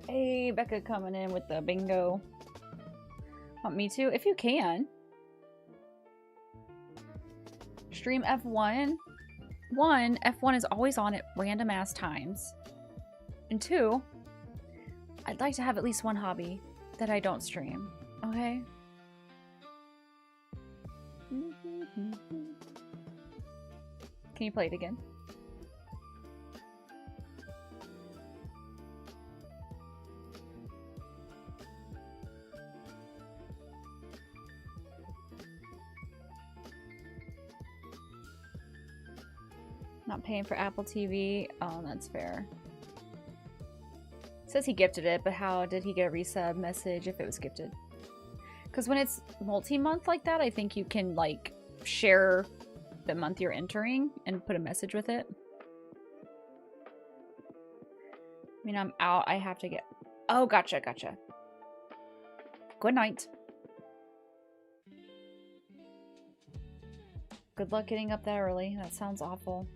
Hey, Becca coming in with the bingo. Want me to? If you can. Stream F1. 1, F1 is always on at random ass times. And 2, I'd like to have at least one hobby that I don't stream. Okay? Can you play it again? Not paying for Apple TV. Oh, that's fair. It says he gifted it, but how did he get a resub message if it was gifted? Because when it's multi-month like that, I think you can, like, share the month you're entering and put a message with it. I mean, I'm out. I have to get... Oh, gotcha, gotcha. Good night. Good luck getting up that early. That sounds awful.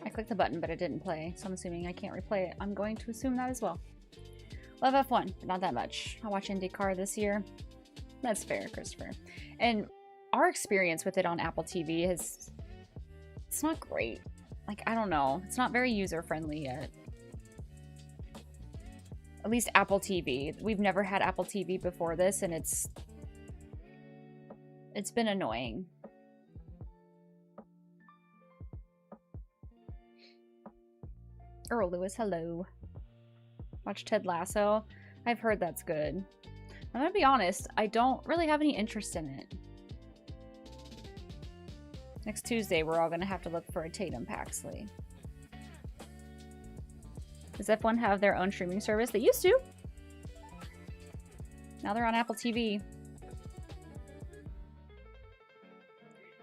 I clicked the button, but it didn't play, so I'm assuming I can't replay it. I'm going to assume that as well. Love F1, but not that much. I watch IndyCar this year. That's fair, Christopher. And our experience with it on Apple TV is... It's not great. Like, I don't know. It's not very user-friendly yet. At least Apple TV. We've never had Apple TV before this, and it's been annoying. Earl Lewis, hello. Watch Ted Lasso. I've heard that's good. I'm gonna be honest, I don't really have any interest in it. Next Tuesday, we're all gonna have to look for a Tatum Paxley. Does F1 have their own streaming service? They used to. Now they're on Apple TV.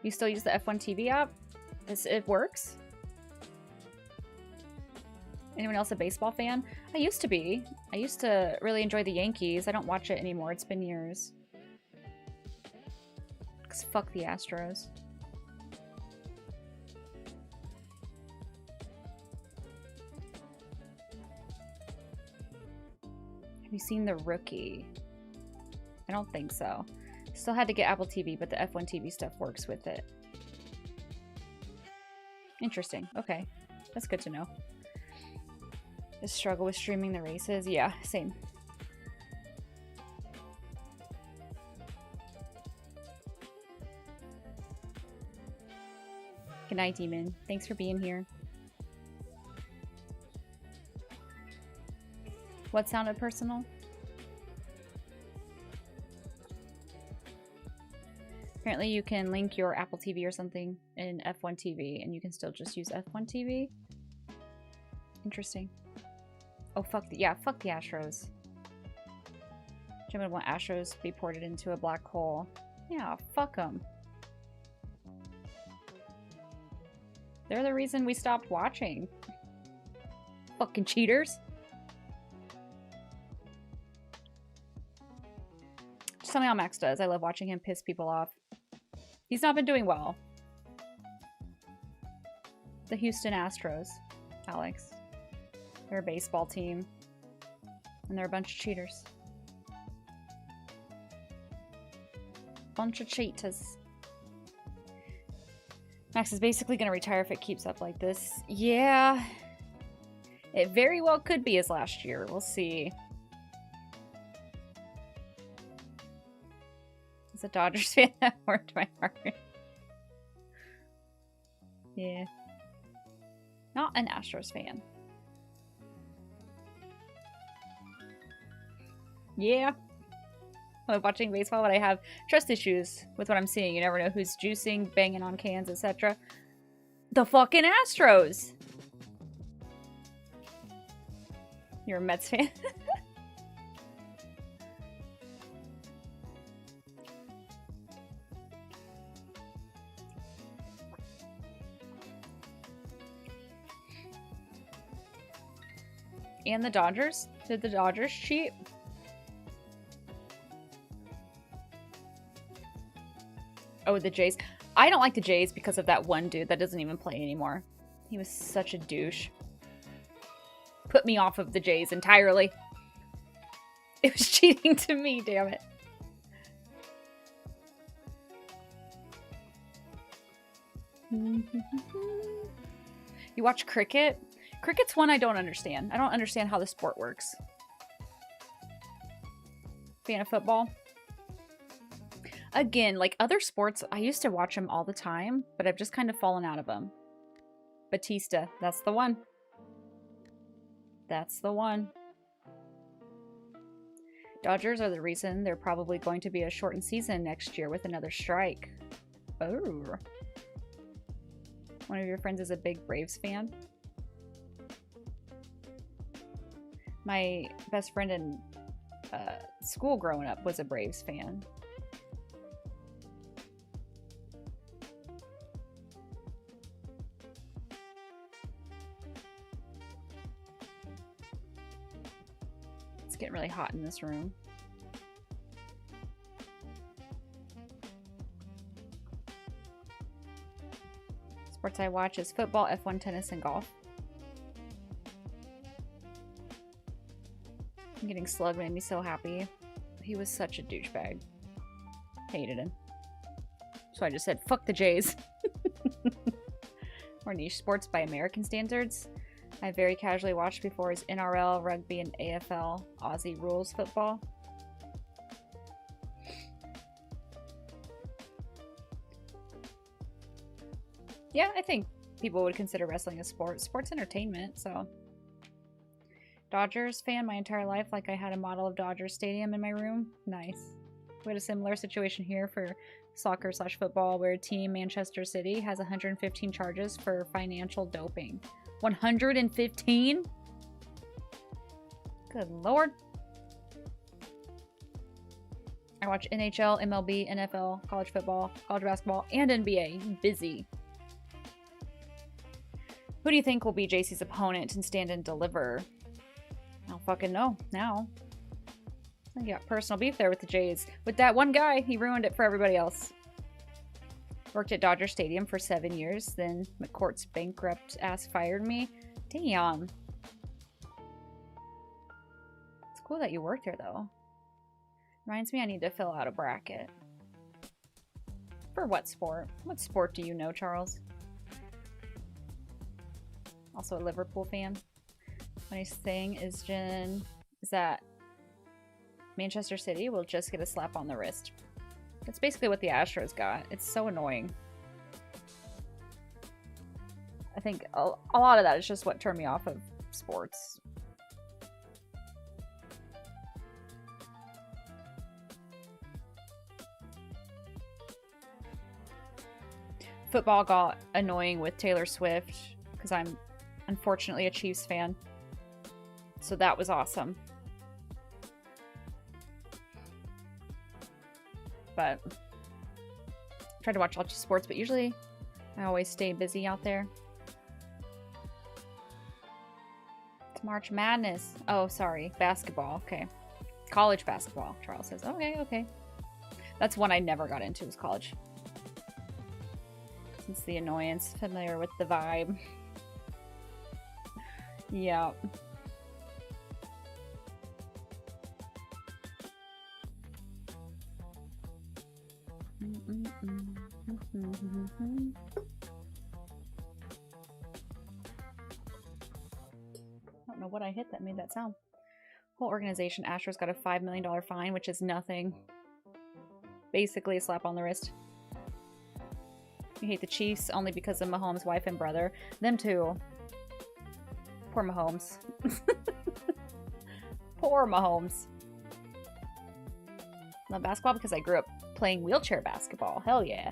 You still use the F1 TV app? It works? Anyone else a baseball fan? I used to be. I used to really enjoy the Yankees. I don't watch it anymore. It's been years. 'Cause fuck the Astros. Have you seen The Rookie? I don't think so. Still had to get Apple TV, but the F1 TV stuff works with it. Interesting. Okay. That's good to know. The struggle with streaming the races? Yeah, same. Good night, Demon. Thanks for being here. What sounded personal? Apparently you can link your Apple TV or something in F1 TV and you can still just use F1 TV. Interesting. Oh, fuck the Astros. Jim would want Astros to be ported into a black hole. Yeah, fuck them. They're the reason we stopped watching. Fucking cheaters. Just tell me how Max does. I love watching him piss people off. He's not been doing well. The Houston Astros. Alex. They're a baseball team. And they're a bunch of cheaters. Bunch of cheaters. Max is basically going to retire if it keeps up like this. Yeah. It very well could be his last year. We'll see. As a Dodgers fan, that warmed my heart. Yeah. Not an Astros fan. Yeah. I love watching baseball, but I have trust issues with what I'm seeing. You never know who's juicing, banging on cans, etc. The fucking Astros! You're a Mets fan? And the Dodgers? Did the Dodgers cheat? Oh, the Jays. I don't like the Jays because of that one dude that doesn't even play anymore. He was such a douche. Put me off of the Jays entirely. It was cheating to me, damn it. You watch cricket? Cricket's one I don't understand. I don't understand how the sport works. Fan of football? Again, like other sports, I used to watch them all the time, but I've just kind of fallen out of them. Batista, that's the one. That's the one. Dodgers are the reason they're probably going to be a shortened season next year with another strike. Oh. One of your friends is a big Braves fan. My best friend in school growing up was a Braves fan. It's getting really hot in this room. Sports I watch is football, F1, tennis, and golf. Getting slugged made me so happy. He was such a douchebag. Hated him. So I just said, fuck the Jays. More niche sports by American standards. I very casually watched before is NRL, rugby, and AFL, Aussie rules football. Yeah, I think people would consider wrestling a sport. Sports entertainment, so. Dodgers fan my entire life, like I had a model of Dodgers Stadium in my room. Nice. We had a similar situation here for soccer/football where team Manchester City has 115 charges for financial doping. 115? Good lord. I watch NHL, MLB, NFL, college football, college basketball, and NBA. Busy. Who do you think will be JC's opponent in Stand and Deliver? I don't fucking know now. I got personal beef there with the Jays. With that one guy, he ruined it for everybody else. Worked at Dodger Stadium for 7 years, then McCourt's bankrupt ass fired me. Damn. It's cool that you worked there, though. Reminds me I need to fill out a bracket. For what sport? What sport do you know, Charles? Also a Liverpool fan. Funniest thing is, Jen, is that Manchester City will just get a slap on the wrist. That's basically what the Astros got. It's so annoying. I think a lot of that is just what turned me off of sports. Football got annoying with Taylor Swift because I'm unfortunately a Chiefs fan. So that was awesome. But I try to watch lots of sports, but usually I always stay busy out there. It's March Madness. Oh, sorry. Basketball. Okay. College basketball, Charles says. Okay, okay. That's one I never got into, was college. Since the annoyance, familiar with the vibe. Yeah. I don't know what I hit that made that sound. Whole organization, Astros got a $5 million fine, which is nothing. Basically a slap on the wrist. You hate the Chiefs only because of Mahomes' wife and brother. Them too. Poor Mahomes. Poor Mahomes. Love basketball because I grew up playing wheelchair basketball. Hell yeah.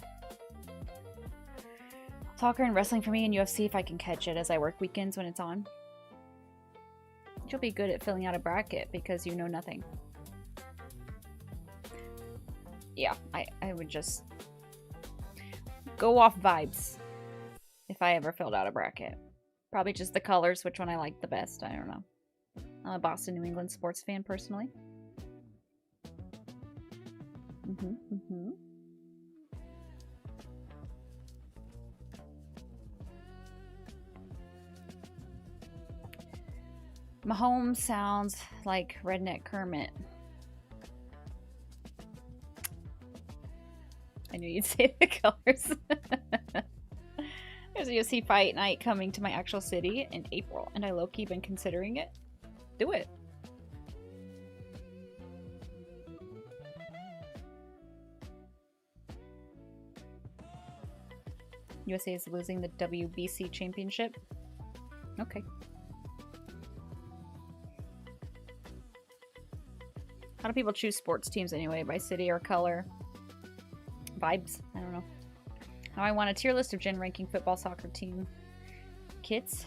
Soccer and wrestling for me, and UFC if I can catch it as I work weekends when it's on. You'll be good at filling out a bracket because you know nothing. Yeah, I would just go off vibes if I ever filled out a bracket. Probably just the colors, which one I like the best. I don't know. I'm a Boston, New England sports fan personally. Mahomes sounds like redneck Kermit. I knew you'd say the colors. There's a UFC fight night coming to my actual city in April, and I low-key been considering it. Do it. USA is losing the WBC championship. Okay. How do people choose sports teams anyway? By city or color? Vibes? I don't know. Now I want a tier list of gen ranking football soccer team kits.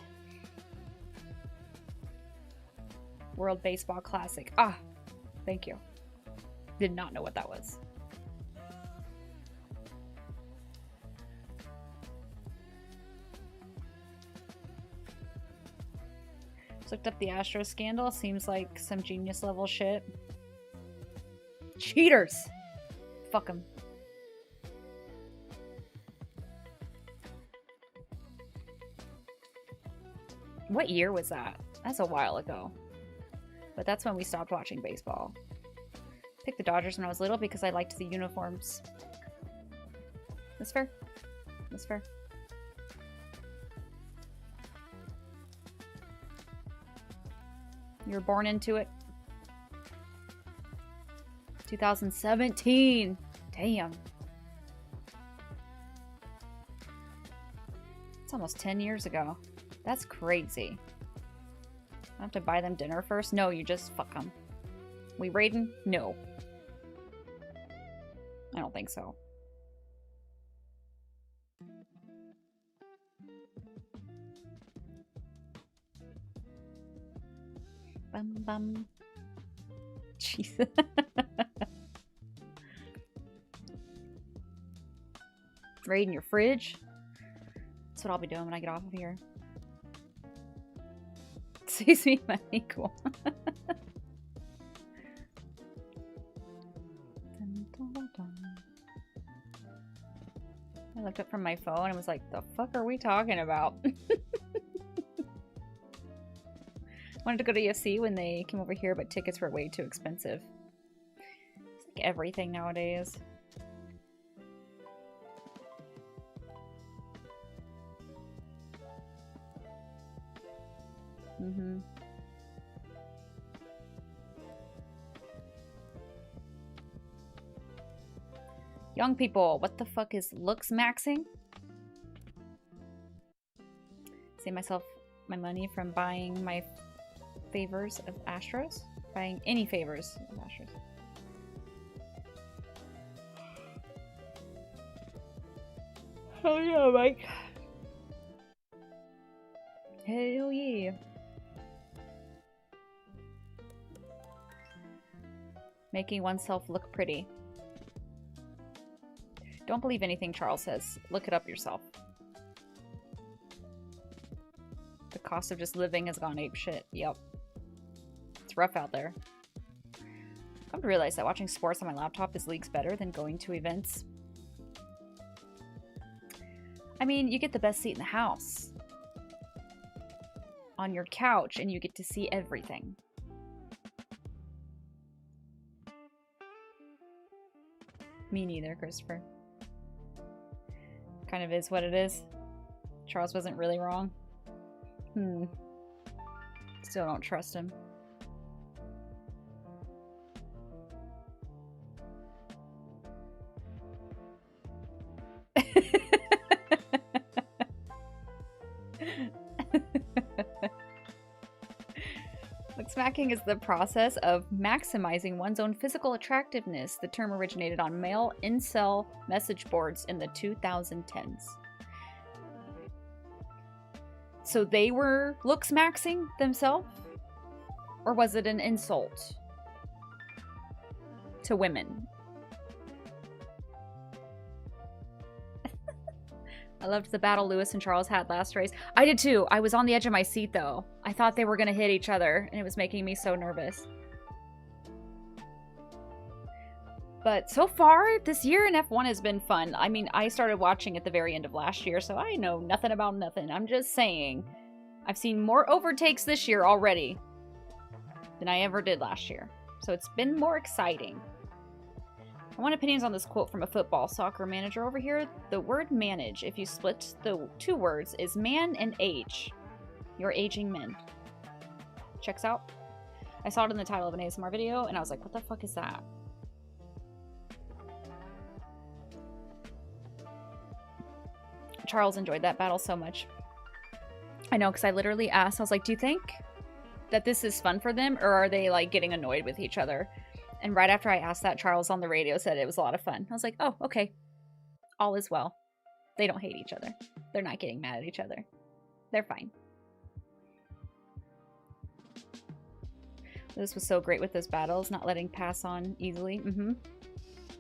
World Baseball Classic. Ah, thank you. Did not know what that was. Just looked up the Astros scandal. Seems like some genius level shit. Cheaters! Fuck them. What year was that? That's a while ago. But that's when we stopped watching baseball. Picked the Dodgers when I was little because I liked the uniforms. That's fair. That's fair. You were born into it. 2017. Damn. It's almost 10 years ago. That's crazy. I have to buy them dinner first? No, you just fuck them. We raiding? No. I don't think so. Bum bum. Jesus. Raiding your fridge? That's what I'll be doing when I get off of here. Saves me money, cool. I looked up from my phone and was like, the fuck are we talking about? Wanted to go to UFC when they came over here, but tickets were way too expensive. It's like everything nowadays. Mm-hmm. Young people, what the fuck is looks maxing? Save myself my money from buying my favors of Astros. Buying any favors of Astros. Oh yeah, Mike. Hell yeah. Making oneself look pretty. Don't believe anything Charles says. Look it up yourself. The cost of just living has gone apeshit. Yep. It's rough out there. I've come to realize that watching sports on my laptop is leagues better than going to events. I mean, you get the best seat in the house. on your couch and you get to see everything. Me neither, Christopher. Kind of is what it is. Charles wasn't really wrong. Still don't trust him. Smacking is the process of maximizing one's own physical attractiveness. The term originated on male incel message boards in the 2010s. So they were looks maxing themselves? Or was it an insult to women? I loved the battle Lewis and Charles had last race. I did too. I was on the edge of my seat though. I thought they were going to hit each other and it was making me so nervous. But so far, this year in F1 has been fun. I mean, I started watching at the very end of last year, so I know nothing about nothing. I'm just saying, I've seen more overtakes this year already than I ever did last year. So it's been more exciting. I want opinions on this quote from a football soccer manager over here. The word manage, if you split the two words, is man and age. You're aging men. Checks out. I saw it in the title of an ASMR video, and I was like, what the fuck is that? Charles enjoyed that battle so much. I know, because I literally asked, I was like, do you think that this is fun for them, or are they, like, getting annoyed with each other? And right after I asked that, Charles on the radio said it was a lot of fun. I was like, oh, okay. All is well. They don't hate each other. They're not getting mad at each other. They're fine. This was so great with those battles, not letting pass on easily. And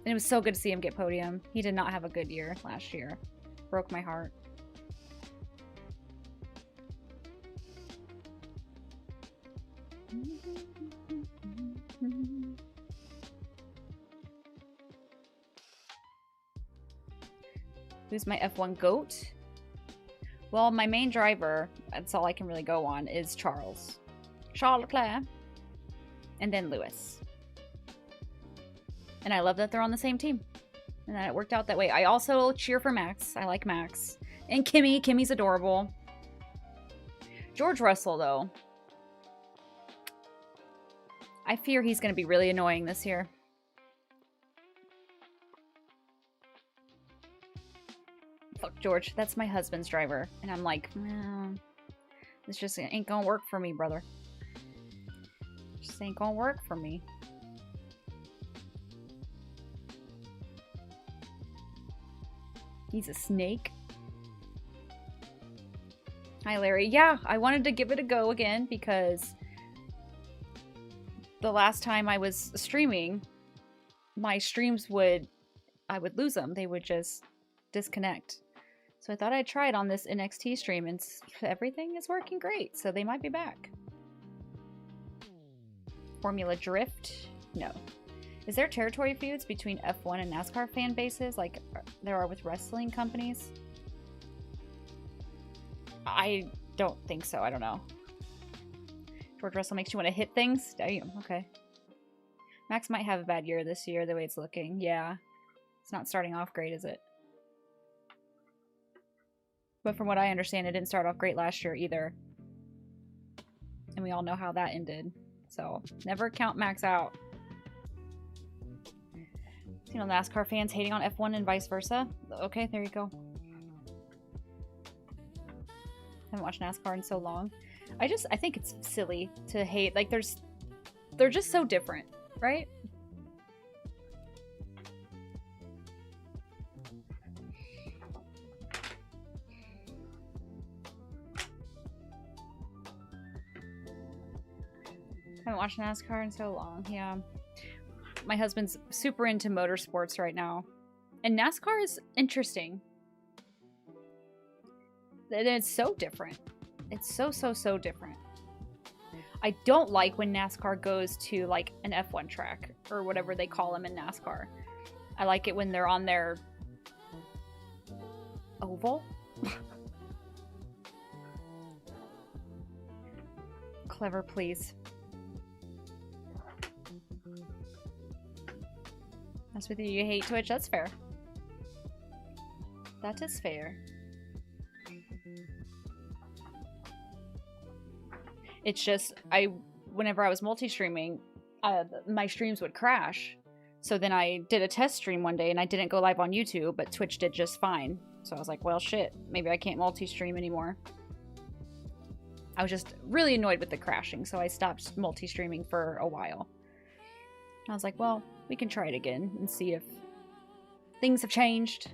it was so good to see him get podium. He did not have a good year last year. Broke my heart. Who's my F1 GOAT? Well, my main driver, that's all I can really go on, is Charles. Charles Leclerc. And then Lewis. And I love that they're on the same team. And that it worked out that way. I also cheer for Max. I like Max. And Kimmy. Kimmy's adorable. George Russell, though. I fear he's going to be really annoying this year. Fuck George. That's my husband's driver. And I'm like, this just ain't gonna work for me, brother. Just ain't gonna work for me. He's a snake. Hi, Larry. Yeah, I wanted to give it a go again because the last time I was streaming, my streams I would lose them. They would just disconnect. So I thought I'd try it on this NXT stream and everything is working great. So they might be back. Formula Drift? No. Is there territory feuds between F1 and NASCAR fan bases like there are with wrestling companies? I don't think so. I don't know. George Russell makes you want to hit things? Damn, okay. Max might have a bad year this year, the way it's looking. Yeah. It's not starting off great, is it? But from what I understand, it didn't start off great last year either. And we all know how that ended. So, never count Max out. You know, NASCAR fans hating on F1 and vice versa. Okay, there you go. Haven't watched NASCAR in so long. I think it's silly to hate. Like, they're just so different, right? Haven't watched NASCAR in so long, yeah. My husband's super into motorsports right now. And NASCAR is interesting. It's so different. It's so different. I don't like when NASCAR goes to like an F1 track or whatever they call them in NASCAR. I like it when they're on their oval. Clever, please. That's with you. You hate Twitch? That's fair. That is fair. It's just, whenever I was multi-streaming, my streams would crash. So then I did a test stream one day and I didn't go live on YouTube, but Twitch did just fine. So I was like, well, shit, maybe I can't multi-stream anymore. I was just really annoyed with the crashing, so I stopped multi-streaming for a while. I was like, well, we can try it again and see if things have changed.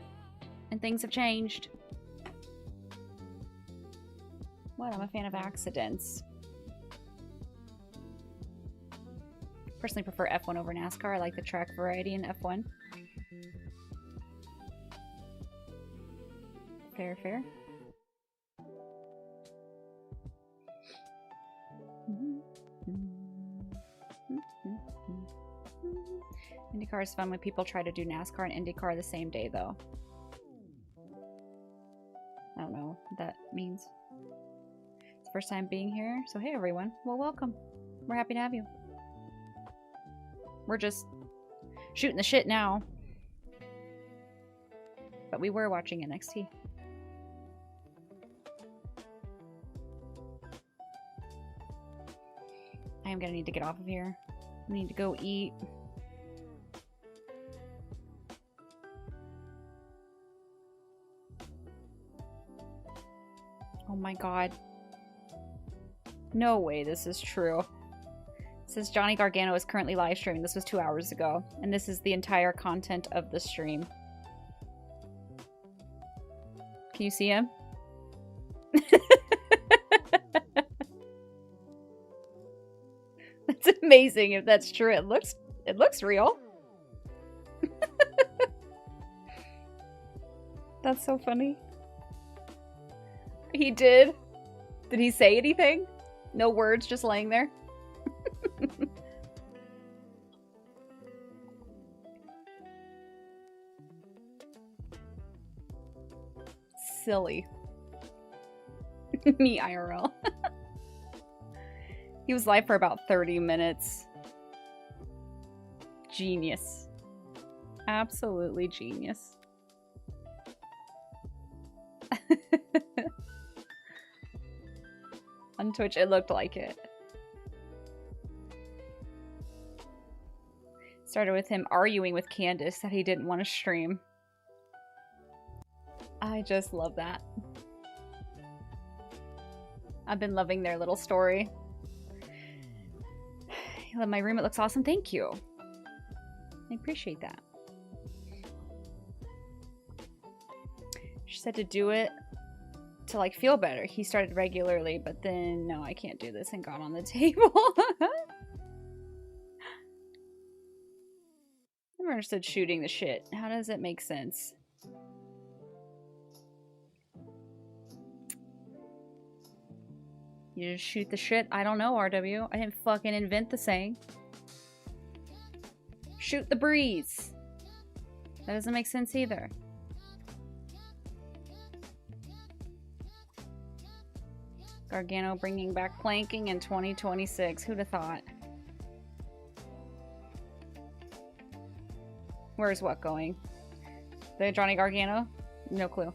And things have changed. What? I'm a fan of accidents. Personally prefer F1 over NASCAR. I like the track variety in F1. Fair, fair. IndyCar is fun when people try to do NASCAR and IndyCar the same day, though. I don't know what that means. It's the first time being here, so hey everyone. Well, welcome. We're happy to have you. We're just shooting the shit now. But we were watching NXT. I am gonna need to get off of here. I need to go eat. Oh my god. No way this is true. It says Johnny Gargano is currently live streaming. This was 2 hours ago. And this is the entire content of the stream. Can you see him? That's amazing if that's true. It looks real. That's so funny. He did. Did he say anything? No words, just laying there. Silly. Me IRL. He was live for about 30 minutes. Genius. Absolutely genius. On Twitch, it looked like it. Started with him arguing with Candace that he didn't want to stream. I just love that. I've been loving their little story. You love my room, it looks awesome. Thank you. I appreciate that. She said to do it to like feel better. He started regularly, but then no, I can't do this, and got on the table. Never understood shooting the shit. How does it make sense? You just shoot the shit? I don't know, RW. I didn't fucking invent the saying. Shoot the breeze. That doesn't make sense either. Gargano bringing back planking in 2026. Who'd have thought? Where's what going? The Johnny Gargano? No clue.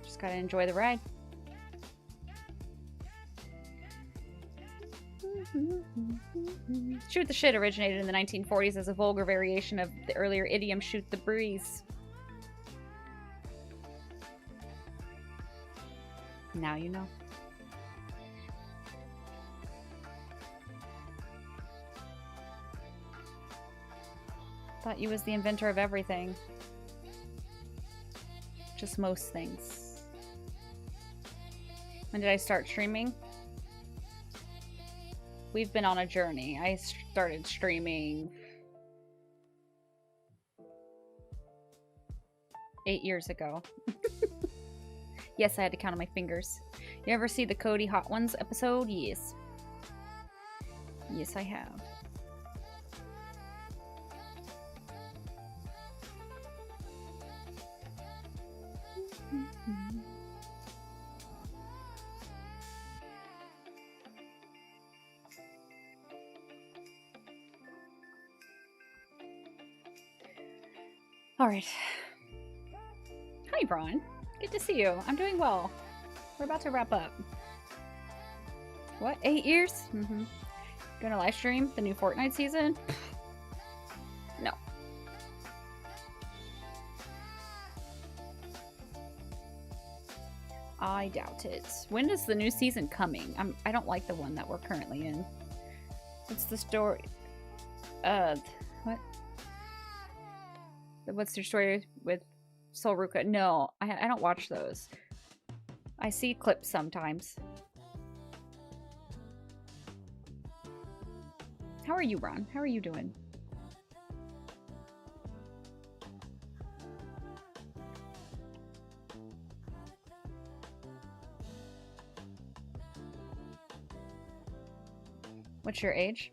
Just gotta enjoy the ride. Shoot the shit originated in the 1940s as a vulgar variation of the earlier idiom shoot the breeze. Now you know. Thought you was the inventor of everything. Just most things. When did I start streaming? We've been on a journey. I started streaming 8 years ago. Yes, I had to count on my fingers. You ever see the Cody Hot Ones episode? Yes. Yes, I have. Alright. Hi, Braun. Good to see you. I'm doing well. We're about to wrap up. What? 8 years? Mm-hmm. Gonna live stream the new Fortnite season? No. I doubt it. When is the new season coming? I don't like the one that we're currently in. What's the story? What? What's your story with Sol Ruka? No, I don't watch those. I see clips sometimes. How are you, Ron? How are you doing? What's your age?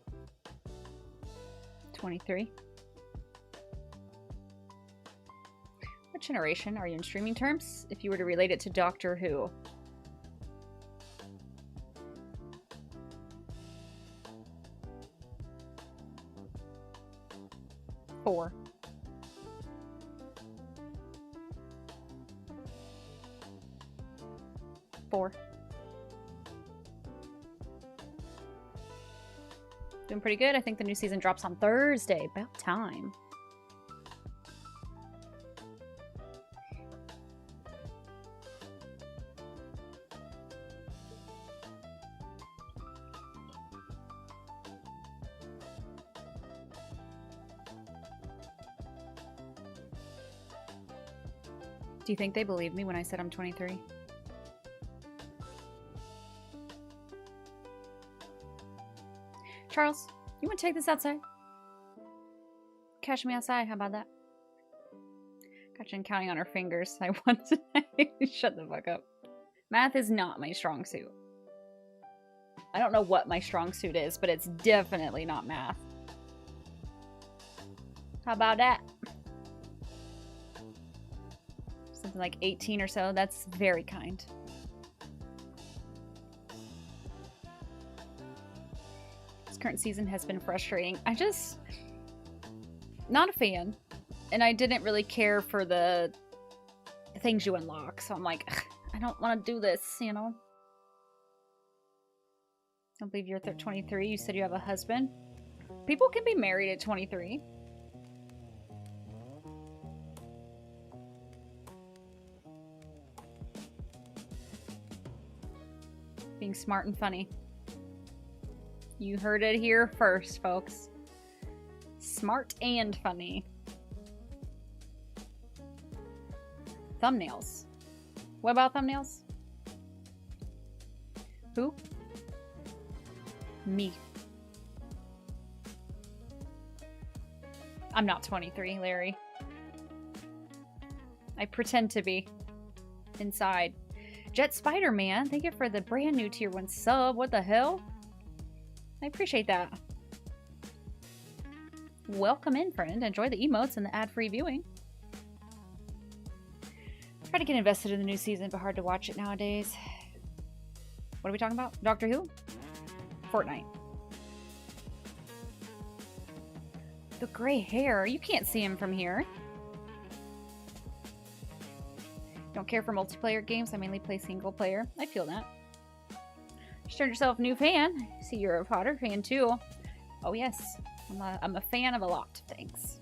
23. What generation are you in streaming terms? If you were to relate it to Doctor Who. Four. Doing pretty good. I think the new season drops on Thursday. About time. Do you think they believed me when I said I'm 23? Charles, you want to take this outside? Catch me outside, how about that? Got Jen counting on her fingers. I want to shut the fuck up. Math is not my strong suit. I don't know what my strong suit is, but it's definitely not math. How about that? Something like 18 or so. That's very kind. This current season has been frustrating. Not a fan. And I didn't really care for the things you unlock. So I'm like, I don't want to do this, you know? I don't believe you're 23. You said you have a husband. People can be married at 23. Being smart and funny. You heard it here first, folks. Smart and funny. Thumbnails. What about thumbnails? Who? Me. I'm not 23, Larry. I pretend to be. Inside. Jet Spider-Man, thank you for the brand new tier 1 sub. What the hell? I appreciate that. Welcome in, friend. Enjoy the emotes and the ad-free viewing. Try to get invested in the new season, but hard to watch it nowadays. What are we talking about? Doctor Who? Fortnite. The gray hair. You can't see him from here. Don't care for multiplayer games. I mainly play single player. I feel that. Just turned yourself a new fan. I see you're a Potter fan too. Oh yes. I'm a fan of a lot of things.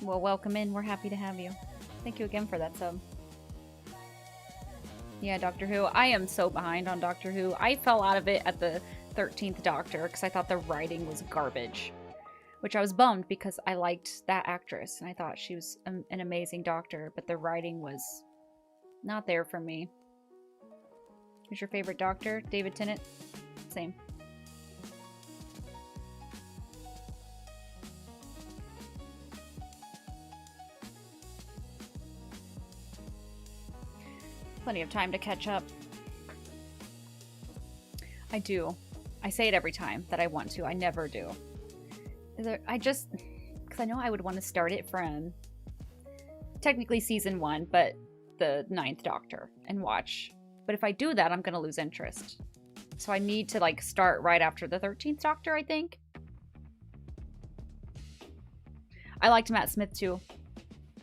Well, welcome in. We're happy to have you. Thank you again for that sub. Yeah, Doctor Who. I am so behind on Doctor Who. I fell out of it at the 13th Doctor because I thought the writing was garbage. Which I was bummed because I liked that actress and I thought she was an amazing doctor, but the writing was not there for me. Who's your favorite doctor? David Tennant? Same. Plenty of time to catch up. I do. I say it every time that I want to. I never do. Because I know I would want to start it from technically season 1, but the 9th Doctor and watch. But if I do that, I'm going to lose interest. So I need to like start right after the 13th Doctor, I think. I liked Matt Smith too.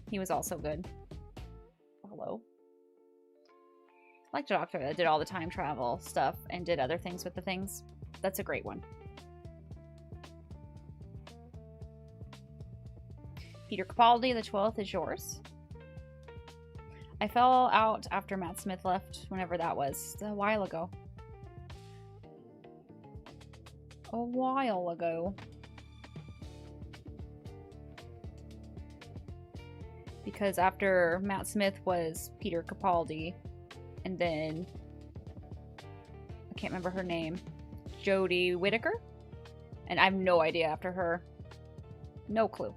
He was also good. Hello. I liked a doctor that did all the time travel stuff and did other things with the things. That's a great one. Peter Capaldi, the 12th is yours. I fell out after Matt Smith left, whenever that was. A while ago. A while ago. Because after Matt Smith was Peter Capaldi, and then I can't remember her name, Jodie Whittaker, and I have no idea after her. No clue.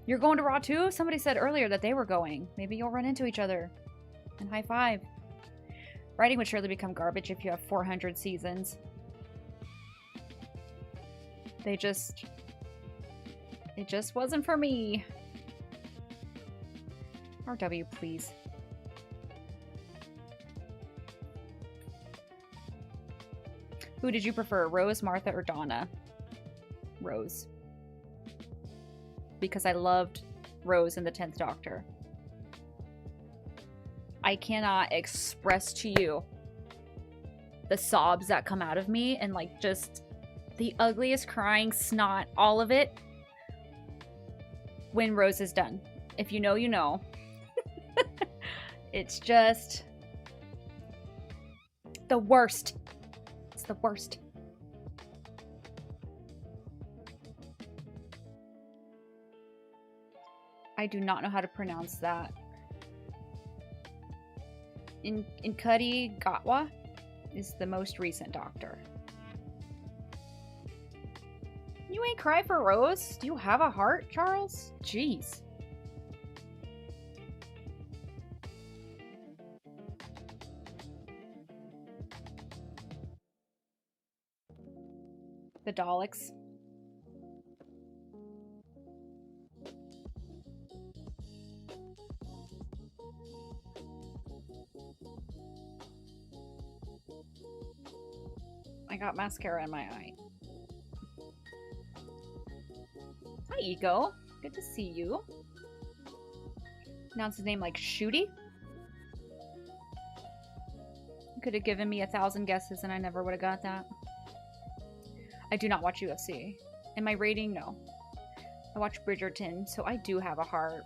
You're going to Raw too? Somebody said earlier that they were going. Maybe you'll run into each other and high five. Writing would surely become garbage if you have 400 seasons. It just wasn't for me. RW, please. Who did you prefer, Rose, Martha, or Donna? Rose. Because I loved Rose in the 10th Doctor. I cannot express to you the sobs that come out of me and like just the ugliest crying, snot, all of it when Rose is done. If you know, you know. It's just the worst. It's the worst. I do not know how to pronounce that. Nkudi Gatwa is the most recent Doctor. You ain't cry for Rose? Do you have a heart, Charles? Jeez. The Daleks. I got mascara in my eye. Hi, Ego. Good to see you. Pronounce his name like Shooty. You could have given me 1,000 guesses and I never would have got that. I do not watch UFC. And my rating, no. I watch Bridgerton, so I do have a heart.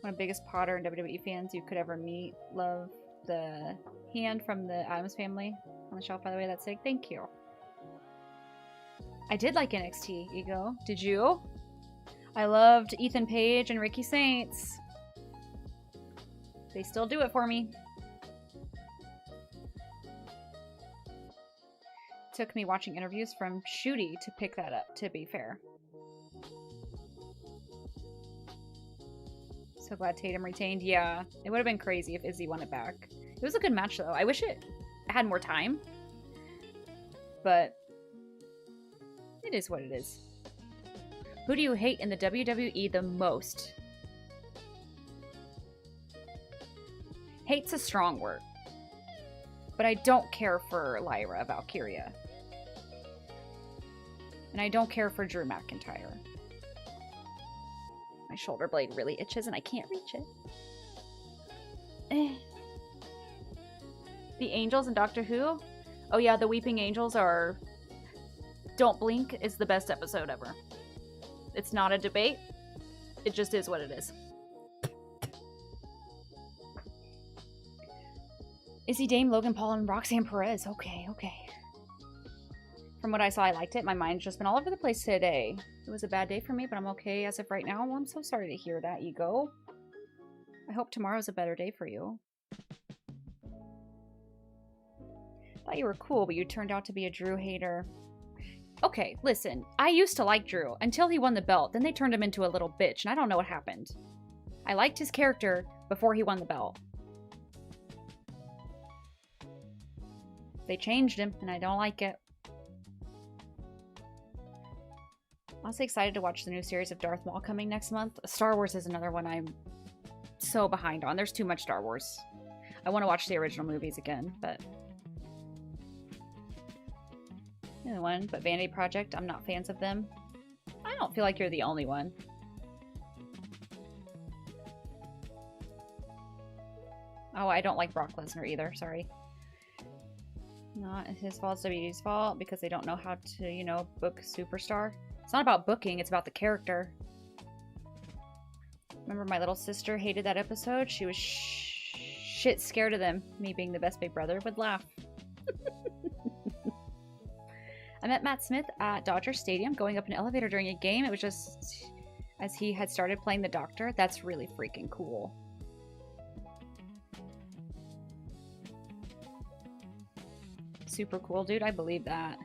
One of the biggest Potter and WWE fans you could ever meet. Love the hand from the Addams Family on the shelf, by the way. That's sick. Thank you. I did like NXT, Ego. Did you? I loved Ethan Page and Ricky Saints. They still do it for me. Took me watching interviews from Shooty to pick that up, to be fair. So glad Tatum retained. Yeah, it would have been crazy if Izzy won it back. It was a good match, though. I wish it had more time. But it is what it is. Who do you hate in the WWE the most? Hate's a strong word. But I don't care for Lyra Valkyria. And I don't care for Drew McIntyre. My shoulder blade really itches and I can't reach it. The Angels in Doctor Who? Oh yeah, the Weeping Angels are... Don't Blink is the best episode ever. It's not a debate. It just is what it is. Izzy, Dame, Logan Paul, and Roxanne Perez. Okay, okay. From what I saw, I liked it. My mind's just been all over the place today. It was a bad day for me, but I'm okay as of right now. Well, I'm so sorry to hear that, Ego. I hope tomorrow's a better day for you. Thought you were cool, but you turned out to be a Drew hater. Okay, listen. I used to like Drew until he won the belt. Then they turned him into a little bitch, and I don't know what happened. I liked his character before he won the belt. They changed him, and I don't like it. I'm also excited to watch the new series of Darth Maul coming next month. Star Wars is another one I'm so behind on. There's too much Star Wars. I want to watch the original movies again, but... The other one, but Vanity Project, I'm not fans of them. I don't feel like you're the only one. Oh, I don't like Brock Lesnar either, sorry. Not his fault, it's WWE's fault, because they don't know how to, you know, book a superstar. It's not about booking, it's about the character. Remember my little sister hated that episode? She was shit scared of them. Me being the best big brother would laugh. I met Matt Smith at Dodger Stadium going up an elevator during a game. It was just as he had started playing the doctor. That's really freaking cool. Super cool, dude. I believe that.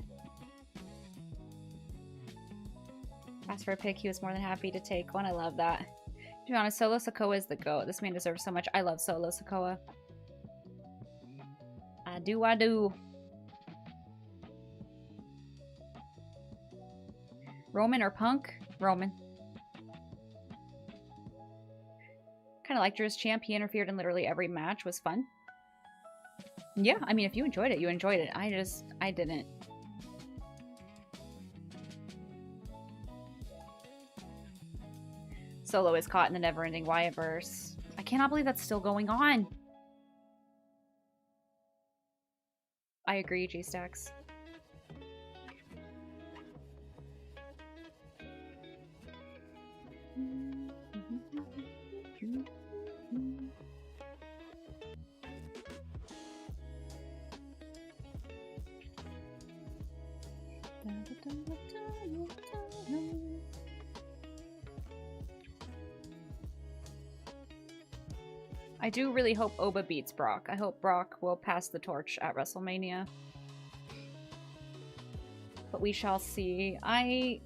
Asked for a pick. He was more than happy to take one. I love that. To be honest, Solo Sikoa is the GOAT. This man deserves so much. I love Solo Sikoa. I do, I do. Roman or Punk? Roman. Kind of like Drew's champ. He interfered in literally every match. Was fun. Yeah, I mean, if you enjoyed it, you enjoyed it. I didn't. Solo is caught in the never-ending Wyatt-verse. I cannot believe that's still going on. I agree, G-Stacks. I do really hope Oba beats Brock. I hope Brock will pass the torch at WrestleMania. But we shall see. I'm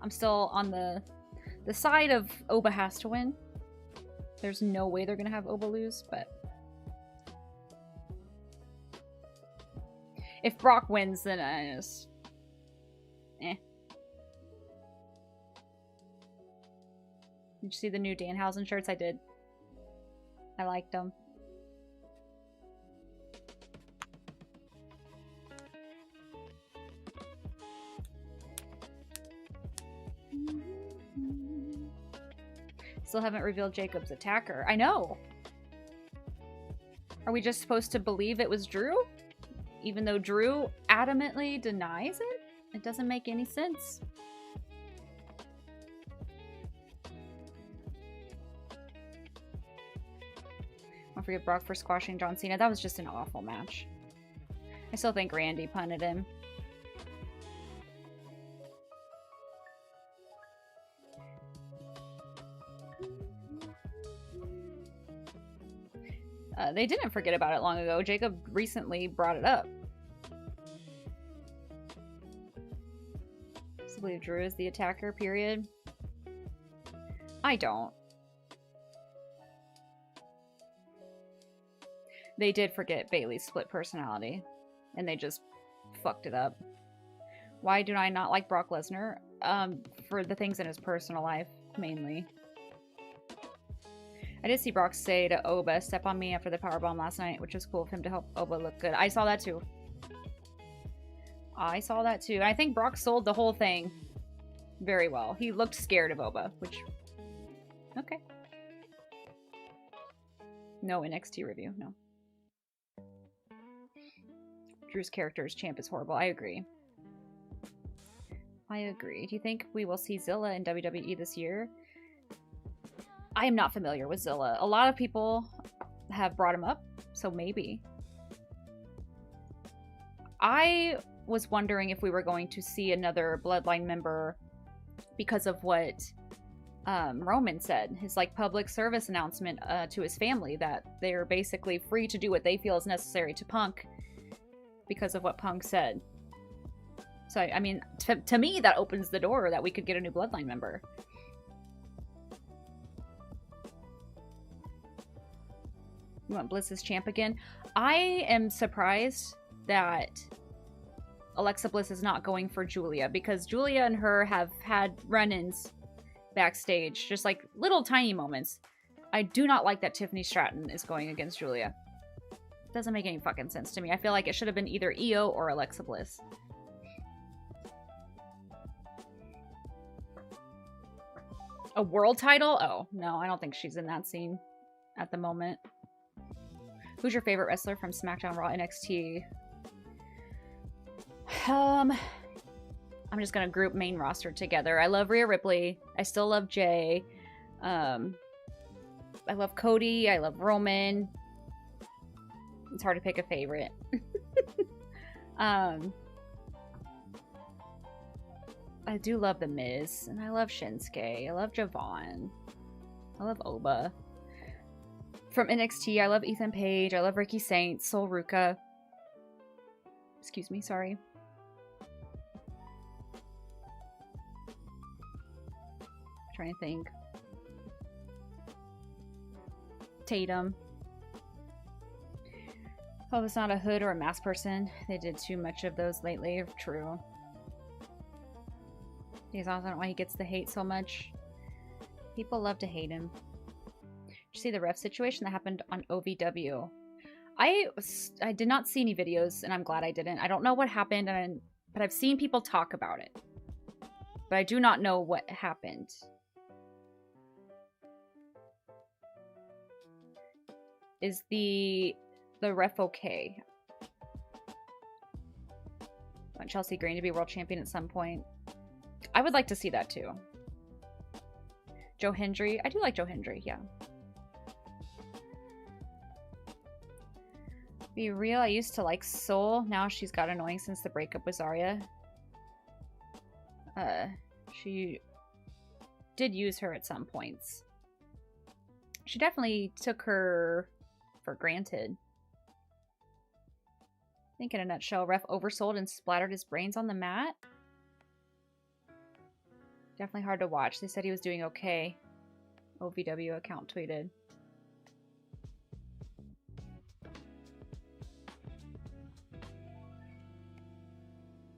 still on the side of Oba has to win. There's no way they're gonna have Oba lose, but if Brock wins, then I just eh. Did you see the new Danhausen shirts? I did. I liked them. Still haven't revealed Jacob's attacker. I know. Are we just supposed to believe it was Drew? Even though Drew adamantly denies it? It doesn't make any sense. Don't forget Brock for squashing John Cena. That was just an awful match. I still think Randy punted him. They didn't forget about it long ago. Jacob recently brought it up. I believe Drew is the attacker, period. I don't. They did forget Bailey's split personality, and they just fucked it up. Why do I not like Brock Lesnar? For the things in his personal life, mainly. I did see Brock say to Oba, "Step on me," after the powerbomb last night, which was cool of him to help Oba look good. I saw that too. I saw that too. I think Brock sold the whole thing very well. He looked scared of Oba, which... Okay. No NXT review, no. Drew's character as champ is horrible. I agree. I agree. Do you think we will see Zilla in WWE this year? I am not familiar with Zilla. A lot of people have brought him up, so maybe. I was wondering if we were going to see another Bloodline member because of what Roman said. His like public service announcement to his family that they're basically free to do what they feel is necessary to Punk because of what Punk said. So, I mean, to me, that opens the door that we could get a new Bloodline member. You want Bliss as champ again? I am surprised that Alexa Bliss is not going for Julia, because Julia and her have had run-ins backstage, just like little tiny moments. I do not like that Tiffany Stratton is going against Julia. Doesn't make any fucking sense to me. I feel like it should have been either Io or Alexa Bliss. A world title? Oh, no, I don't think she's in that scene at the moment. Who's your favorite wrestler from SmackDown, Raw, NXT? I'm just gonna group main roster together. I love Rhea Ripley. I still love Jay. I love Cody. I love Roman. It's hard to pick a favorite. I do love The Miz, and I love Shinsuke. I love Javon. I love Oba. From NXT, I love Ethan Page. I love Ricky Saints, Sol Ruka. Excuse me, sorry. Trying to think. Tatum. Oh, it's not a hood or a mask person. They did too much of those lately. True. Because I don't know why he gets the hate so much. People love to hate him. Did you see the ref situation that happened on OVW? I did not see any videos, and I'm glad I didn't. I don't know what happened, but I've seen people talk about it. But I do not know what happened. Is the ref okay? I want Chelsea Green to be world champion at some point. I would like to see that too. Joe Hendry. I do like Joe Hendry, yeah. Be real, I used to like Soul. Now she's got annoying since the breakup with Zarya. She did use her at some points. She definitely took her for granted. I think in a nutshell, ref oversold and splattered his brains on the mat. Definitely hard to watch. They said he was doing okay. OVW account tweeted.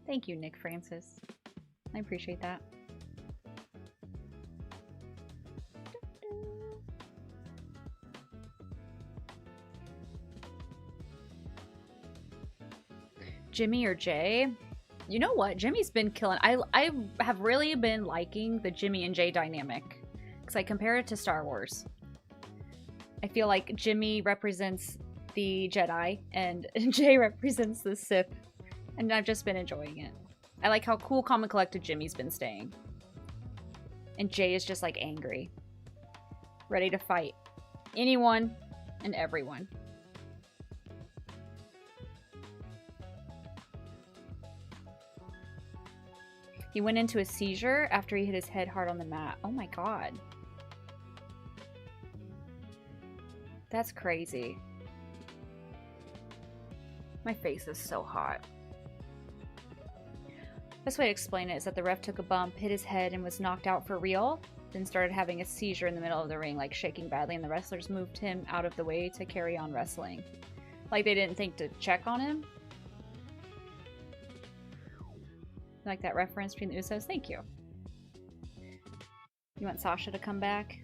Thank you, Nick Francis. I appreciate that. Jimmy or Jay? You know what? Jimmy's been killing. I have really been liking the Jimmy and Jay dynamic. Because I compare it to Star Wars. I feel like Jimmy represents the Jedi and Jay represents the Sith. And I've just been enjoying it. I like how cool, calm, and collected Jimmy's been staying. And Jay is just like angry. Ready to fight anyone and everyone. He went into a seizure after he hit his head hard on the mat. Oh my god. That's crazy. My face is so hot. Best way to explain it is that the ref took a bump, hit his head, and was knocked out for real. Then started having a seizure in the middle of the ring, like shaking badly, and the wrestlers moved him out of the way to carry on wrestling. Like they didn't think to check on him. Like that reference between the Usos? Thank you. You want Sasha to come back?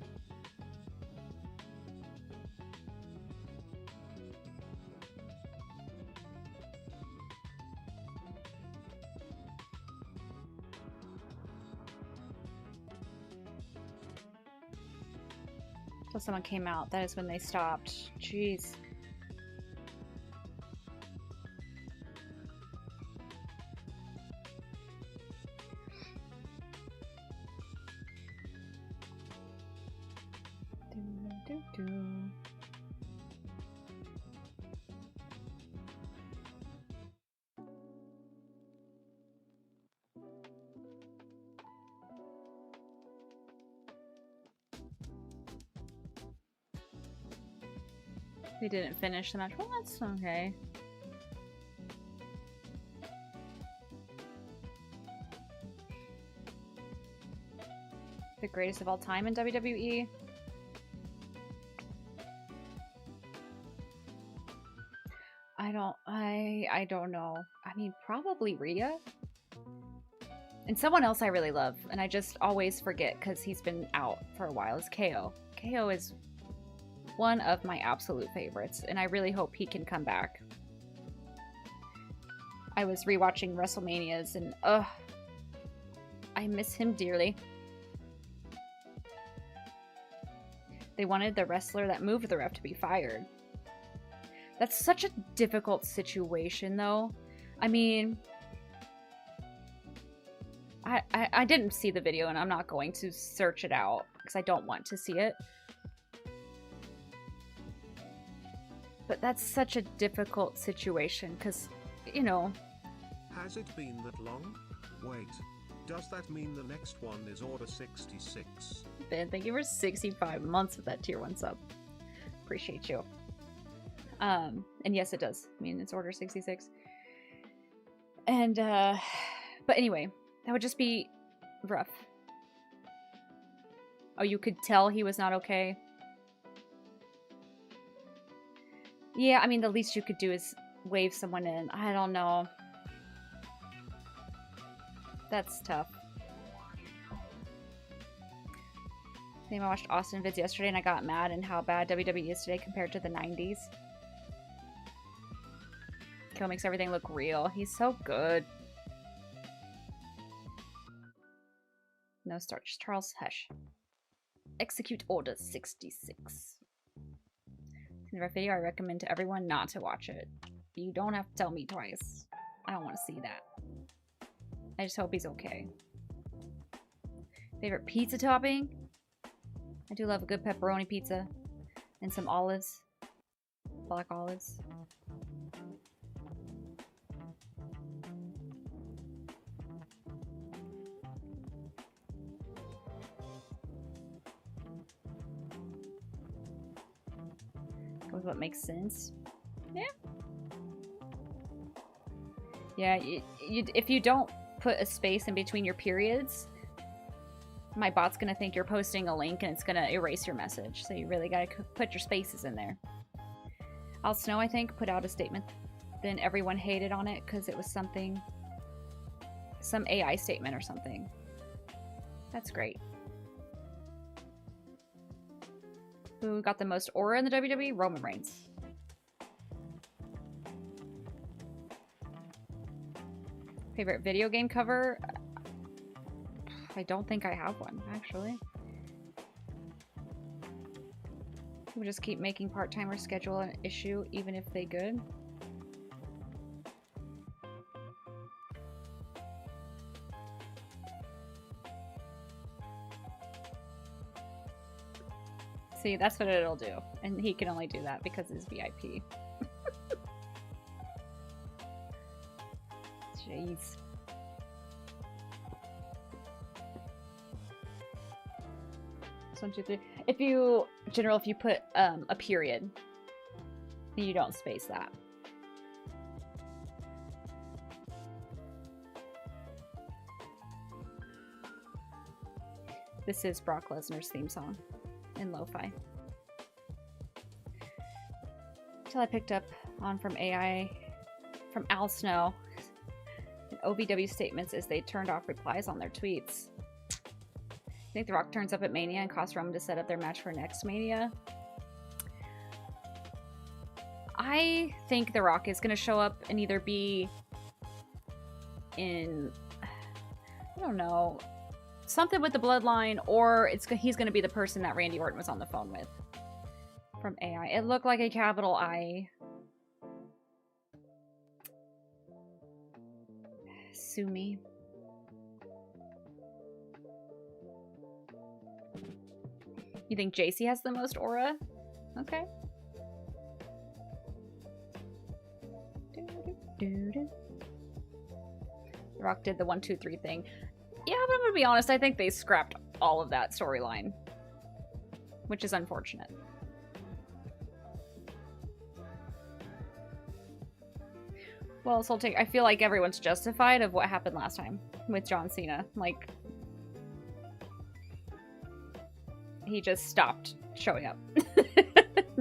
Until someone came out. That is when they stopped. Jeez. They didn't finish the match. Well, that's okay. The greatest of all time in WWE? I don't know. I mean, probably Rhea. And someone else I really love, and I just always forget because he's been out for a while, is KO. KO is one of my absolute favorites, and I really hope he can come back. I was rewatching WrestleManias, and I miss him dearly. They wanted the wrestler that moved the ref to be fired. That's such a difficult situation, though. I mean, I didn't see the video, and I'm not going to search it out because I don't want to see it. But that's such a difficult situation because, you know... Has it been that long? Wait, does that mean the next one is Order 66? Ben, thank you for 65 months with that tier 1 sub. Appreciate you. And yes, it does mean it's Order 66. And, but anyway, that would just be rough. Oh, you could tell he was not okay? Yeah, I mean, the least you could do is wave someone in. I don't know. That's tough. I watched Austin vids yesterday and I got mad and how bad WWE is today compared to the 90s. Kill makes everything look real. He's so good. No starch. Charles, hush. Execute Order 66. In the video, I recommend to everyone not to watch it. You don't have to tell me twice. I don't want to see that. I just hope he's okay. Favorite pizza topping? I do love a good pepperoni pizza. And some olives. Black olives. With what makes sense. Yeah. Yeah, if you don't put a space in between your periods, my bot's gonna think you're posting a link and it's gonna erase your message. So you really gotta put your spaces in there. Al Snow, I think, put out a statement. Then everyone hated on it because it was something, some AI statement or something. That's great. Who got the most aura in the WWE? Roman Reigns. Favorite video game cover? I don't think I have one, actually. We'll just keep making part-timers schedule an issue, even if they good. See, that's what it'll do. And he can only do that because he's VIP. Jeez. So 1, 2, 3. If you put a period, you don't space that. This is Brock Lesnar's theme song in lo-fi. Till I picked up on from AI, from Al Snow, and OVW statements as they turned off replies on their tweets. I think The Rock turns up at Mania and costs Roman to set up their match for next Mania. I think The Rock is going to show up and either be in, I don't know, something with the bloodline, or he's going to be the person that Randy Orton was on the phone with. From AI. It looked like a capital I. Sue me. You think JC has the most aura? Okay. The Rock did the 1, 2, 3 thing. Yeah, but I'm gonna be honest, I think they scrapped all of that storyline. Which is unfortunate. Well, so I feel like everyone's justified of what happened last time with John Cena. Like, he just stopped showing up.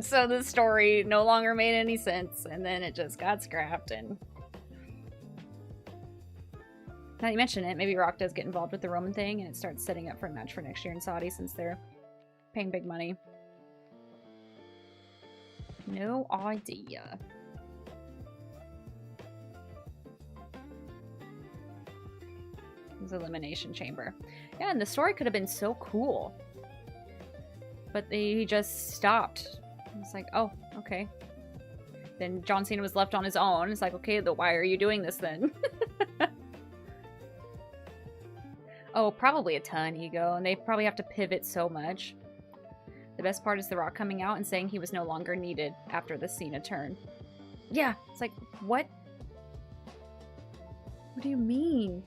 So the story no longer made any sense, and then it just got scrapped. And now you mention it, maybe Rock does get involved with the Roman thing, and it starts setting up for a match for next year in Saudi since they're paying big money. No idea. It was Elimination Chamber. Yeah, and the story could have been so cool. but he just stopped. It's like, oh, okay. Then John Cena was left on his own. It's like, okay, why are you doing this then? Oh, probably a ton ego, and they probably have to pivot so much. The best part is The Rock coming out and saying he was no longer needed after the Cena turn. Yeah, it's like, what? What do you mean?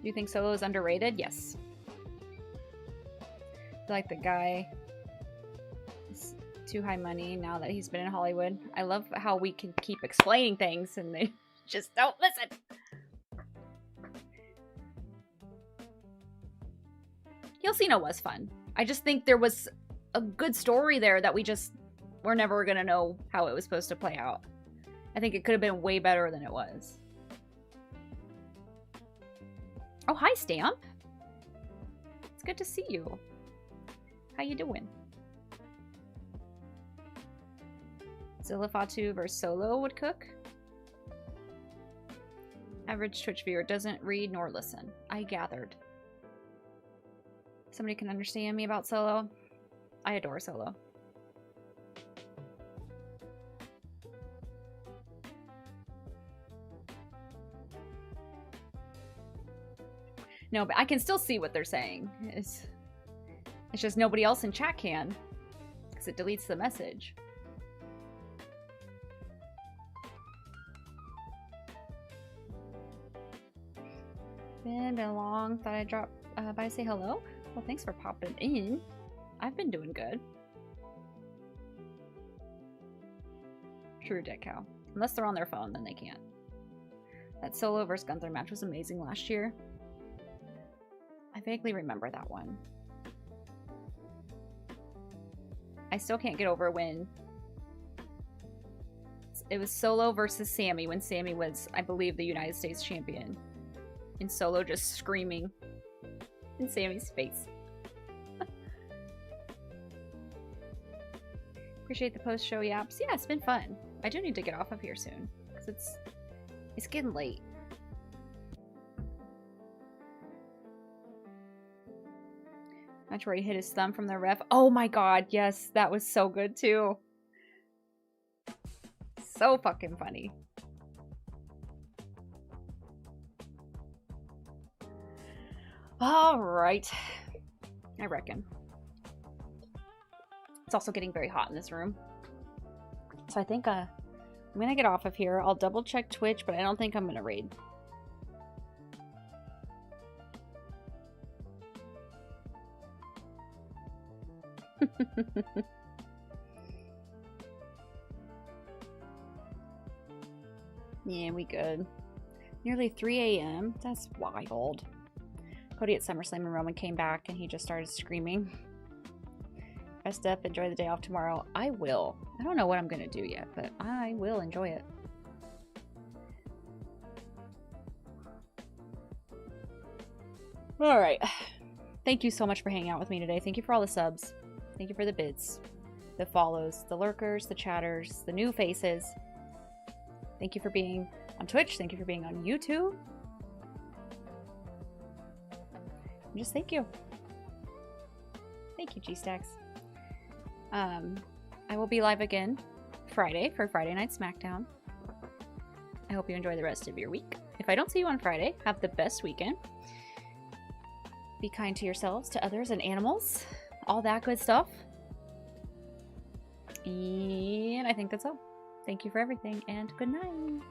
Do you think Solo is underrated? Yes. I feel like the guy is too high money now that he's been in Hollywood. I love how we can keep explaining things and they just don't listen. Heel Cena was fun. I just think there was a good story there that we're never going to know how it was supposed to play out. I think it could have been way better than it was. Oh, hi, Stamp. It's good to see you. How you doing? Zilla Fatu versus Solo would cook. Average Twitch viewer doesn't read nor listen. I gathered. Somebody can understand me about Solo. I adore Solo. No, but I can still see what they're saying. It's just nobody else in chat can. Because it deletes the message. Been long. Thought I'd drop by to say hello. Well, thanks for popping in. I've been doing good. True, Dead Cow. Unless they're on their phone, then they can't. That Solo vs. Gunther match was amazing last year. I vaguely remember that one. I still can't get over when it was Solo versus Sammy when Sammy was, I believe, the United States champion. And Solo just screaming in Sammy's face. Appreciate the post-show yaps. Yeah, it's been fun. I do need to get off of here soon because it's getting late. Match where he hit his thumb from the ref. Oh my god, yes, that was so good too. So fucking funny. Alright. I reckon. It's also getting very hot in this room. So I think I'm gonna get off of here. I'll double check Twitch, but I don't think I'm gonna raid. Yeah, we good. Nearly 3 a.m. That's wild. Cody at SummerSlam and Roman came back and he just started screaming. Rest up, enjoy the day off tomorrow. I will. I don't know what I'm gonna do yet, but I will enjoy it. Alright. Thank you so much for hanging out with me today. Thank you for all the subs. Thank you for the bids, the follows, the lurkers, the chatters, the new faces. Thank you for being on Twitch. Thank you for being on YouTube. And just thank you. Thank you, G-Stacks. I will be live again Friday for Friday Night SmackDown. I hope you enjoy the rest of your week. If I don't see you on Friday, have the best weekend. Be kind to yourselves, to others, and animals. All that good stuff. And I think that's all. Thank you for everything, and good night.